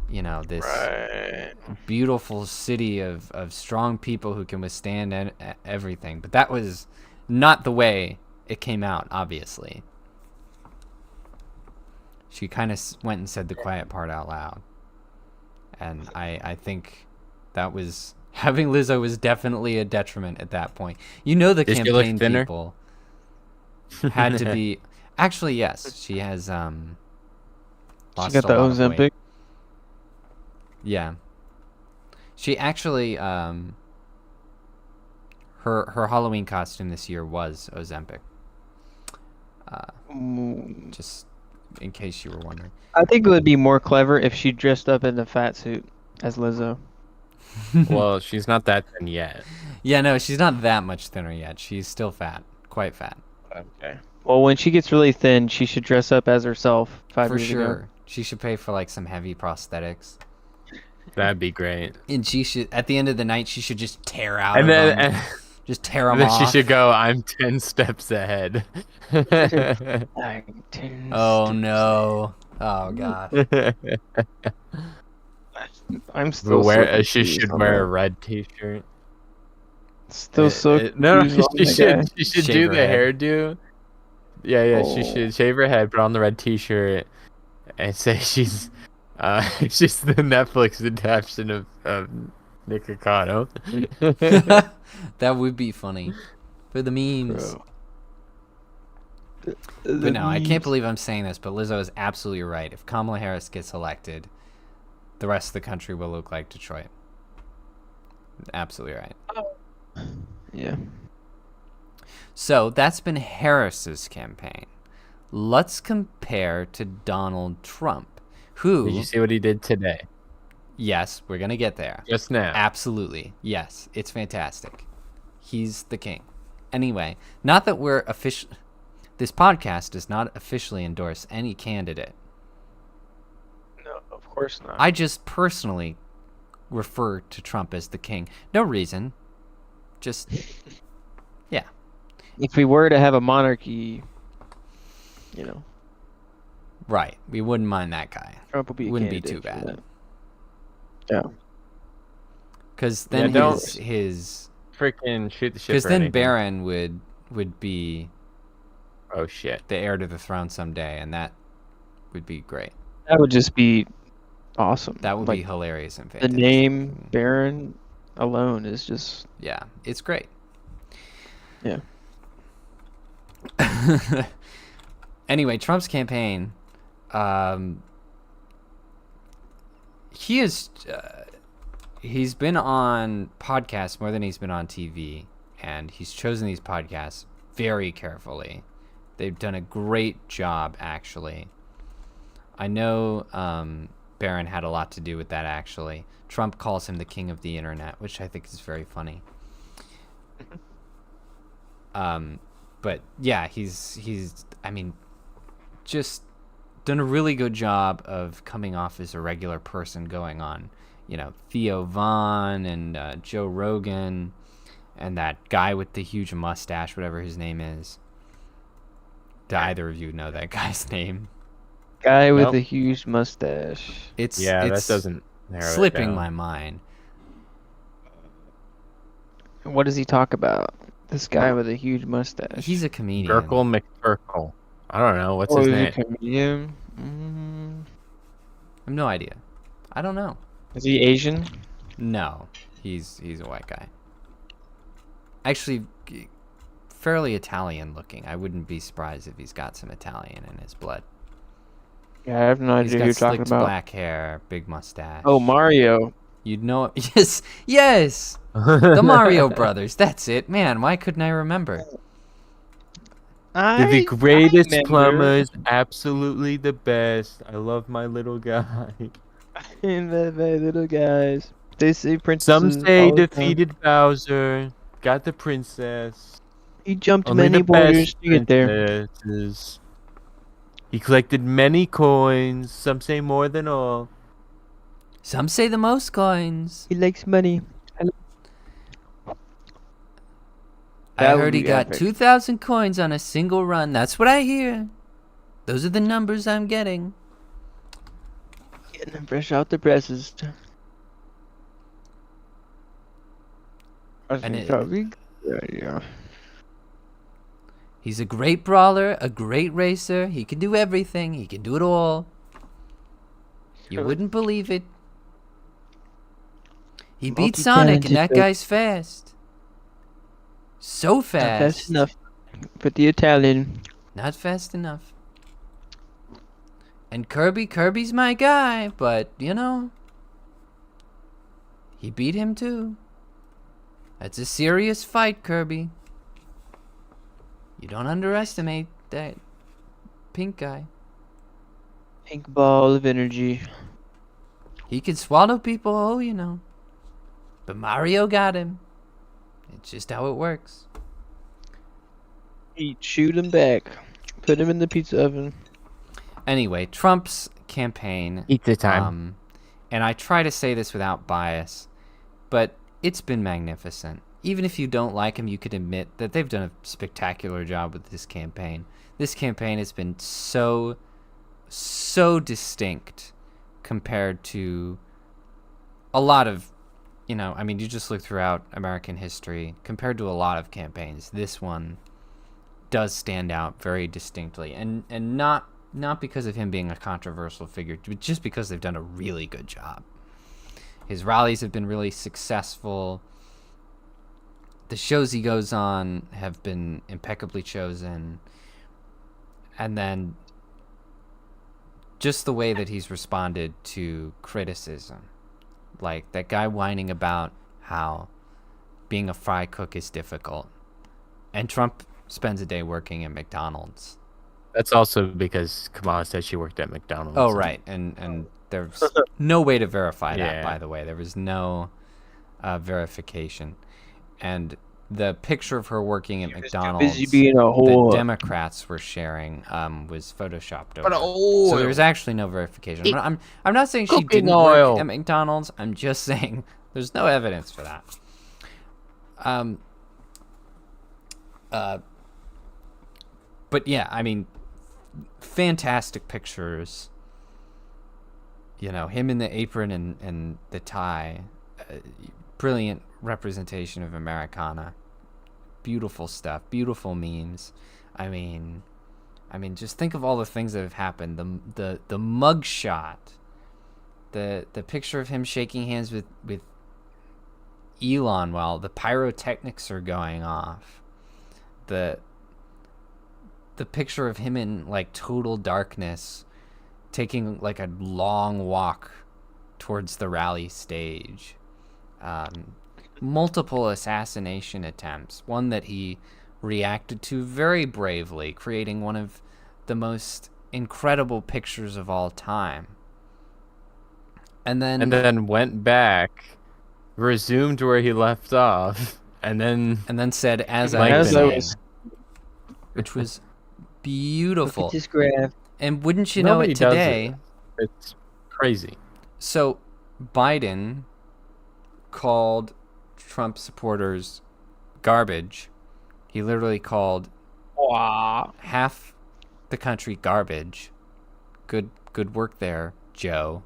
this Right. beautiful city of strong people who can withstand everything." But that was not the way it came out, obviously. She kind of went and said the quiet part out loud, and I think that was having Lizzo was definitely a detriment at that point. The Does she look campaign thinner? people had to be. Actually, yes, she has She lost got a the lot of weight. Ozempic. Yeah, she actually her Halloween costume this year was Ozempic. Ooh. Just in case you were wondering. I think it would be more clever if she dressed up in a fat suit as Lizzo. Well, she's not that thin yet. Yeah, no, she's not that much thinner yet. She's still fat, quite fat. Okay. Well, when she gets really thin, she should dress up as herself 5 For years sure. ago. She should pay for like some heavy prosthetics. That'd be great. And she should, at the end of the night, she should just tear out And of then, them. Just tear them and then off. she should go, I'm 10 steps ahead. Oh no. Oh god. I'm still She should wear a red t-shirt. Still so No, confused on she that guy. should Shave do her the head. hairdo. Yeah, she Oh. should shave her head, put on the red t-shirt, and say she's she's the Netflix adaptation of Nick Riccardo. That would be funny. For the memes. Bro. But no, I can't believe I'm saying this, but Lizzo is absolutely right. If Kamala Harris gets elected, the rest of the country will look like Detroit. Absolutely right. Yeah. So that's been Harris's campaign. Let's compare to Donald Trump, who... Did you see what he did today? Yes, we're going to get there. Just now. Absolutely. Yes, it's fantastic. He's the king. Anyway, not that we're official. This podcast does not officially endorse any candidate. No, of course not. I just personally refer to Trump as the king. No reason. Just, yeah. If we were to have a monarchy, you know, Right. We wouldn't mind that guy. Trump would be. Wouldn't be too bad. That. Yeah. Because then Yeah, his Freaking shoot the shit. because for then anything. Barron would be Oh shit. the heir to the throne someday, and that would be great. That would just be awesome. That would like, be hilarious and the fantastic. name Baron alone is just. Yeah, it's great. Yeah. Anyway, Trump's campaign, he is, he's been on podcasts more than he's been on TV, and he's chosen these podcasts very carefully. They've done a great job, actually. I know Barron had a lot to do with that, actually. Trump calls him the king of the internet, which I think is very funny. But yeah, he's I mean, just done a really good job of coming off as a regular person, going on, Theo Vaughn and Joe Rogan and that guy with the huge mustache, whatever his name is. Do either of you know that guy's name? Guy with Nope. a huge mustache. It's That doesn't narrow it slipping down. my mind. What does he talk about? This guy with a huge mustache. He's a comedian. Urkel McTurkle. I don't know. What's Oh, his he's name? a comedian. Mm. I have no idea. I don't know. Is he Asian? No, he's a white guy. Actually, fairly Italian looking. I wouldn't be surprised if he's got some Italian in his blood. Yeah, I have no He's idea who got you're talking slicked about. black hair, big mustache. Oh, Mario. You'd know it. Yes! The Mario Brothers. That's it. Man, why couldn't I remember? They're the greatest remember. plumbers, absolutely the best. I love my little guy. The little guys. They say princess. Some say defeated Bowser, got the princess. He jumped Only many the borders best to get there. princesses. He collected many coins, some say more than all. Some say the most coins. He likes money. I That would heard he be got epic. 2,000 coins on a single run. That's what I hear. Those are the numbers I'm getting. Getting him fresh out the presses. And it- Yeah. He's a great brawler, a great racer. He can do everything. He can do it all. You wouldn't believe it. He beat Sonic, and that Multi-talented, guy's fast. So Not fast. fast enough for the Italian. Not fast enough. And Kirby's my guy, but, he beat him too. That's a serious fight, Kirby. You don't underestimate that pink guy. Pink ball of energy. He could swallow people, but Mario got him. It's just how it works. Shoot him back. Put him in the pizza oven. Anyway, Trump's campaign, Pizza time. And I try to say this without bias, but it's been magnificent. Even if you don't like him, you could admit that they've done a spectacular job with this campaign. This campaign has been so distinct compared to a lot of, you just look throughout American history, compared to a lot of campaigns, this one does stand out very distinctly, and not because of him being a controversial figure, but just because they've done a really good job. His rallies have been really successful. The shows he goes on have been impeccably chosen. And then just the way that he's responded to criticism. Like that guy whining about how being a fry cook is difficult. And Trump spends a day working at McDonald's. That's also because Kamala said she worked at McDonald's. Oh, right. And there's no way to verify that, Yeah. by the way. There was no verification. And the picture of her working at McDonald's busy being a that whore. Democrats were sharing was photoshopped over. But So there was actually no verification. I'm not saying she Cooking didn't oil. work at McDonald's. I'm just saying there's no evidence for that. But yeah, I mean, fantastic pictures. Him in the apron and the tie. Brilliant representation of Americana. Beautiful stuff. Beautiful memes. I mean, just think of all the things that have happened. The mug shot. The picture of him shaking hands with Elon while the pyrotechnics are going off. The picture of him in like total darkness taking like a long walk towards the rally stage. Multiple assassination attempts, one that he reacted to very bravely, creating one of the most incredible pictures of all time. And then went back, resumed where he left off, and then said, as Like I've As been I saying. was, which was look beautiful. at this graph. And wouldn't you know Nobody it does today? it. It's crazy. So Biden called Trump supporters garbage. He literally called half the country garbage. Good work there, Joe.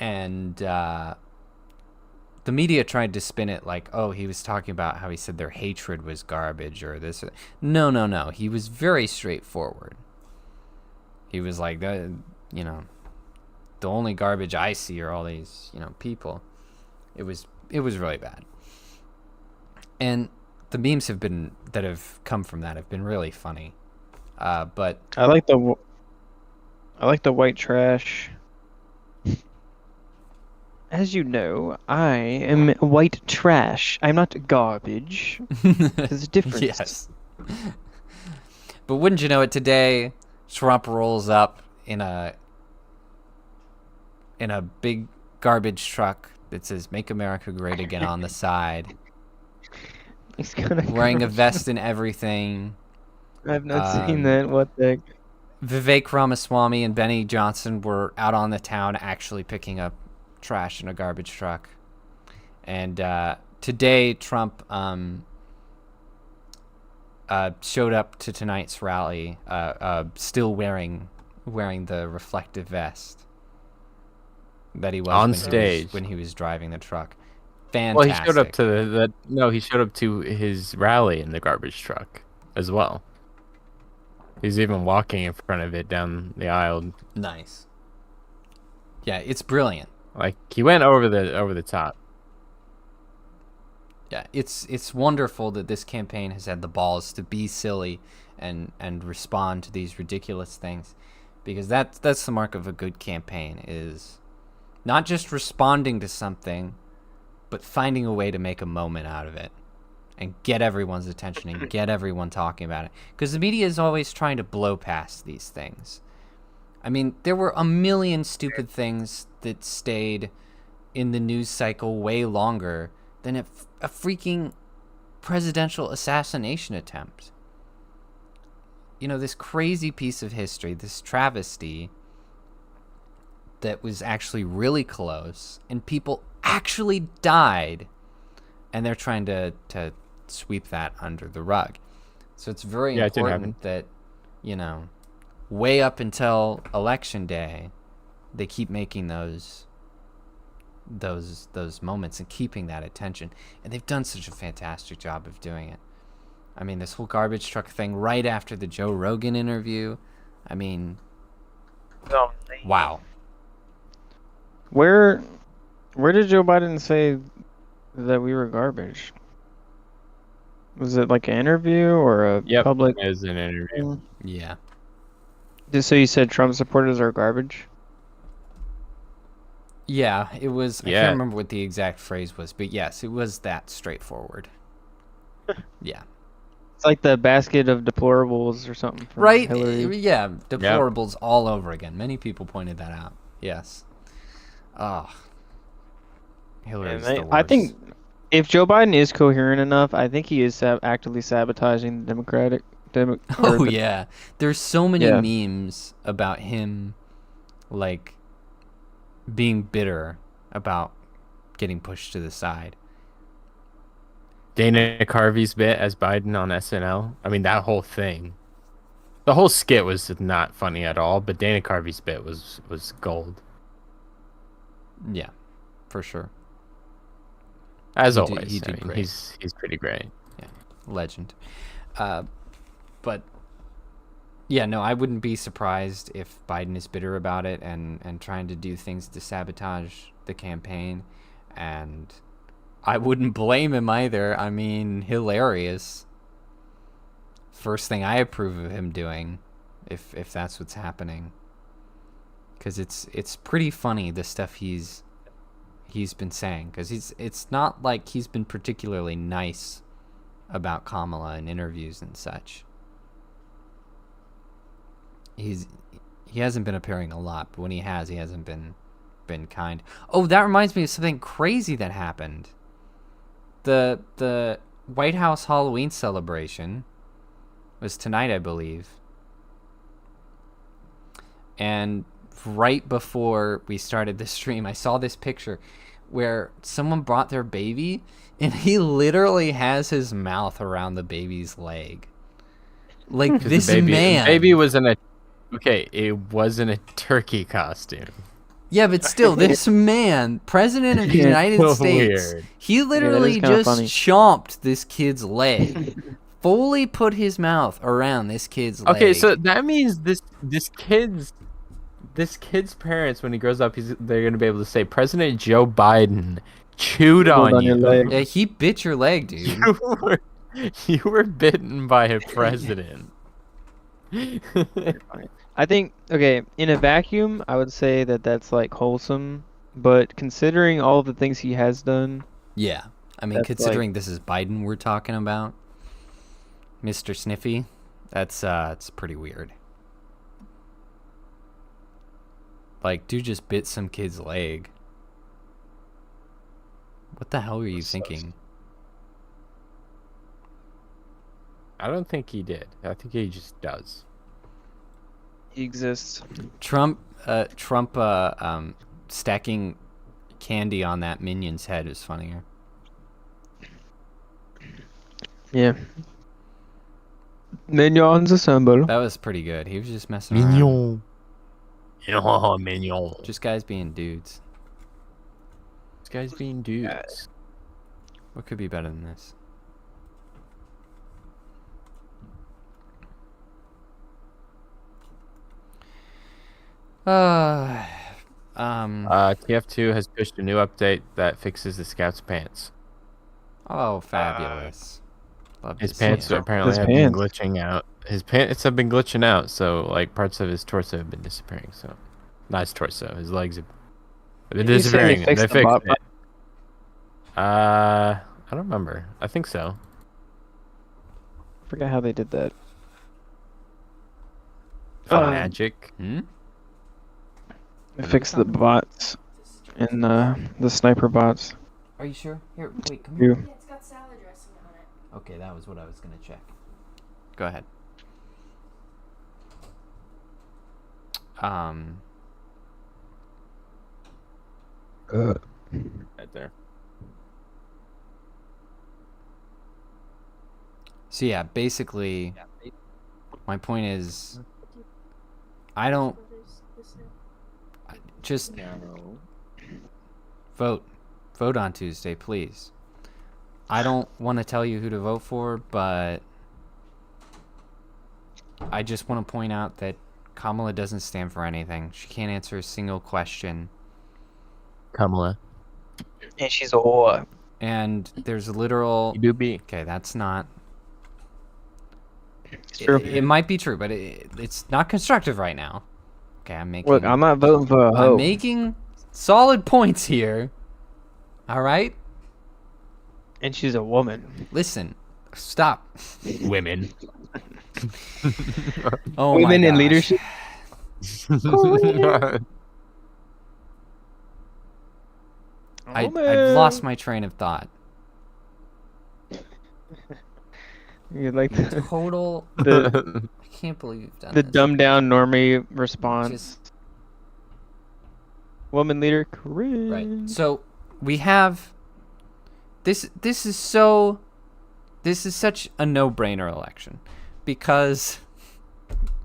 And the media tried to spin it like, oh, he was talking about how he said their hatred was garbage or this. No. He was very straightforward. He was like, the only garbage I see are all these, people. It was really bad. And the memes that have come from that have been really funny. But I like the white trash. As you know, I am white trash. I'm not garbage. There's a difference. yes. But wouldn't you know it, today Trump rolls up in a big garbage truck that says "Make America Great Again" on the side, He's gonna wearing a vest and everything. I've not seen that. What the heck? Vivek Ramaswamy and Benny Johnson were out on the town actually picking up trash in a garbage truck. And today Trump showed up to tonight's rally still wearing the reflective vest that he was On when stage. when he was driving the truck. Fantastic. Well, he showed up to he showed up to his rally in the garbage truck as well. He's even walking in front of it down the aisle. Nice. Yeah, it's brilliant. Like he went over the top. Yeah, it's wonderful that this campaign has had the balls to be silly and respond to these ridiculous things, because that's the mark of a good campaign, is not just responding to something, but finding a way to make a moment out of it. and get everyone's attention and get everyone talking about it. Because the media is always trying to blow past these things. I mean, there were a million stupid things that stayed in the news cycle way longer than a freaking presidential assassination attempt. You know, this crazy piece of history, this travesty that was actually really close, and people actually died, and they're trying to sweep that under the rug. So it's very important that, you know, way up until election day, they keep making those moments and keeping that attention. And they've done such a fantastic job of doing it. I mean, this whole garbage truck thing right after the Joe Rogan interview. I mean, wow. Where did Joe Biden say that we were garbage? Was it like an interview or a public? It was an interview. Yeah. Just so you said Trump supporters are garbage? Yeah, it was. I can't remember what the exact phrase was, but yes, it was that straightforward. Yeah. It's like the basket of deplorables or something. From Right? Hillary. Yeah, deplorables all over again. Many people pointed that out. Yes. Oh. Hillary's the worst. I think if Joe Biden is coherent enough, I think he is actively sabotaging the Democratic. Yeah. There's so many memes about him, like, being bitter about getting pushed to the side. Dana Carvey's bit as Biden on SNL. I mean, that whole thing. The whole skit was not funny at all, but Dana Carvey's bit was gold. Yeah, for sure. As always, he did great. He's pretty great. Yeah, legend. But yeah, no, I wouldn't be surprised if Biden is bitter about it and trying to do things to sabotage the campaign, and I wouldn't blame him either. I mean, hilarious. First thing I approve of him doing, if that's what's happening, because it's pretty funny, the stuff he's been saying, because it's not like he's been particularly nice about Kamala in interviews and such. He hasn't been appearing a lot, but when he has, he hasn't been kind. Oh, that reminds me of something crazy that happened. The White House Halloween celebration was tonight, I believe. And right before we started the stream, I saw this picture where someone brought their baby, and he literally has his mouth around the baby's leg. Like, this man. The baby was it wasn't a turkey costume. Yeah, but still, this man, President of the United States, weird. He literally just chomped this kid's leg. Fully put his mouth around this kid's leg. Okay, so that means this kid's parents, when he grows up, they're gonna be able to say, President Joe Biden chewed on you. Your leg. Yeah, he bit your leg, dude. You were bitten by a president. I think, okay, in a vacuum, I would say that that's like wholesome, but considering all the things he has done. Yeah, I mean, considering this is Biden we're talking about, Mr. Sniffy, that's it's pretty weird. Like, dude just bit some kid's leg. What the hell were you thinking? I don't think he did. I think he just does. He exists. Trump stacking candy on that minion's head is funnier. Yeah. Mignon's a symbol. That was pretty good. He was just messing around. Mignon. Just guys being dudes. This guy's being dudes. What could be better than this? TF2 has pushed a new update that fixes the scout's pants. Oh, fabulous. Love His to see pants it. apparently have been glitching out. His pants have been glitching out, so like parts of his torso have been disappearing. So, not his torso, his legs have been disappearing. They fixed it. I don't remember. I think so. Forget how they did that. Magic. Hmm? They fixed the bots and the sniper bots. Are you sure? Here, wait, come here. You. Yeah, it's got salad dressing on it. Okay, that was what I was gonna check. Go ahead. Right there. So yeah, basically, my point is, I don't just vote on Tuesday, please. I don't want to tell you who to vote for, but I just want to point out that Kamala doesn't stand for anything. She can't answer a single question. Kamala. And she's a whore. And there's a literal... You do be. Okay, that's not... It's true. It might be true, but it's not constructive right now. Okay, I'm making... Look, I'm not voting for a hoe. I'm making solid points here. All right? And she's a woman. Listen. Stop. Women. Oh Women my in gosh. leadership. I've lost my train of thought. You like the Total... the, I can't believe you've done the this. dumbed down normie response. Just- Woman leader, cringe. Right. So we have this is such a no-brainer election because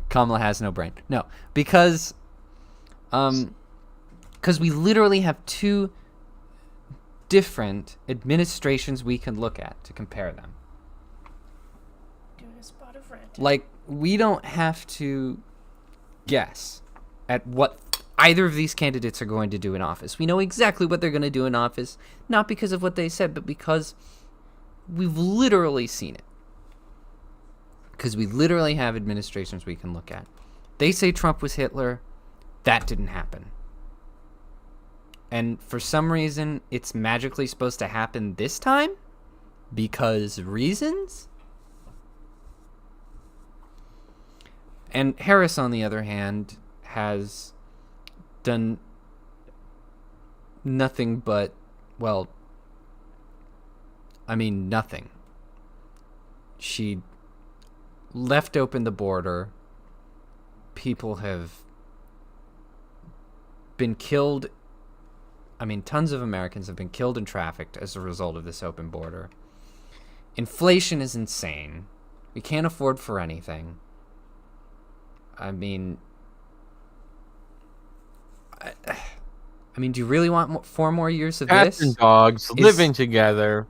Kamala has no brain. No, because we literally have two different administrations we can look at to compare them. Doing a spot of rent. Like, we don't have to guess at what either of these candidates are going to do in office. We know exactly what they're going to do in office, not because of what they said, but because we've literally seen it. Because we literally have administrations we can look at. They say Trump was Hitler. That didn't happen. And for some reason, it's magically supposed to happen this time? Because reasons? And Harris, on the other hand, has done nothing but, well, I mean, nothing. She left open the border. People have been killed. I mean, tons of Americans have been killed and trafficked as a result of this open border. Inflation is insane. We can't afford for anything. I mean, do you really want 4 more years of Cats this? and dogs living together.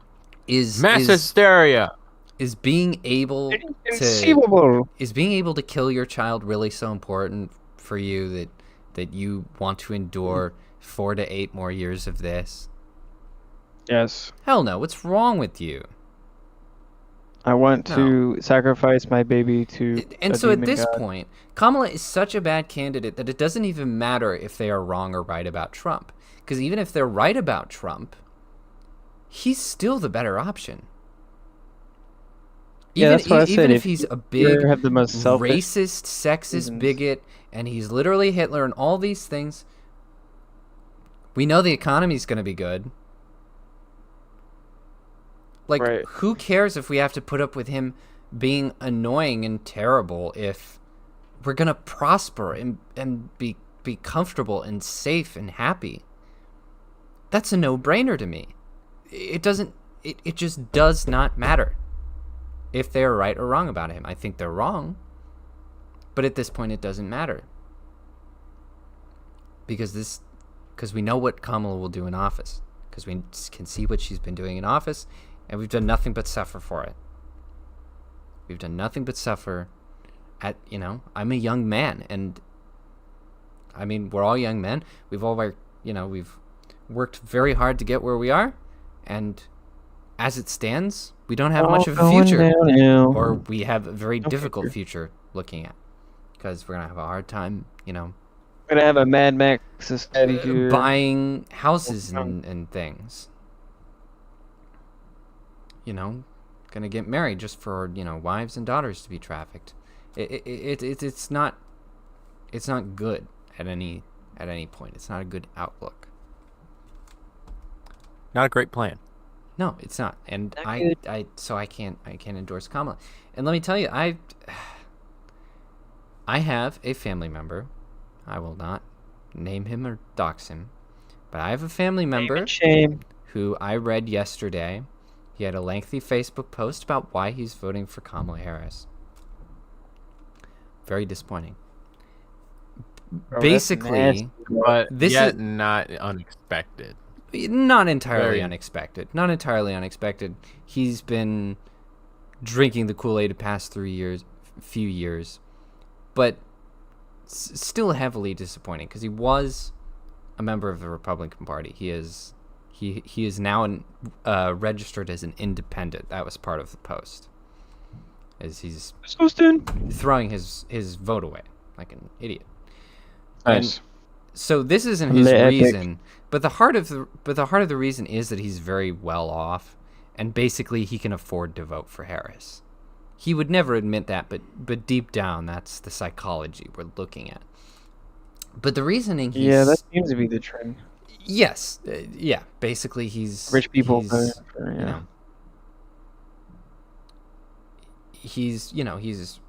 Mass hysteria. Is being able Inconceivable. to kill your child really so important for you that you want to endure 4 to 8 more years of this? Yes. Hell no. What's wrong with you? I want to sacrifice my baby to And a so at demon this god. point, Kamala is such a bad candidate that it doesn't even matter if they are wrong or right about Trump. Because even if they're right about Trump, he's still the better option. Yeah, that's what I said. Even if If he's a you big have the most selfish racist, sexist reasons. bigot, and he's literally Hitler and all these things, we know the economy's going to be good. Like, Right. who cares if we have to put up with him being annoying and terrible if we're going to prosper and be comfortable and safe and happy? That's a no-brainer to me. It just does not matter if they're right or wrong about him. I think they're wrong, but at this point it doesn't matter. Because we know what Kamala will do in office. Because we can see what she's been doing in office, and we've done nothing but suffer for it. We've done nothing but suffer I'm a young man, and I mean, we're all young men. We've worked very hard to get where we are, and as it stands, we don't have much of a future, or we have a very difficult future looking at, because we're gonna have a hard time, We're gonna have a Mad Max society here. buying houses and things. gonna get married just for wives and daughters to be trafficked. It's not good at any point. It's not a good outlook. Not a great plan. No, it's not. And Not I good. can't endorse Kamala. And let me tell you, I have a family member. I will not name him or dox him, but I have a family member Shame. who I read yesterday. He had a lengthy Facebook post about why he's voting for Kamala Harris. Very disappointing. Bro, that's Basically, nasty. But This yet is- not unexpected. not entirely Very- unexpected. Not entirely unexpected. He's been drinking the Kool-Aid the past few years, but still heavily disappointing because he was a member of the Republican Party. He is now registered as an independent. That was part of the post, as he's throwing his vote away like an idiot. Nice. So this isn't his Le epic. reason, but the heart of the reason is that he's very well off, and basically he can afford to vote for Harris. He would never admit that, but deep down, that's the psychology we're looking at. But the reasoning, Yeah, that seems to be the trend. yes, yeah. Basically, he's Rich people He's, voting for, you yeah. know, he's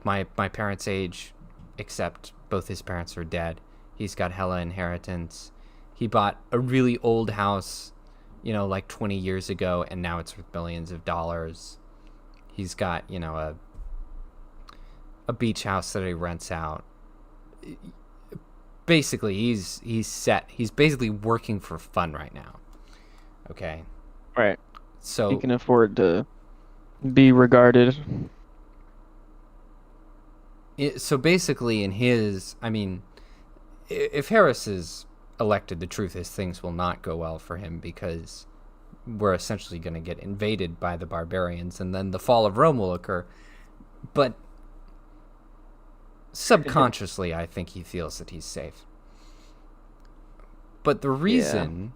my parents' age, except both his parents are dead. He's got hella inheritance. He bought a really old house, like 20 years ago, and now it's worth billions of dollars. He's got, a beach house that he rents out. Basically, he's set. He's basically working for fun right now. Okay. Right. So He can afford to be regarded. so basically in his, if Harris is elected, the truth is things will not go well for him because we're essentially going to get invaded by the barbarians and then the fall of Rome will occur. But subconsciously, I think he feels that he's safe. But the reason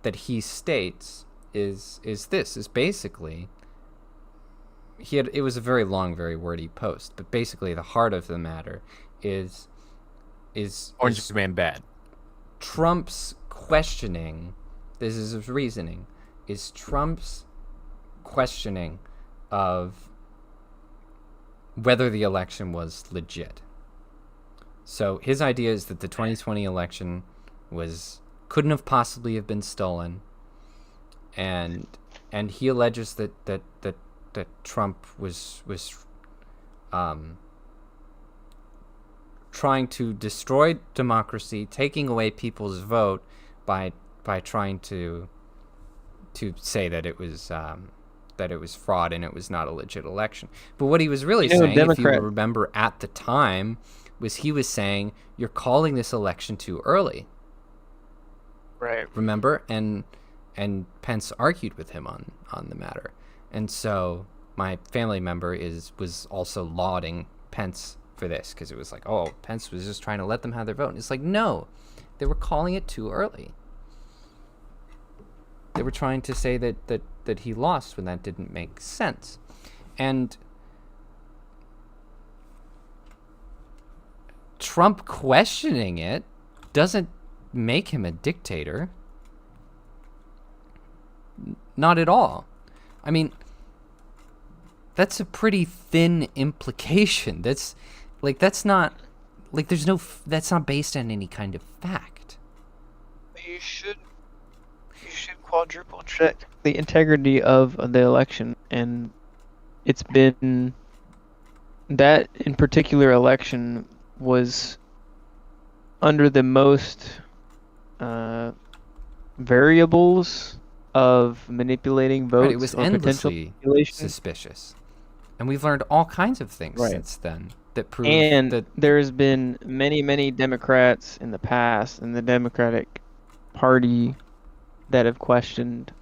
that he states is basically it was a very long, very wordy post, but basically the heart of the matter is Orange Man bad. Trump's questioning, this is his reasoning, is Trump's questioning of whether the election was legit. So his idea is that the 2020 election couldn't have possibly have been stolen, and he alleges that Trump was trying to destroy democracy, taking away people's vote by trying to say that it was fraud and it was not a legit election. But what he was really saying, if you remember at the time, was he was saying you're calling this election too early. Right. Remember? And Pence argued with him on the matter. And so my family member was also lauding Pence for this because it was like, oh, Pence was just trying to let them have their vote. And it's like, no, they were calling it too early. They were trying to say that he lost when that didn't make sense. And Trump questioning it doesn't make him a dictator. Not at all. That's a pretty thin implication. That's not based on any kind of fact. You should quadruple check the integrity of the election, and it's been that in particular election was under the most variables of manipulating votes. Right, it was or potential endlessly manipulation. suspicious. And we've learned all kinds of things Right. since then that prove And that there's been many Democrats in the past in the Democratic Party that have questioned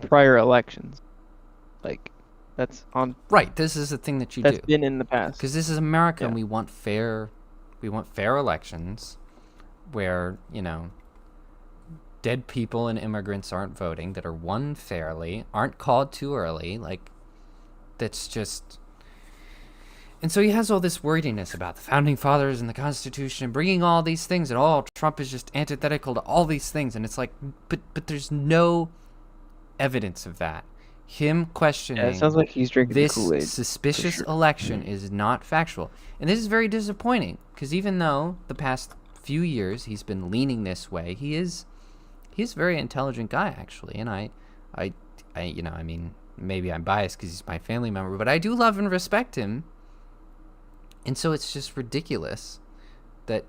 prior elections. Like, that's on. right, this is the thing that you That's do. been in the past. Because this is America and Yeah. we want fair elections where, dead people and immigrants aren't voting, that are won fairly, aren't called too early. Like, that's just. And so he has all this wordiness about the founding fathers and the Constitution and bringing all these things, and Trump is just antithetical to all these things, and it's like, but there's no evidence of that. Him questioning Yeah, it sounds like he's drinking the this Kool-Aid. suspicious election is not factual, and this is very disappointing because even though the past few years he's been leaning this way, he's a very intelligent guy actually, and I mean, maybe I'm biased because he's my family member, but I do love and respect him. And so it's just ridiculous that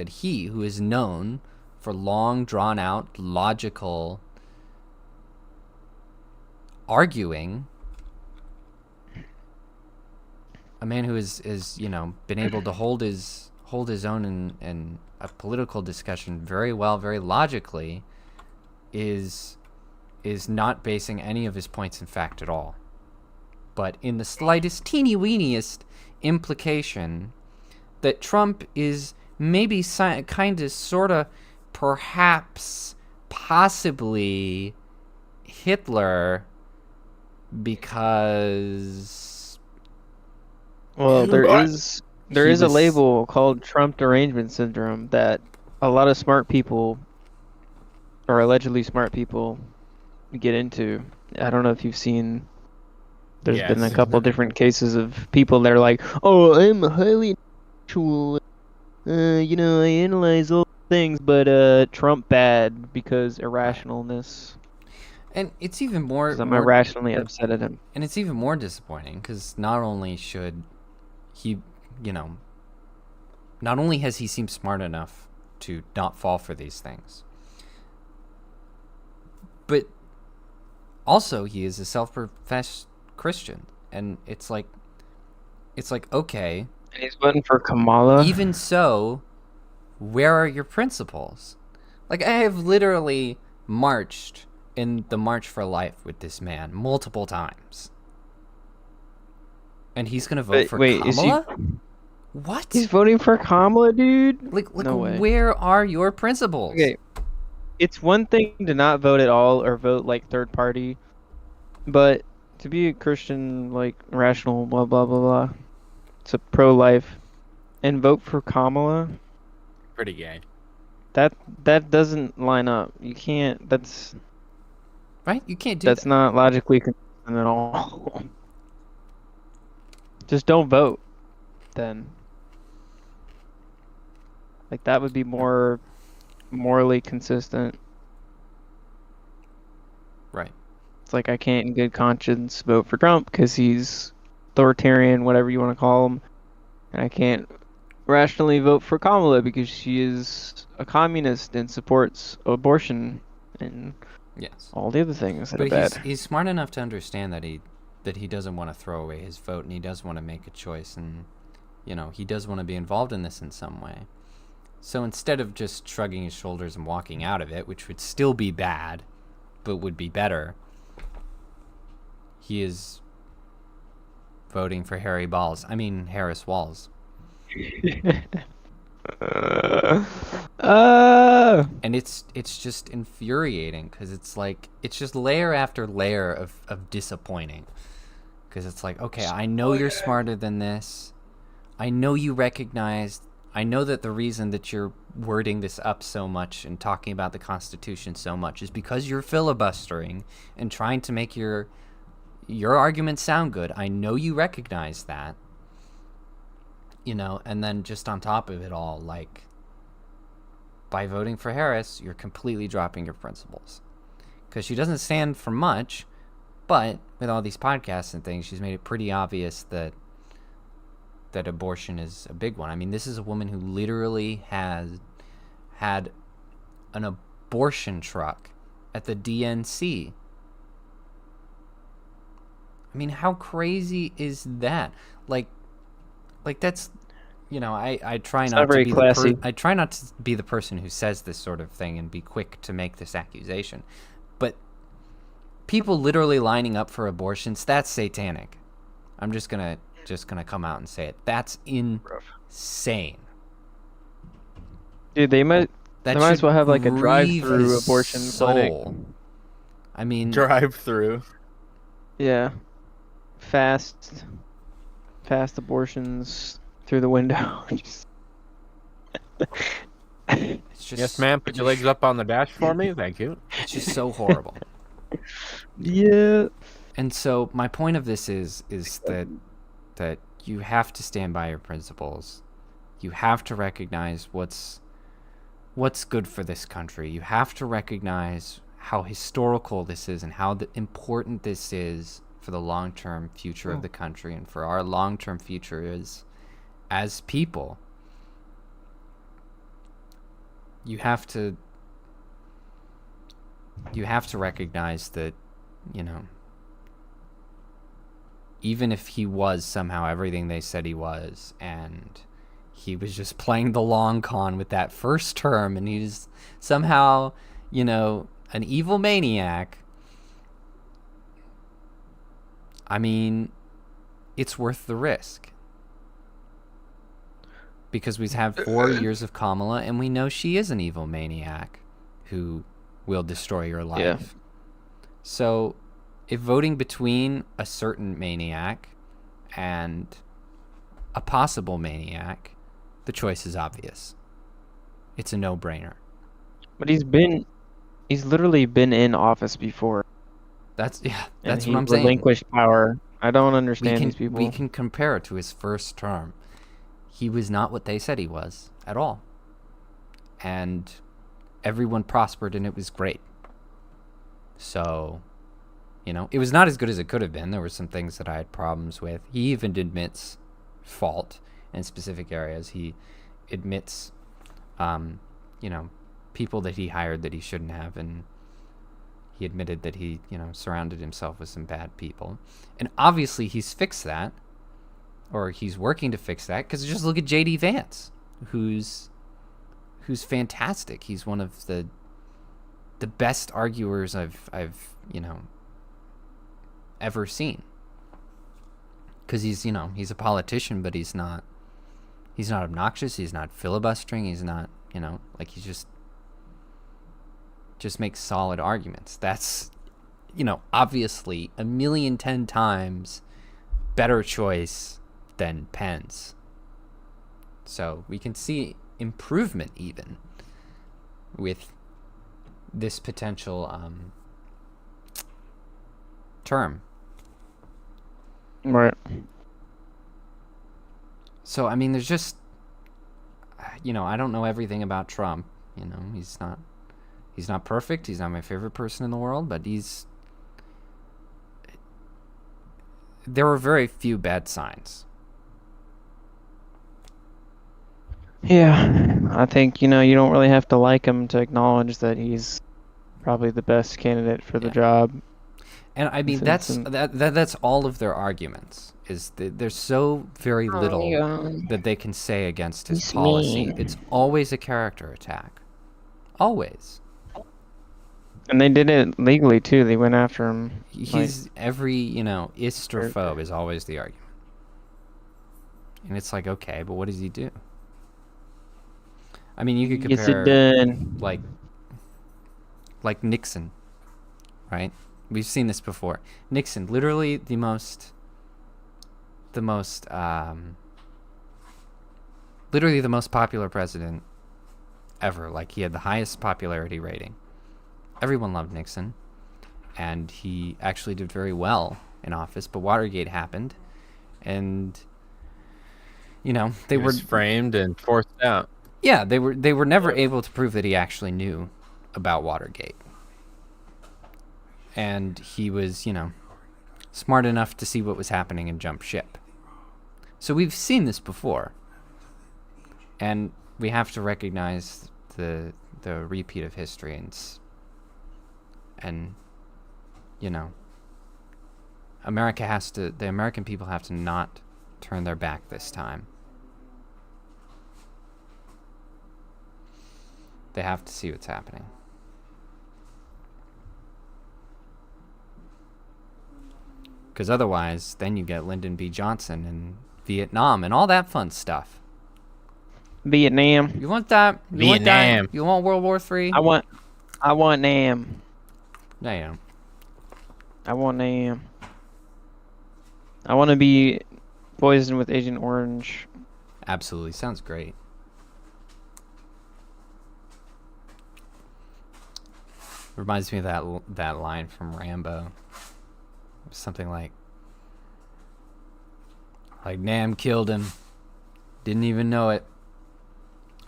he, who is known for long, drawn-out, logical arguing, a man who is been able to hold his own in a political discussion very well, very logically, is not basing any of his points in fact at all, but in the slightest, teeny-weeniest implication that Trump is maybe kind of, sort of, perhaps, possibly Hitler because... Well, there is a label called Trump derangement syndrome that a lot of smart people, or allegedly smart people, get into. I don't know if you've seen... There's been a couple different cases of people that are like, oh, I'm highly intellectual, I analyze all things, but Trump bad because irrationalness. And it's even more... Because I'm irrationally upset at him. And it's even more disappointing because not only should he, not only has he seemed smart enough to not fall for these things, but also he is a self-professed Christian, and it's like okay, and he's voting for Kamala. Even so, where are your principles? Like, I have literally marched in the March for Life with this man multiple times, and he's gonna vote for Kamala? What? He's voting for Kamala, dude? Like no way. Where are your principles? Okay, it's one thing to not vote at all or vote like third party, but to be a Christian, like, rational, blah, blah, blah, blah, it's a pro-life, and vote for Kamala? Pretty gay. That doesn't line up. You can't, that's... Right? You can't do that's that. Not logically consistent at all. Just don't vote, then. Like, that would be more morally consistent. Right. It's like I can't in good conscience vote for Trump because he's authoritarian, whatever you want to call him. And I can't rationally vote for Kamala because she is a communist and supports abortion and all the other things that are bad. But he's smart enough to understand that he doesn't want to throw away his vote, and he does want to make a choice, and he does want to be involved in this in some way. So instead of just shrugging his shoulders and walking out of it, which would still be bad, but would be better, he is voting for Harris Walls. And it's just infuriating because it's like, it's just layer after layer of disappointing. Because it's like, okay, I know you're smarter than this. I know you recognized. I know that the reason that you're wording this up so much and talking about the Constitution so much is because you're filibustering and trying to make your argument sound good. I know you recognize that. And then just on top of it all, like, by voting for Harris, you're completely dropping your principles. Because she doesn't stand for much, but with all these podcasts and things, she's made it pretty obvious that abortion is a big one. I mean, this is a woman who literally has had an abortion truck at the DNC. I mean, how crazy is that? Like that's, I try not to be classy. I try not to be the person who says this sort of thing and be quick to make this accusation. But people literally lining up for abortions, that's satanic. I'm just gonna come out and say it. That's insane. Dude, they might as well have like a drive-through abortion clinic. I mean, drive-through. Yeah. fast abortions through the window. It's just Yes, ma'am. Put your legs up on the dash for me. Thank you. It's just so horrible. Yeah. And so my point of this is that you have to stand by your principles. You have to recognize what's good for this country. You have to recognize how historical this is and how important this is for the long-term future of the country and for our long-term future as people. You have to recognize that, even if he was somehow everything they said he was, and he was just playing the long con with that first term, and he's somehow, an evil maniac, I mean, it's worth the risk. Because we've had 4 years of Kamala, and we know she is an evil maniac who will destroy your life. Yeah. So, if voting between a certain maniac and a possible maniac, the choice is obvious. It's a no-brainer. But he's literally been in office before. That's And what he I'm saying. relinquished power. I don't understand these people. We can compare it to his first term. He was not what they said he was at all. And everyone prospered and it was great. So, it was not as good as it could have been. There were some things that I had problems with. He even admits fault in specific areas. He admits, people that he hired that he shouldn't have, and he admitted that he, surrounded himself with some bad people. And obviously he's fixed that, or he's working to fix that, because just look at J.D. Vance, who's fantastic. He's one of the best arguers I've ever seen. Because he's a politician, but he's not obnoxious. He's not filibustering. He's not, he just makes solid arguments. That's, obviously 1,000,010 times better choice than Pence. So we can see improvement even with this potential term. Right. So, I mean, there's just, I don't know everything about Trump. He's not perfect. He's not my favorite person in the world, but there were very few bad signs. Yeah, I think, you don't really have to like him to acknowledge that he's probably the best candidate for the job. And I mean, that's all of their arguments, is that there's so very little that they can say against his policy. It's always a character attack. Always. And they did it legally, too. They went after him. He's every, ist or phobe is always the argument. And it's like, okay, but what does he do? I mean, you could compare, like Nixon, right? We've seen this before. Nixon, literally the most popular president ever. Like, he had the highest popularity rating. Everyone loved Nixon, and he actually did very well in office. But Watergate happened, and they were framed and forced out. Yeah, they were never able to prove that he actually knew about Watergate. And he was, smart enough to see what was happening and jump ship. So we've seen this before. And we have to recognize the repeat of history and the American people have to not turn their back this time. They have to see what's happening. Because otherwise, then you get Lyndon B. Johnson and Vietnam and all that fun stuff. Vietnam. You want that? Vietnam. You want World War III? I want Nam. No, you don't. I want Nam. I want to be poisoned with Agent Orange. Absolutely. Sounds great. Reminds me of that line from Rambo. Something like Nam killed him. Didn't even know it.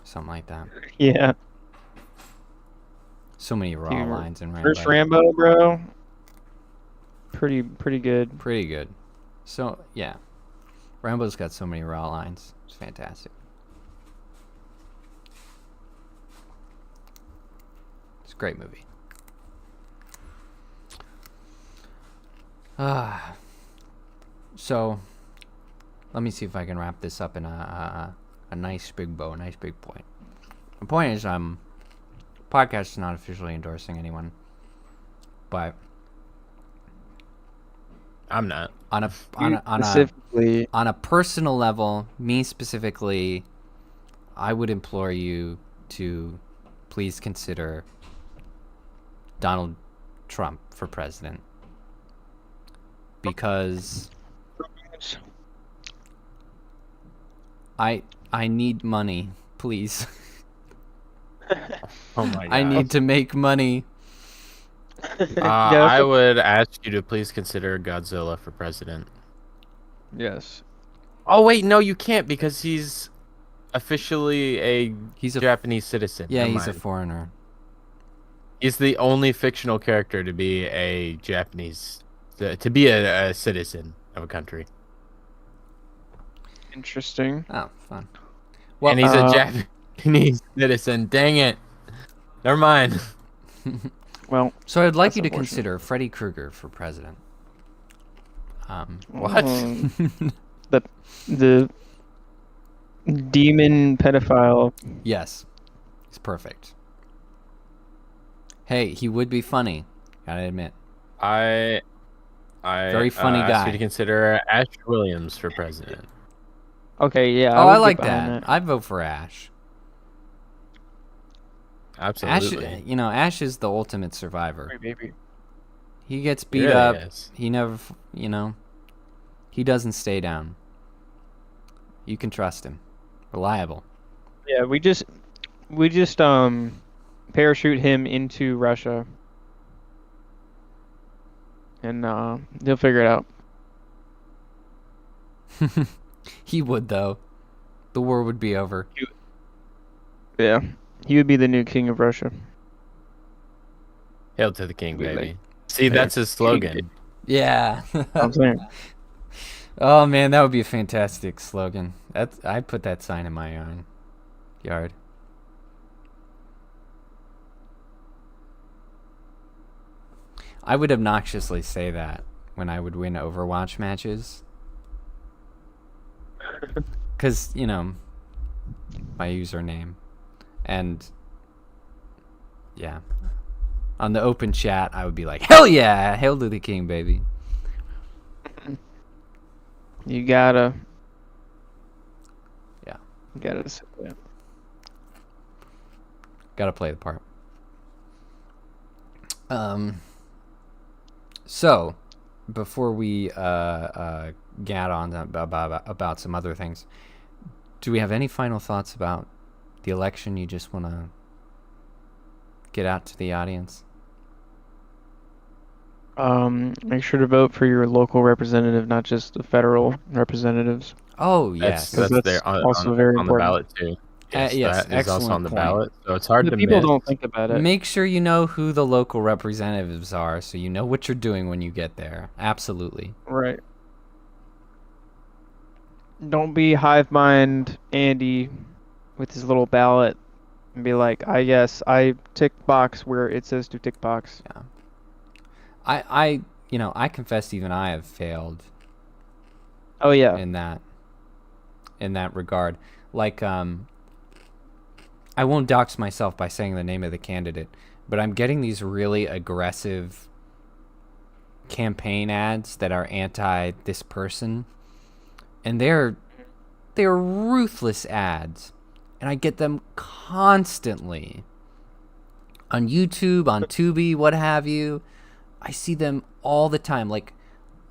Something like that. Yeah. So many raw Dude, lines in Rambo. First Rambo, bro. Pretty good. Pretty good. So, yeah. Rambo's got so many raw lines. It's fantastic. It's a great movie. So, let me see if I can wrap this up in a nice big bow, a nice big point. The point is, podcast is not officially endorsing anyone, but I'm not. on Specifically, a personal level, me specifically, I would implore you to please consider Donald Trump for president, because I need money, please. Oh my god. I need to make money. I would ask you to please consider Godzilla for president. yes. Oh wait, no, you can't because he's officially a He's a Japanese citizen. yeah, Never he's a mind. foreigner. He's the only fictional character to be a Japanese, to be a citizen of a country. Interesting. Oh, fun. Well, And he's a Japanese citizen. Dang it. Never mind. Well, so I'd like that's you to unfortunate. consider Freddy Krueger for president. What? The demon pedophile. Yes, he's perfect. Hey, he would be funny. Gotta admit. I Very funny ask guy. you to consider Ash Williams for president. Okay, yeah. Oh, would I get like behind that. I'd vote for Ash. Absolutely. Ash is the ultimate survivor. Hey, baby. He gets He beat really up. is. He never, he doesn't stay down. You can trust him. Reliable. Yeah, we just parachute him into Russia, and he'll figure it out. He would, though. The war would be over. Yeah, he would be the new king of Russia. Hail to the king, We baby. like- See, that's his slogan. Yeah. I'm saying. Oh, man, that would be a fantastic slogan. I'd put that sign in my yard. I would obnoxiously say that when I would win Overwatch matches. Because, my username. And, yeah. On the open chat, I would be like, hell yeah! Hail to the king, baby. You gotta. Yeah. You gotta say that. Gotta play the part. So, before we gat on about some other things, do we have any final thoughts about the election you just want to get out to the audience? Make sure to vote for your local representative, not just the federal representatives. Oh, That's, yes. That's there on, also on, very on the important. ballot too. Yes, that is also excellent on the point. ballot, so it's hard The to people miss. don't think about it. Make sure you know who the local representatives are so you know what you're doing when you get there. Absolutely. Right. Don't be hive mind Andy with his little ballot and be like, I tick box where it says to tick box. Yeah. I confess even I have failed Oh yeah. in that regard. Like, I won't dox myself by saying the name of the candidate, but I'm getting these really aggressive campaign ads that are anti this person, and they're ruthless ads, and I get them constantly on YouTube, on Tubi, what have you. I see them all the time. Like,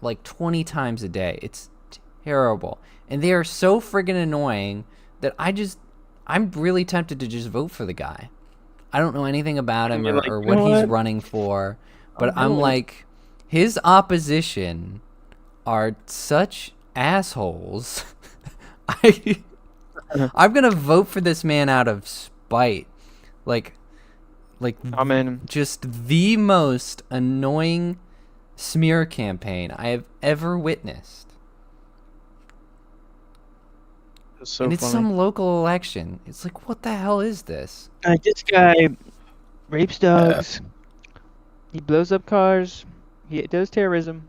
like 20 times a day. It's terrible. And they are so friggin' annoying that I'm really tempted to just vote for the guy. I don't know anything about him You're like, or you what know he's what? running for, but I'll I'm do it. like, his opposition are such assholes. I, I'm gonna vote for this man out of spite. Like, I'm in. just the most annoying smear campaign I have ever witnessed. It's so And it's funny. some local election. It's like, what the hell is this? This guy rapes dogs. He blows up cars. He does terrorism.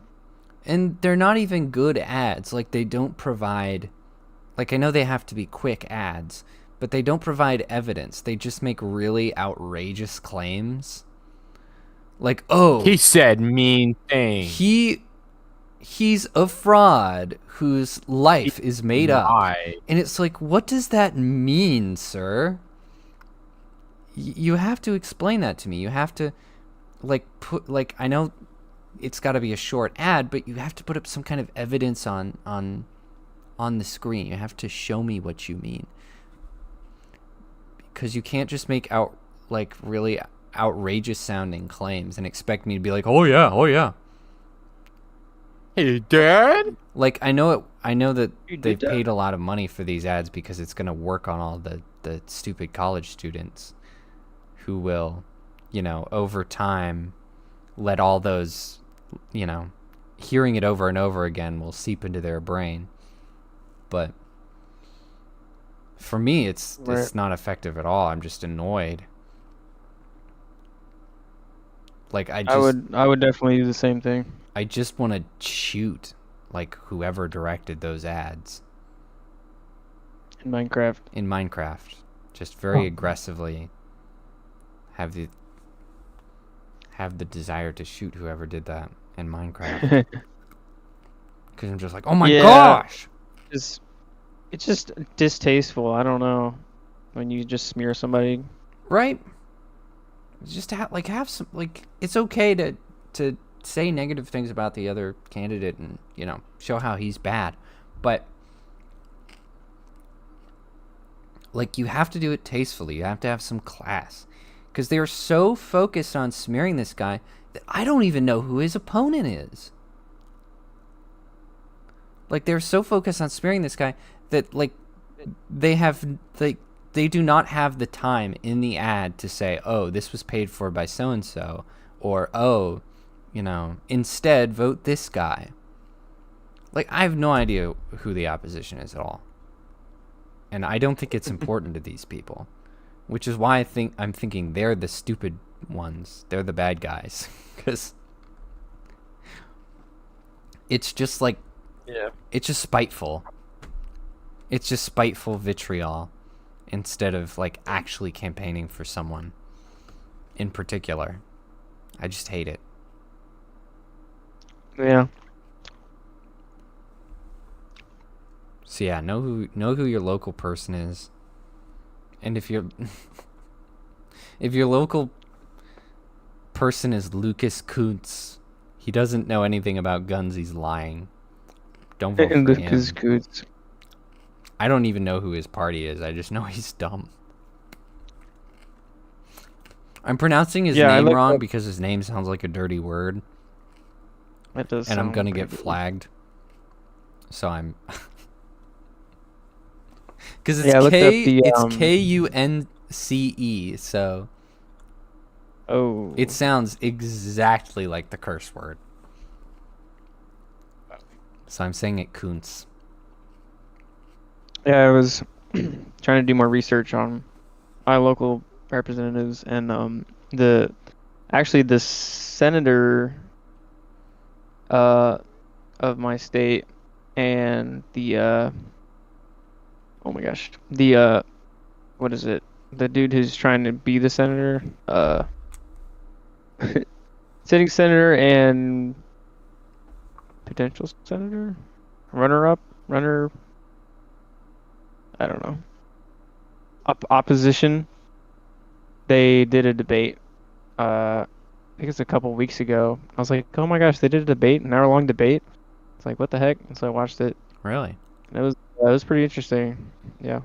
And they're not even good ads. Like, they don't provide... Like, I know they have to be quick ads, but they don't provide evidence. They just make really outrageous claims. Like, oh... He said mean things. He's a fraud whose life is made up. Why? And it's like, what does that mean, sir? You have to explain that to me. You have to, like, I know it's got to be a short ad, but you have to put up some kind of evidence on the screen. You have to show me what you mean. Because you can't just make really outrageous sounding claims and expect me to be like, oh yeah. Hey, Dad? Like, I know that You did they've that. paid a lot of money for these ads because it's going to work on all the stupid college students who will, over time let all those, hearing it over and over again will seep into their brain. But for me, it's Right. not effective at all. I'm just annoyed. Like, I would definitely do the same thing. I just want to shoot, like, whoever directed those ads In Minecraft. in Minecraft. Just very aggressively have the desire to shoot whoever did that in Minecraft. Because I'm just like, oh my Yeah. gosh! It's just distasteful. I don't know. When you just smear somebody. Right? Just have some, like, it's okay to say negative things about the other candidate and, show how he's bad. But, like, you have to do it tastefully. You have to have some class. Because they are so focused on smearing this guy that I don't even know who his opponent is. Like, they're so focused on smearing this guy that, like, they do not have the time in the ad to say, oh, this was paid for by so-and-so, or, oh, instead vote this guy. Like, I have no idea who the opposition is at all. And I don't think it's important to these people. Which is why I'm thinking they're the stupid ones. They're the bad guys. Because it's just like... Yeah. It's just spiteful. It's just spiteful vitriol. Instead of, like, actually campaigning for someone in particular. I just hate it. Yeah. So yeah, know who your local person is. And if your local person is Lucas Kuntz, he doesn't know anything about guns, he's lying. Don't vote for him. Lucas Coots. I don't even know who his party is. I just know he's dumb. I'm pronouncing his Yeah, I name looked wrong up- because his name sounds like a dirty word, That does. and I'm sound gonna pretty get good. flagged. So I'm because it's Yeah, I looked up the, it's Kunce, so Oh. it sounds exactly like the curse word. So I'm saying it Kuntz. Yeah, I was trying to do more research on my local representatives, and the senator of my state and the oh my gosh, the what is it? The dude who's trying to be the senator, sitting senator and potential senator, runner. I don't know. Opposition. They did a debate. I think it's a couple weeks ago. I was like, oh my gosh, they did a debate, an hour-long debate. It's like, what the heck? And so I watched it. Really? And it was pretty interesting. Yeah.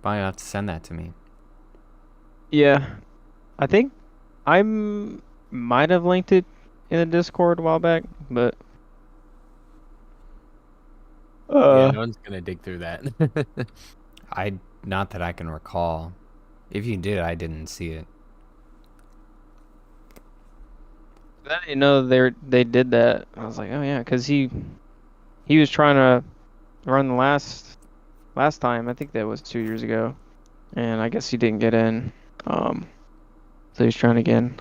Probably have to send that to me. Yeah. I think I might have linked it in the Discord a while back, but Yeah, no one's gonna dig through that. Not that I can recall. If you did, I didn't see it. I didn't know they did that. I was like, oh yeah, because he was trying to run the last time. I think that was 2 years ago, and I guess he didn't get in. So he's trying again.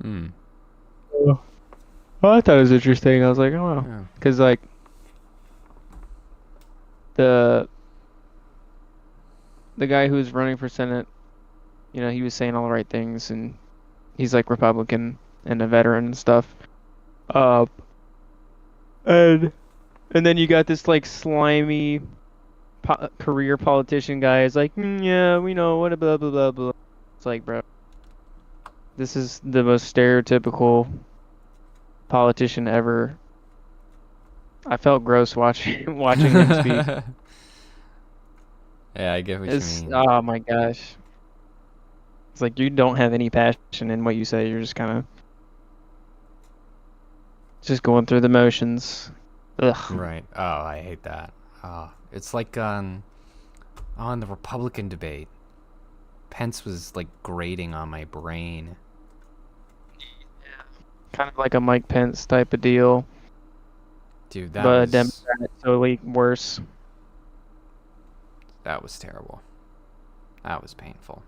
Hmm. Well, I thought it was interesting. I was like, oh wow, Yeah. because like the guy who was running for Senate, he was saying all the right things, and he's like Republican and a veteran and stuff. And then you got this like slimy career politician guy. Is like, yeah, we know what blah blah blah blah. It's like, bro, this is the most stereotypical politician ever. I felt gross watching him speak. Yeah, I get what you mean. Oh my gosh. It's like you don't have any passion in what you say. You're just kind of just going through the motions. Ugh. Right. Oh, I hate that. Oh, it's like on the Republican debate. Pence was like grating on my brain. Kind of like a Mike Pence type of deal, Dude, but a Democrat totally worse. that was terrible. That was painful.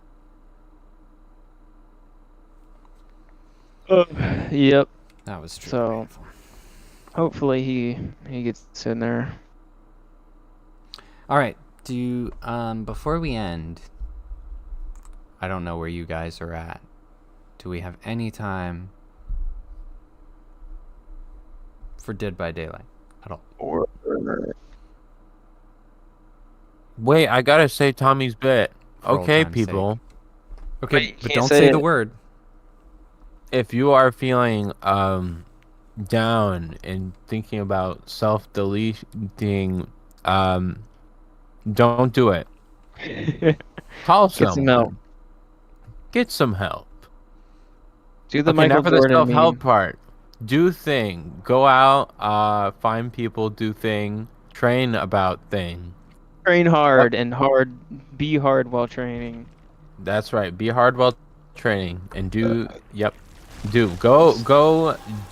Yep. That was truly So- painful. Hopefully he gets in there. All right. Before we end, I don't know where you guys are at. Do we have any time for Dead by Daylight at all? Wait, I gotta say Tommy's bit. For old Okay, time's people. Okay, Wait, you but can't don't say say the it. word. If you are feeling down and thinking about self-deleting, don't do it. Call Get some someone. help. Get some help. Do the Okay, Michael now for the Jordan self-help meme. part. Do thing. Go out, find people, do thing, train about thing. Train hard and be hard while training. That's right. Be hard while training and do. Yep. Do. Go.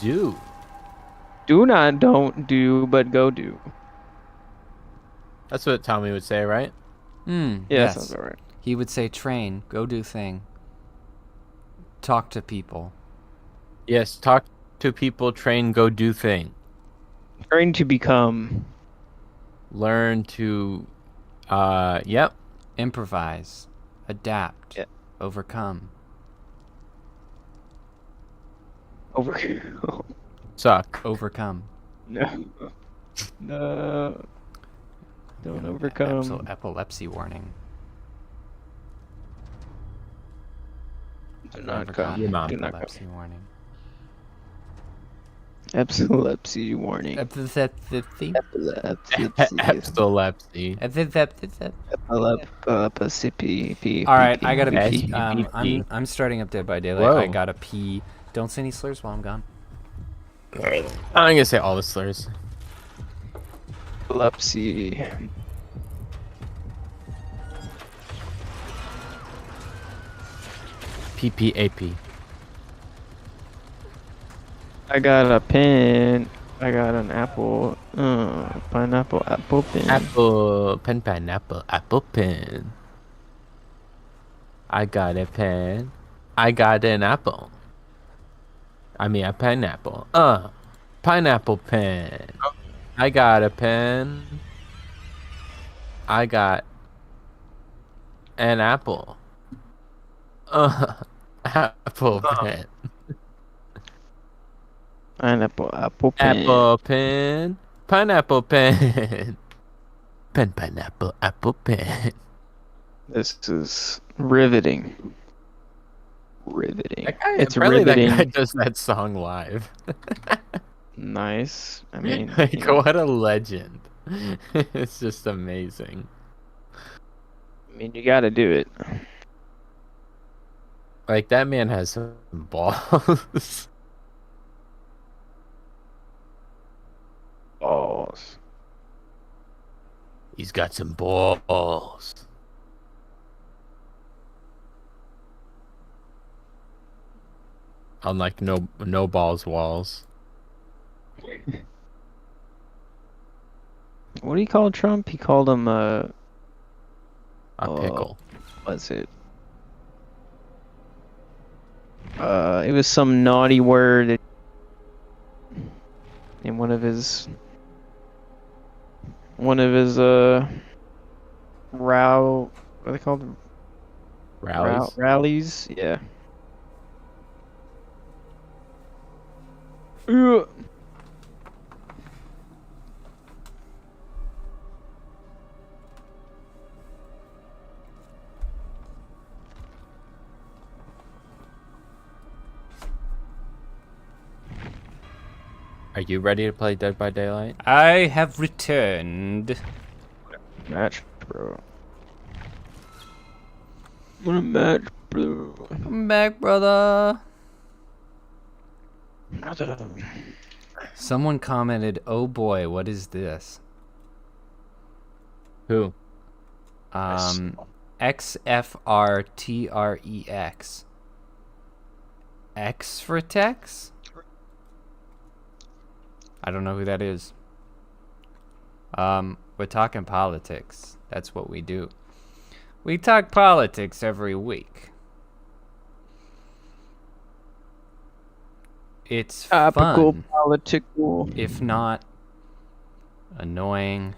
Do. Don't do, but go do. That's what Tommy would say, right? Yeah, Yes. sounds alright. He would say train, go do thing. Talk to people. Yes. Talk to people. Train. Go do thing. Train to become. Learn to. Yep. Improvise. Adapt. Yeah. Overcome. Over. Suck. Overcome. No. No. Don't overcome. Epilepsy warning. Do not Overcome. come. Your mom. Do not come. Epilepsy warning. Epilepsy warning. Epilepsy. Epilepsy. Epilepsy. All right, I gotta Pee. pee. I'm starting up Dead by Daylight. Whoa. I gotta pee. Don't say any slurs while I'm gone. I'm gonna say all the slurs. Epilepsy. PPAP. I got a pen. I got an apple. Pineapple apple pen. Apple pen, pineapple, apple pen. I got a pen. I got an apple. I mean a pineapple. Pineapple pen. I got a pen. I got an apple. Apple pen. Pineapple apple pen. Apple pen. Pineapple pen. Pen, pineapple, apple pen. This is riveting. Riveting. That guy, It's apparently riveting. that guy does that song live. Nice. I mean, Like, what a legend. It's just amazing. you got to do it. Like, that man has some balls. Balls. He's got some balls. Unlike no balls walls. What do you call Trump? He called him A pickle. what's it? It was some naughty word in one of his what are they called? Rallies. Rallies? Yeah. Ugh. Are you ready to play Dead by Daylight? I have returned. Match, bro. What a match, bro. I'm back, brother. Brother. Someone commented, "Oh boy, what is this?" Who? XFRTREX. X for Tex? I don't know who that is. We're talking politics. That's what we do. We talk politics every week. It's Topical, fun, political, if not annoying.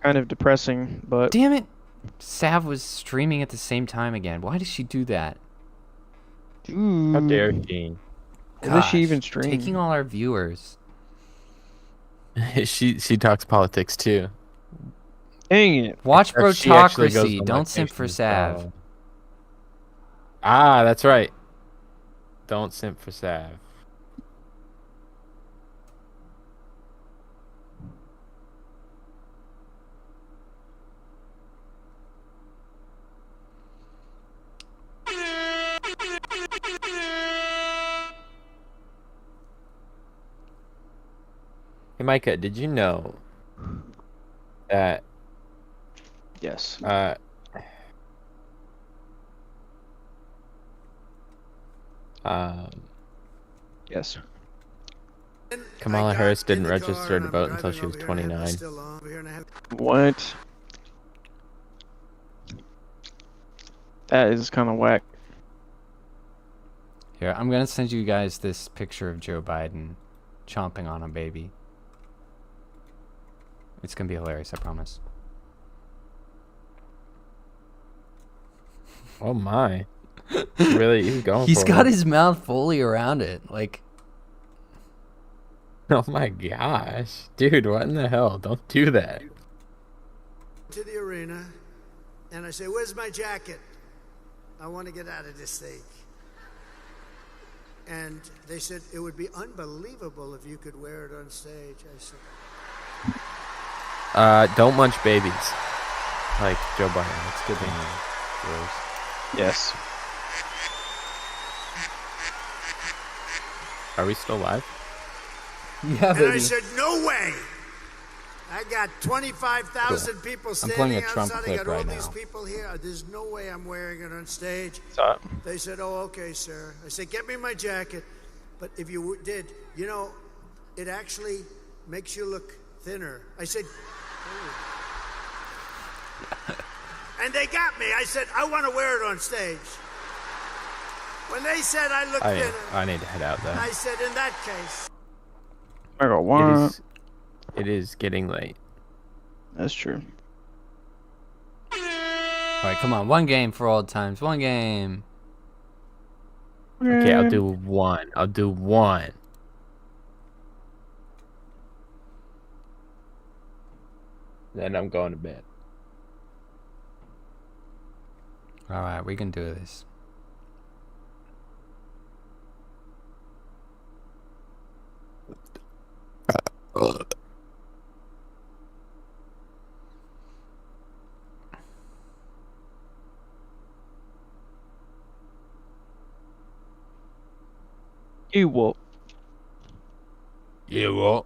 kind of depressing, but Damn it! Sav was streaming at the same time again. Why did she do that? How dare she? Does she even Gosh, stream? taking all our viewers. she talks politics too. Dang it. Watch Except she actually goes Brotocracy. on Don't simp for locations, Sav. so- Ah, that's right. Don't simp for Sav. Hey Micah, did you know that Yes. Yes. Kamala Harris didn't register to vote until she was 29. What? That is kind of whack. Here, I'm gonna send you guys this picture of Joe Biden chomping on a baby. It's gonna be hilarious, I promise. Oh my. Really, he's going He's for got it. his mouth fully around it. Like, Oh my gosh. Dude, what in the hell? Don't do that. To the arena, and I say, "Where's my jacket? I want to get out of this thing." And they said, "It would be unbelievable if you could wear it on stage." I said, Don't munch babies. Like Joe Biden. It's good thing. Gross. Yes. Are we still live? yeah, and I said, "No way! I got 25,000 people standing playing a Trump outside. I clip got all right these now. people here. There's no way I'm wearing it on stage." So, They said, "Oh, okay, sir." I said, "Get me my jacket." But if you did, you know, it actually makes you look thinner. I said, "Oh." And they got me. I said, "I want to wear it on stage." When they said I looked thinner, I need to head out though. I said, "In that case." I got one. It is getting late. That's true. Alright, come on. One game for old times. One game. Okay, I'll do one. I'll do one. Then I'm going to bed. Alright, we can do this. Ewok. Yeah, well.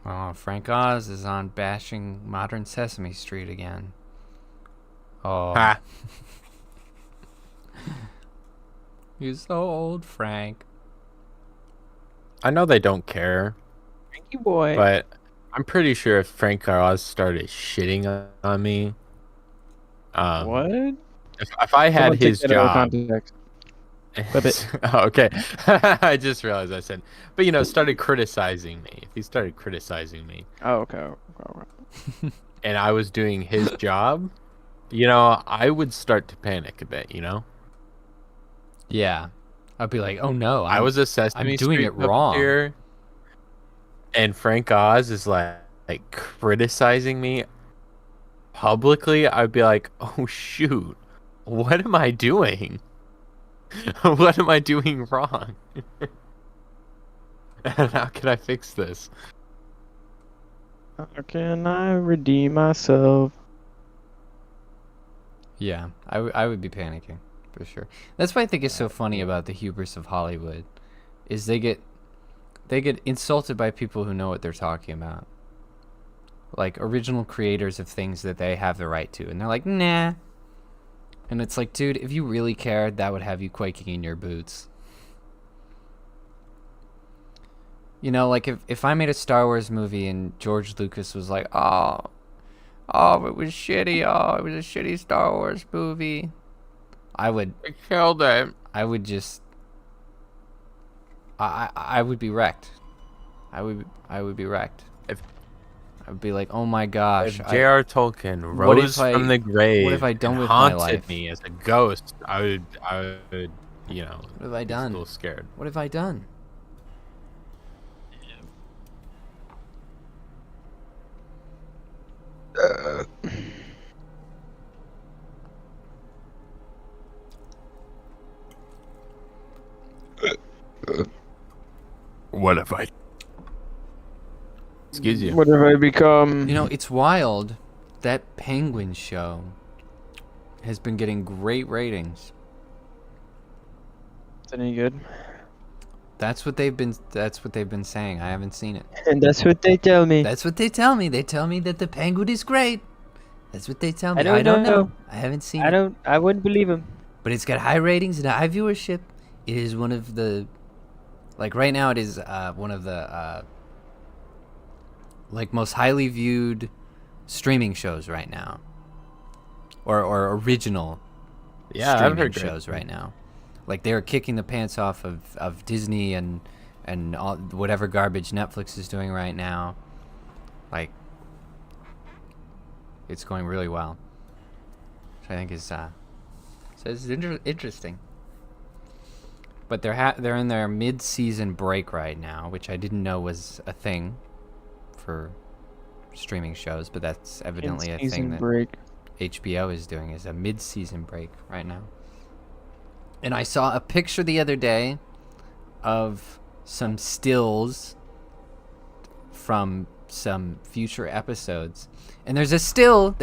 Oh, Frank Oz is on bashing Modern Sesame Street again. Oh. Ha. You're so old, Frank. I know they don't care, Frankie boy. but I'm pretty sure if Frank Oz started shitting on me, What? if I had Someone take his that out of job, context. Clip it. oh, okay, I just realized I said, but started criticizing me. If he started criticizing me, Oh, okay. and I was doing his job, I would start to panic a bit. Yeah. I'd be like, oh no, I was a Sesame I'm doing Street it wrong. puppeteer, and Frank Oz is like criticizing me publicly. I'd be like, oh shoot, what am I doing? What am I doing wrong? And how can I fix this? How can I redeem myself? Yeah, I would be panicking for sure. That's what I think is so funny about the hubris of Hollywood, is they get insulted by people who know what they're talking about, like original creators of things that they have the right to, and they're like, nah. And it's like, dude, if you really cared, that would have you quaking in your boots. Like if I made a Star Wars movie and George Lucas was like, oh, it was shitty. Oh, it was a shitty Star Wars movie. I would Kill them. I would just I would be wrecked. I would be wrecked. If I would be like, oh my gosh. If J.R. Tolkien rose from the grave what have I done and with my haunted life? me as a ghost, I would, What have I be done? a little scared. What have I done? What if I? Excuse you. What have I become? It's wild. That Penguin show has been getting great ratings. Is it any good? That's what they've been saying. I haven't seen it. And that's what they tell me. That's what they tell me. They tell me that the Penguin is great. That's what they tell me. I don't know. I haven't seen it. I wouldn't believe him. But it's got high ratings and high viewership. It is one of the, right now it is one of the most highly viewed streaming shows right now, or original streaming shows right now. Like they're kicking the pants off of Disney and all whatever garbage Netflix is doing right now. Like it's going really well, which I think is interesting. But they're in their mid-season break right now, which I didn't know was a thing for streaming shows, but that's evidently a thing that break. HBO is doing, is a mid-season break right now. And I saw a picture the other day of some stills from some future episodes. And there's a still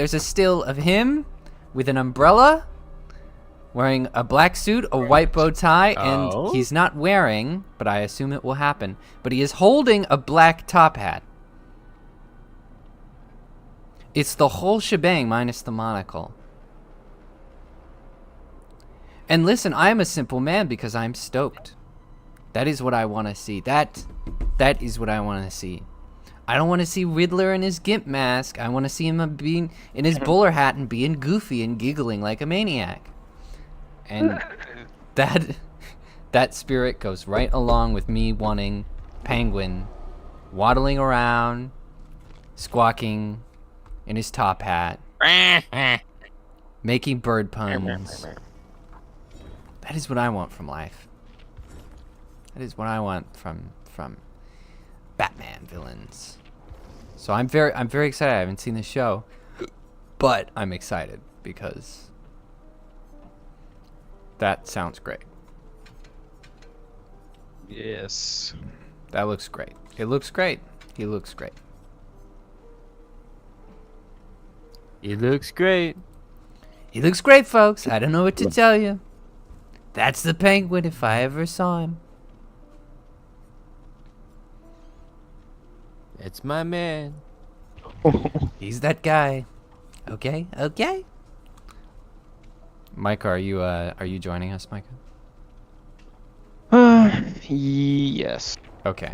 of him with an umbrella, wearing a black suit, a white bow tie, and he's not wearing, but I assume it will happen, but he is holding a black top hat. It's the whole shebang minus the monocle. And listen, I am a simple man because I'm stoked. That is what I want to see. That is what I want to see. I don't want to see Riddler in his gimp mask. I want to see him being in his bowler hat and being goofy and giggling like a maniac. And that spirit goes right along with me wanting Penguin waddling around, squawking in his top hat, making bird puns. That is what I want from life. That is what I want from Batman villains. So I'm very excited. I haven't seen the show, but I'm excited because that sounds great. Yes. That looks great. It looks great. He looks great. He looks great. He looks great, folks. I don't know what to tell you. That's the Penguin if I ever saw him. It's my man. He's that guy. Okay, okay. Micah, are you joining us, Micah? Yes. Okay.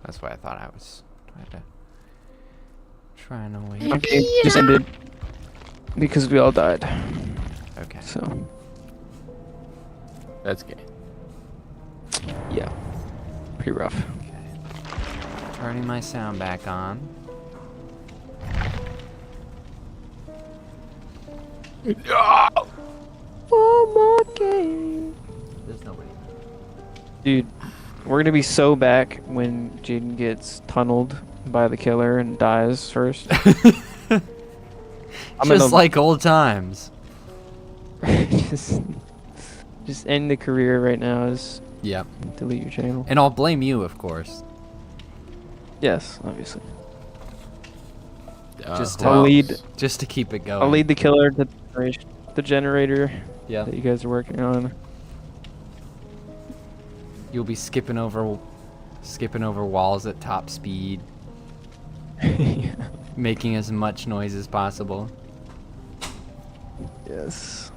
That's why I thought I was trying to wait. Okay, just ended because we all died. Okay. So That's gay. yeah, pretty rough. Okay. Turning my sound back on. There's nobody. Dude, we're gonna be so back when Jaeden gets tunneled by the killer and dies first. Just like old times. just, just end the career right now. Just Yep. delete your channel. And I'll blame you, of course. Yes, obviously. Just who I'll else? lead. Just to keep it going. I'll lead the killer to the generator Yeah. that you guys are working on. You'll be skipping over walls at top speed, Yeah. making as much noise as possible. Yes.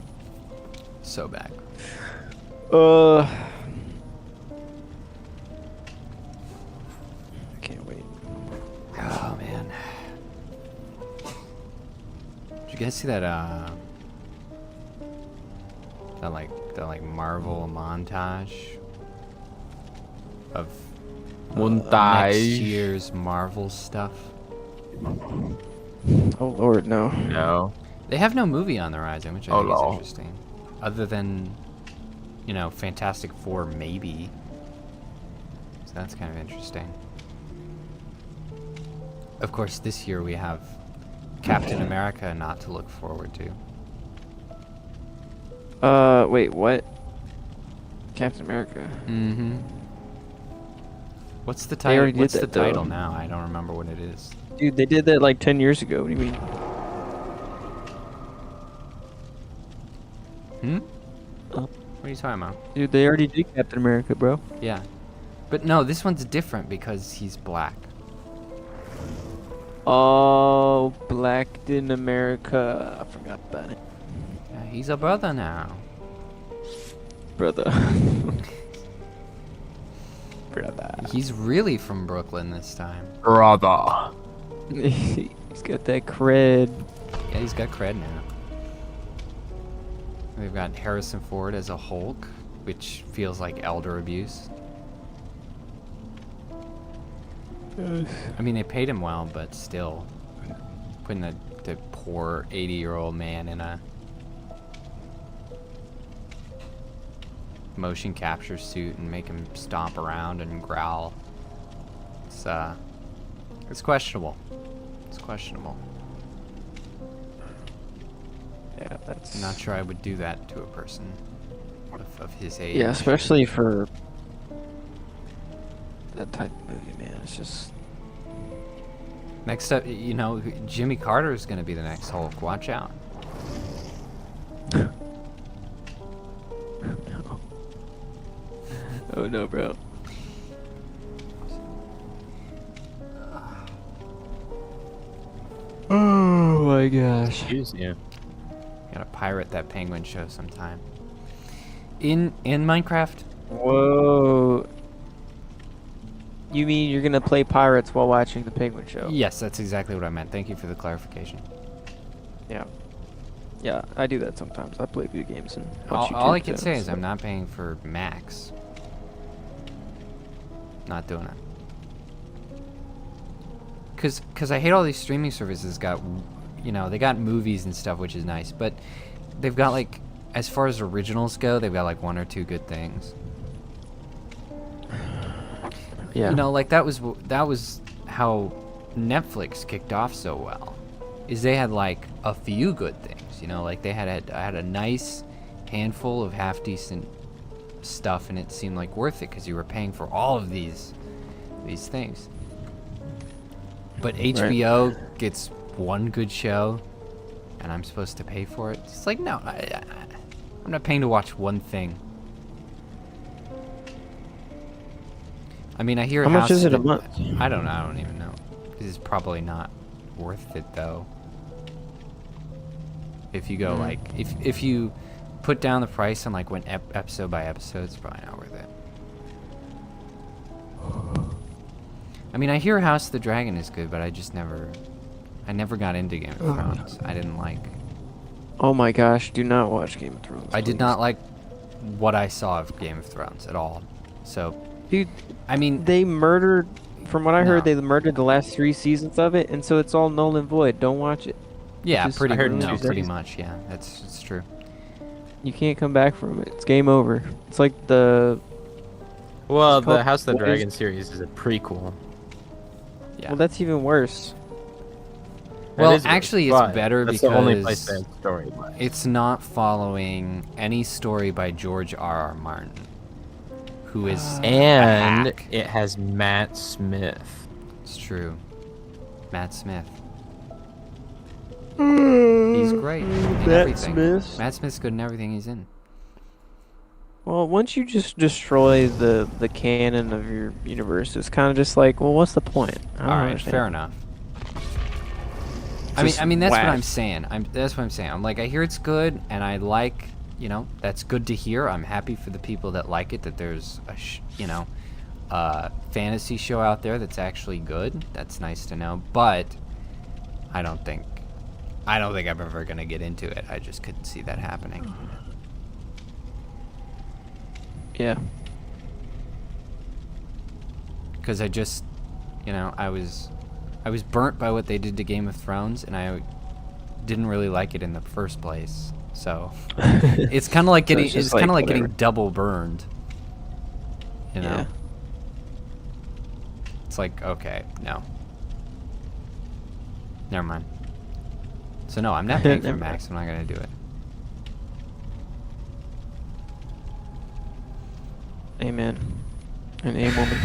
So back. I can't wait. Oh man. Did you guys see that that Marvel montage of next Montage. year's Marvel stuff? Oh Lord, no. No. They have no movie on the horizon, which I Oh, think is no. interesting. Other than, Fantastic Four, maybe. So that's kind of interesting. Of course, this year we have Captain America not to look forward to. Wait, what? Captain America. Mm-hmm. What's the They title? already did What's the that, though. title now? I don't remember what it is. Dude, they did that like 10 years ago. What do you mean? What are you talking about? Dude, they already did Captain America, bro. Yeah. But no, this one's different because he's black. Oh, Black in America. I forgot about it. Yeah, he's a brother now. Brother. Brother. He's really from Brooklyn this time. Brother. He's got that cred. Yeah, he's got cred now. We've got Harrison Ford as a Hulk, which feels like elder abuse. I mean, they paid him well, but still. Putting the poor 80-year-old man in a motion capture suit and make him stomp around and growl. It's questionable. It's questionable. Yeah, that's... I'm not sure I would do that to a person of his age. Yeah, especially for that type of movie, man. It's just... Next up, Jimmy Carter is going to be the next Hulk. Watch out. No. Oh no, bro. Oh my gosh. Excuse you. Gotta pirate that Penguin show sometime. In Minecraft? Whoa. You mean you're gonna play pirates while watching the Penguin Show? Yes, that's exactly what I meant. Thank you for the clarification. Yeah. Yeah, I do that sometimes. I play video games and watch All I YouTube can say channels, is I'm not paying for Max. Not doing it. Cause I hate all these streaming services they got movies and stuff, which is nice, but they've got like, as far as originals go, they've got like one or two good things. Yeah. That was how Netflix kicked off so well. Is they had like a few good things, like they had a nice handful of half decent stuff, and it seemed like worth it because you were paying for all of these things. But HBO gets one good show and I'm supposed to pay for it. It's like, no, I'm not paying to watch one thing. I mean, I hear How much House is it a of- month? I don't know. I don't even know. This is probably not worth it though. If you go like, if you put down the price and like went episode by episode, it's probably not worth it. I mean, I hear House of the Dragon is good, but I never got into Game of Thrones. I didn't like. Oh my gosh, do not watch Game of Thrones. I did please. not like what I saw of Game of Thrones at all. So, Dude, I mean, they murdered, from what I heard, No. they murdered the last 3 seasons of it, and so it's all null and void. Don't watch it. yeah, just- pretty I heard no, two pretty seasons. much, yeah. It's true. You can't come back from it. It's game over. It's like the Well, It's called the House of the What is- Dragon series is a prequel. Yeah. well, that's even worse. Well, That is actually, worse, it's but better that's the only because place that story wise. it's not following any story by George R.R. Martin, who is And back. it has Matt Smith. It's true. Matt Smith. He's great in Matt everything. Smith. Matt Smith's good in everything he's in. Well, once you just destroy the canon of your universe, it's kind of just like, well, what's the point? I don't All right, understand. fair enough. Just I mean, that's what whack. I'm saying. That's what I'm saying. I'm like, I hear it's good, and I like, that's good to hear. I'm happy for the people that like it. That there's a fantasy show out there that's actually good. That's nice to know. But I don't think I'm ever gonna get into it. I just couldn't see that happening. Yeah. Because I just, I was burnt by what they did to Game of Thrones, and I didn't really like it in the first place. So it's kind of like So getting it's just it's kind of like like getting whatever. double burned. You know, Yeah. it's like, okay, no, never mind. So no, I'm not paying for Never Max. I'm not gonna do it. Amen. An A woman.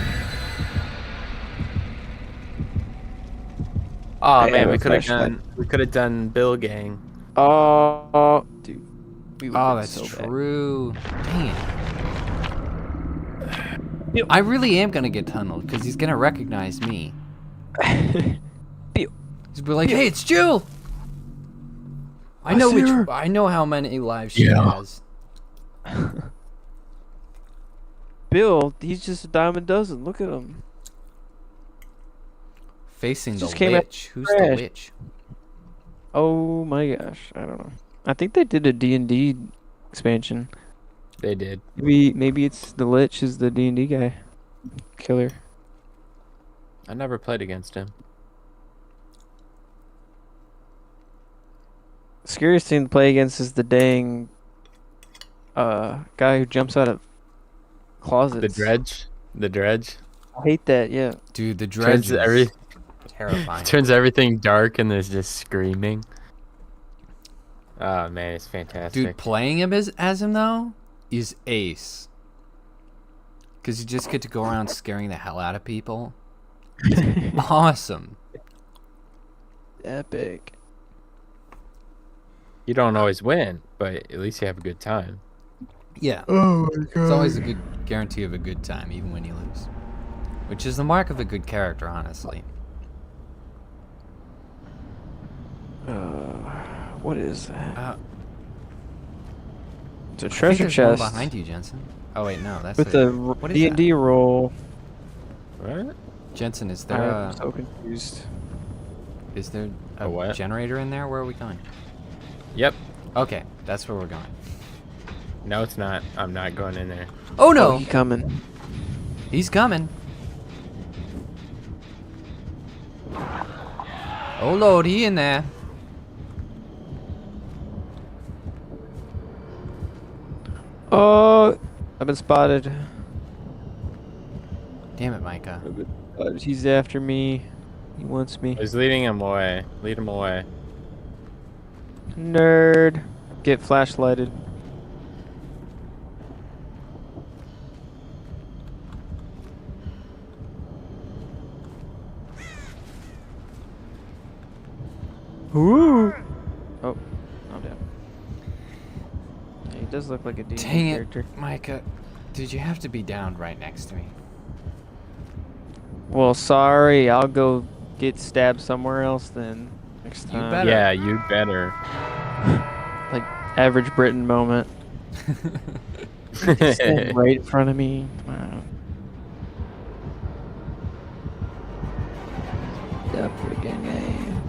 Oh I man, have we a could have flashlight. done Bill Gang. Oh, dude. We would've Oh, been that's so bad. true. Dang it. I really am gonna get tunneled because he's gonna recognize me. Bill. He's be like, "Hey, it's Jill." I I know see her. I know how many lives she Yeah. has. Bill, he's just a dime a dozen. Look at him. Facing the Just came out witch. Who's the trash. witch? Oh my gosh, I don't know. I think they did a D&D expansion. They did. Maybe it's the Lich is the D&D guy. Killer. I never played against him. Scariest thing to play against is the dang guy who jumps out of closets. The dredge. The dredge. I hate that, yeah. Dude, the dredge Turns is every terrifying. turns everything dark and there's just screaming. Oh man, it's fantastic. Dude, playing him as him though is ace. Cause you just get to go around scaring the hell out of people. Awesome. Epic. You don't always win, but at least you have a good time. Yeah. Oh my god. It's always a good guarantee of a good time, even when you lose. Which is the mark of a good character, honestly. What is that? Uh, It's a I think treasure there's one chest behind you, Jensen. Oh wait, no, that's with the the what is D&D roll. What? Jensen. Is there I'm a so confused. A what? generator in there? Where are we going? Yep. Okay, that's where we're going. No, it's not. I'm not going in there. Oh Oh, no, he coming. he's coming. Oh lord, he in there. Oh, I've been spotted. Damn it, Micah. He's after me. He wants me. He's leading him away. Lead him away. Nerd. Get flashlighted. Ooh. Oh, I'm down. Yeah, he does look like a D&D Dang character. it, Micah. Did you have to be down right next to me? Well, sorry. I'll go get stabbed somewhere else then next You time. better. Yeah, you better. Like average Britain moment. Stand right in front of me. Wow. The freaking game.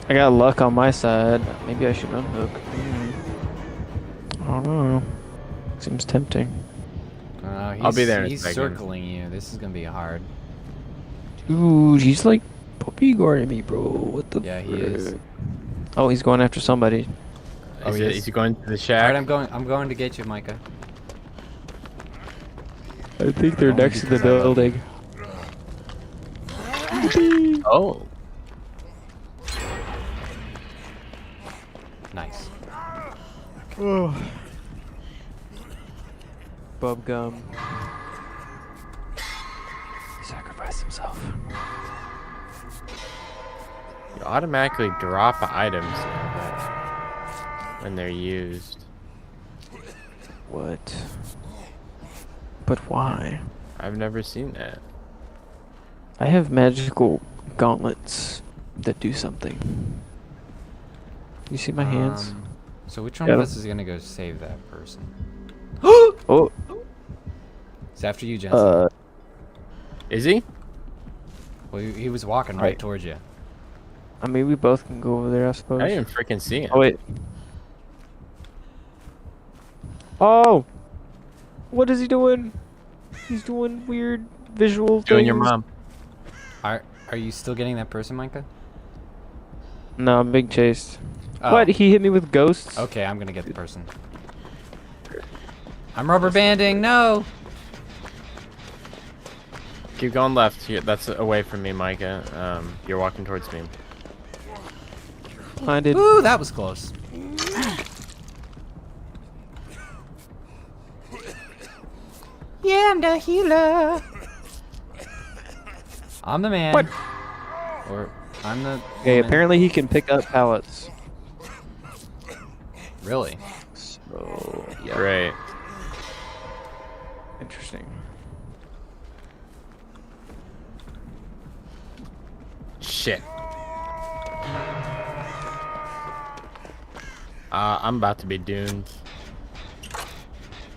I got luck on my side. Maybe I should unhook. I don't know. Seems tempting. I'll be there in a He's second. circling you. This is gonna be hard. Dude, he's like puppy guarding me, bro. What the Yeah, he is. frick? Oh, he's going after somebody. Oh, is, he it, is? is he going to the All shack? right, I'm going to get you, Micah. I think they're Only next to the because I love building. Oh. Nice. Bub gum. He sacrificed himself. You automatically drop items when they're used. What? But why? I've never seen that. I have magical gauntlets that do something. You see my hands? So which one Yeah. of us is gonna go save that person? Oh, It's after you, Jensen. Is he? Well, he was walking right Right. towards you. I mean, we both can go over there, I suppose. I didn't even freaking see him. Oh, wait. Oh! What is he doing? He's doing weird visual Doing things. your mom. Are you still getting that person, Micah? No, I'm being chased. Oh. What? He hit me with ghosts? Okay, I'm gonna get the person. I'm rubber banding. No. Keep going left. Here, that's away from me, Micah. You're walking towards me. Blinded. Ooh, that was close. Yeah, I'm the healer. I'm the man. What? Or I'm the. Okay, woman. apparently he can pick up pallets. Really? So, yeah. Great. Interesting. Shit. I'm about to be doomed.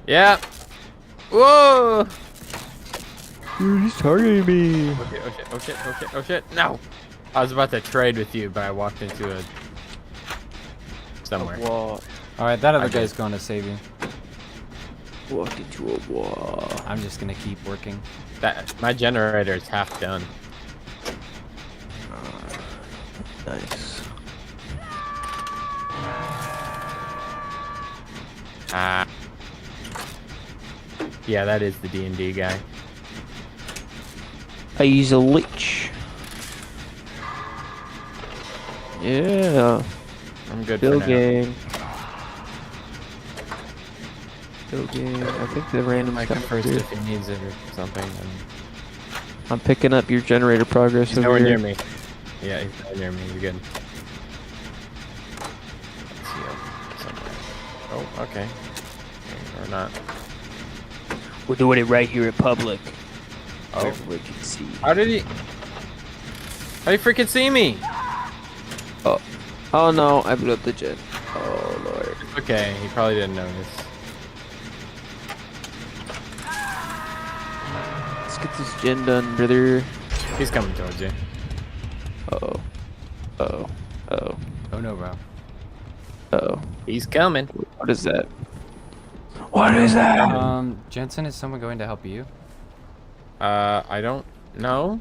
Yeah. Whoa. Dude, he's targeting me. Oh shit, oh shit, oh shit, oh shit, oh shit. No. I was about to trade with you, but I walked into a... somewhere. Wall. All right, that other Okay. guy's going to save you. Walked into a wall. I'm just gonna keep working. My generator is half done. Nice. Ah. Yeah, that is the D&D guy. I use a lich. Yeah. I'm good Bill for now. game. Bill game. I think the random Micah first if he needs it or something. And I'm picking up your generator progress he's over nowhere here. near me. Yeah, he's nowhere near me. You're good. Let's see him somewhere. Oh, okay. Or not. We're doing it right here in public. Oh. Everyone can see. How did he... How you freaking see me? Oh no, I blew up the gen. Oh lord. Okay, he probably didn't notice. Let's get this gen done, brother. He's coming towards you. Uh-oh. Uh-oh. Uh-oh. Oh no, bro. Uh-oh. He's coming. What is that? What is that? Jensen, is someone going to help you? I don't know.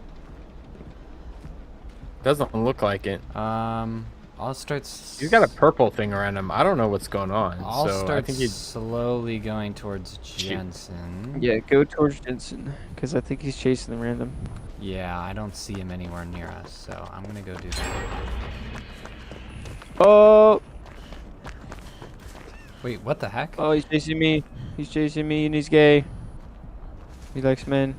Doesn't look like it. I'll start. He's got a purple thing around him. I don't know what's going on. I'll so start I think he's... slowly going towards Jensen. Yeah, go towards Jensen, because I think he's chasing the random. Yeah, I don't see him anywhere near us, so I'm gonna go do that. Oh! Wait, what the heck? Oh, he's chasing me. He's chasing me and he's gay. He likes men.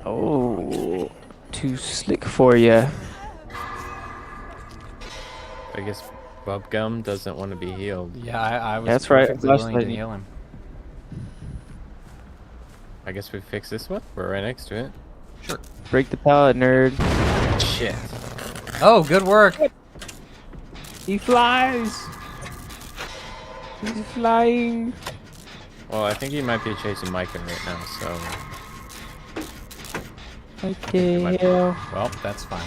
Oh. too slick for you. I guess Bubblegum doesn't want to be healed. Yeah, I was That's right, perfectly willing to flashlight. heal him. I guess we fix this one. We're right next to it. Break the pallet, nerd. Shit. Oh, good work. He flies. He's flying. Well, I think he might be chasing Micah right now, so... What the hell? Well, that's fine.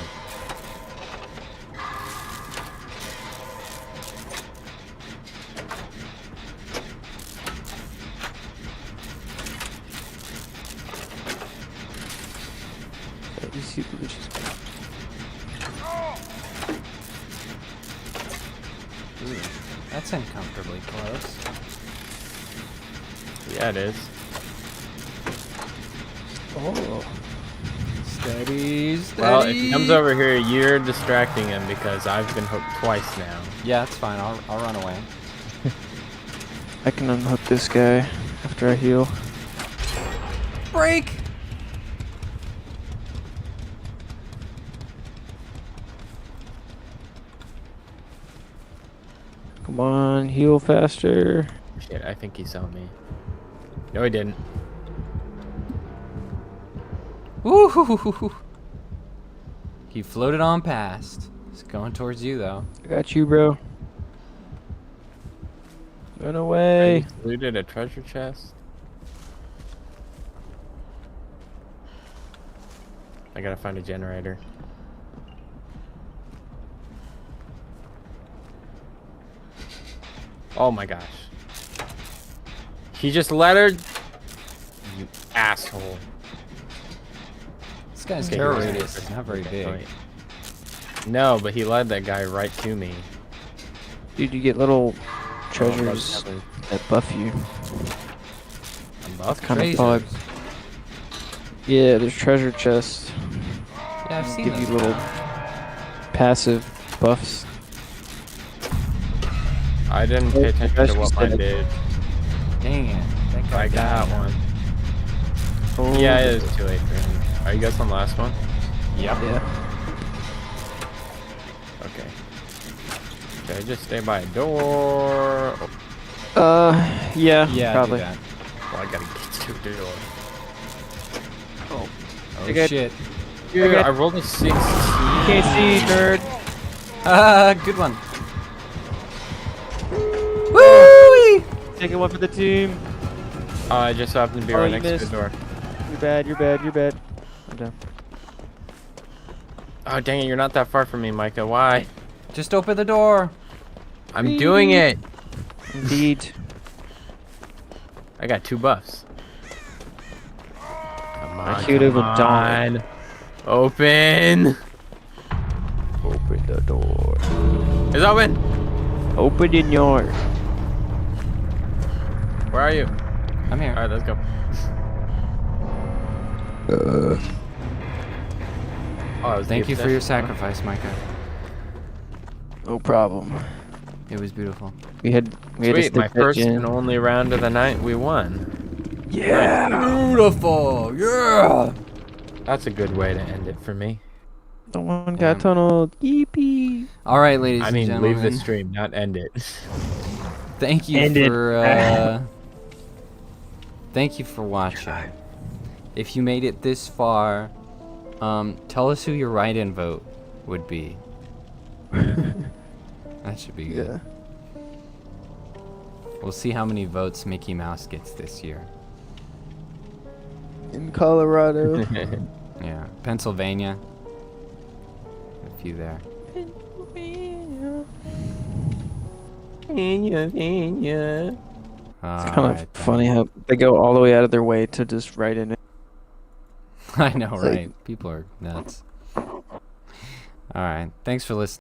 Let's see what this is. Ooh, that's uncomfortably close. Yeah, it is. Oh. Steady, steady. Well, if he comes over here, you're distracting him because I've been hooked twice now. Yeah, it's fine. I'll run away. I can unhook this guy after I heal. Break! Come on, heal faster. Shit, I think he saw me. No, he didn't. Woo! He floated on past. He's going towards you, though. I got you, bro. Run away. He looted a treasure chest. I gotta find a generator. Oh my gosh. He just let her... You asshole. This guy's Okay, terror you're right. radius is not very big. Right. No, but he led that guy right to me. Dude, you get little Oh, treasures that buff you. I'm buff. Kind of Treasures. odd. Yeah, there's treasure chests. Yeah, I've seen Give you those. little passive buffs. I didn't pay attention to what mine Treasure did. Dang it. That guy I got died. one. Oh, Yeah, it is too late for him. Are you guys on the last one? Yep. Yeah. Okay. Should I just stay by a door? Yeah, Yeah, probably. do that. Well, I gotta get to the door. Oh, Okay. shit. Dude, Okay. I rolled a 16. Can't see, nerd. Good one. Woo! Taking one for the team. I just happened to be Oh, right you next to missed. the door. You're bad, you're bad, you're bad. I'm down. Oh, dang it, you're not that far from me, Micah. Why? Just open the door. I'm doing it. Indeed. I got 2 buffs. Come on, queued come up with Dawn. on. Open. Open the door. It's open. Open in your. Where are you? I'm here. All right, let's go. Oh, that was Thank the you for your obsession, huh? sacrifice, Micah. No problem. It was beautiful. We had to Sweet, stick my that first gen. and only round of the night, we won. Yeah. Beautiful. Yeah. That's a good way to end it for me. The one Damn. got tunneled. Yeepee. All right, ladies I and mean, gentlemen. leave the stream, not end it. Thank you End it. for thank you for watching. If you made it this far, tell us who your write-in vote would be. That should be good. Yeah. We'll see how many votes Mickey Mouse gets this year. In Colorado. Yeah, Pennsylvania. A few there. It's kind Alright, of funny how they go all the way out of their way to just write in it. I know, like- right? People are nuts. Alright, thanks for listening.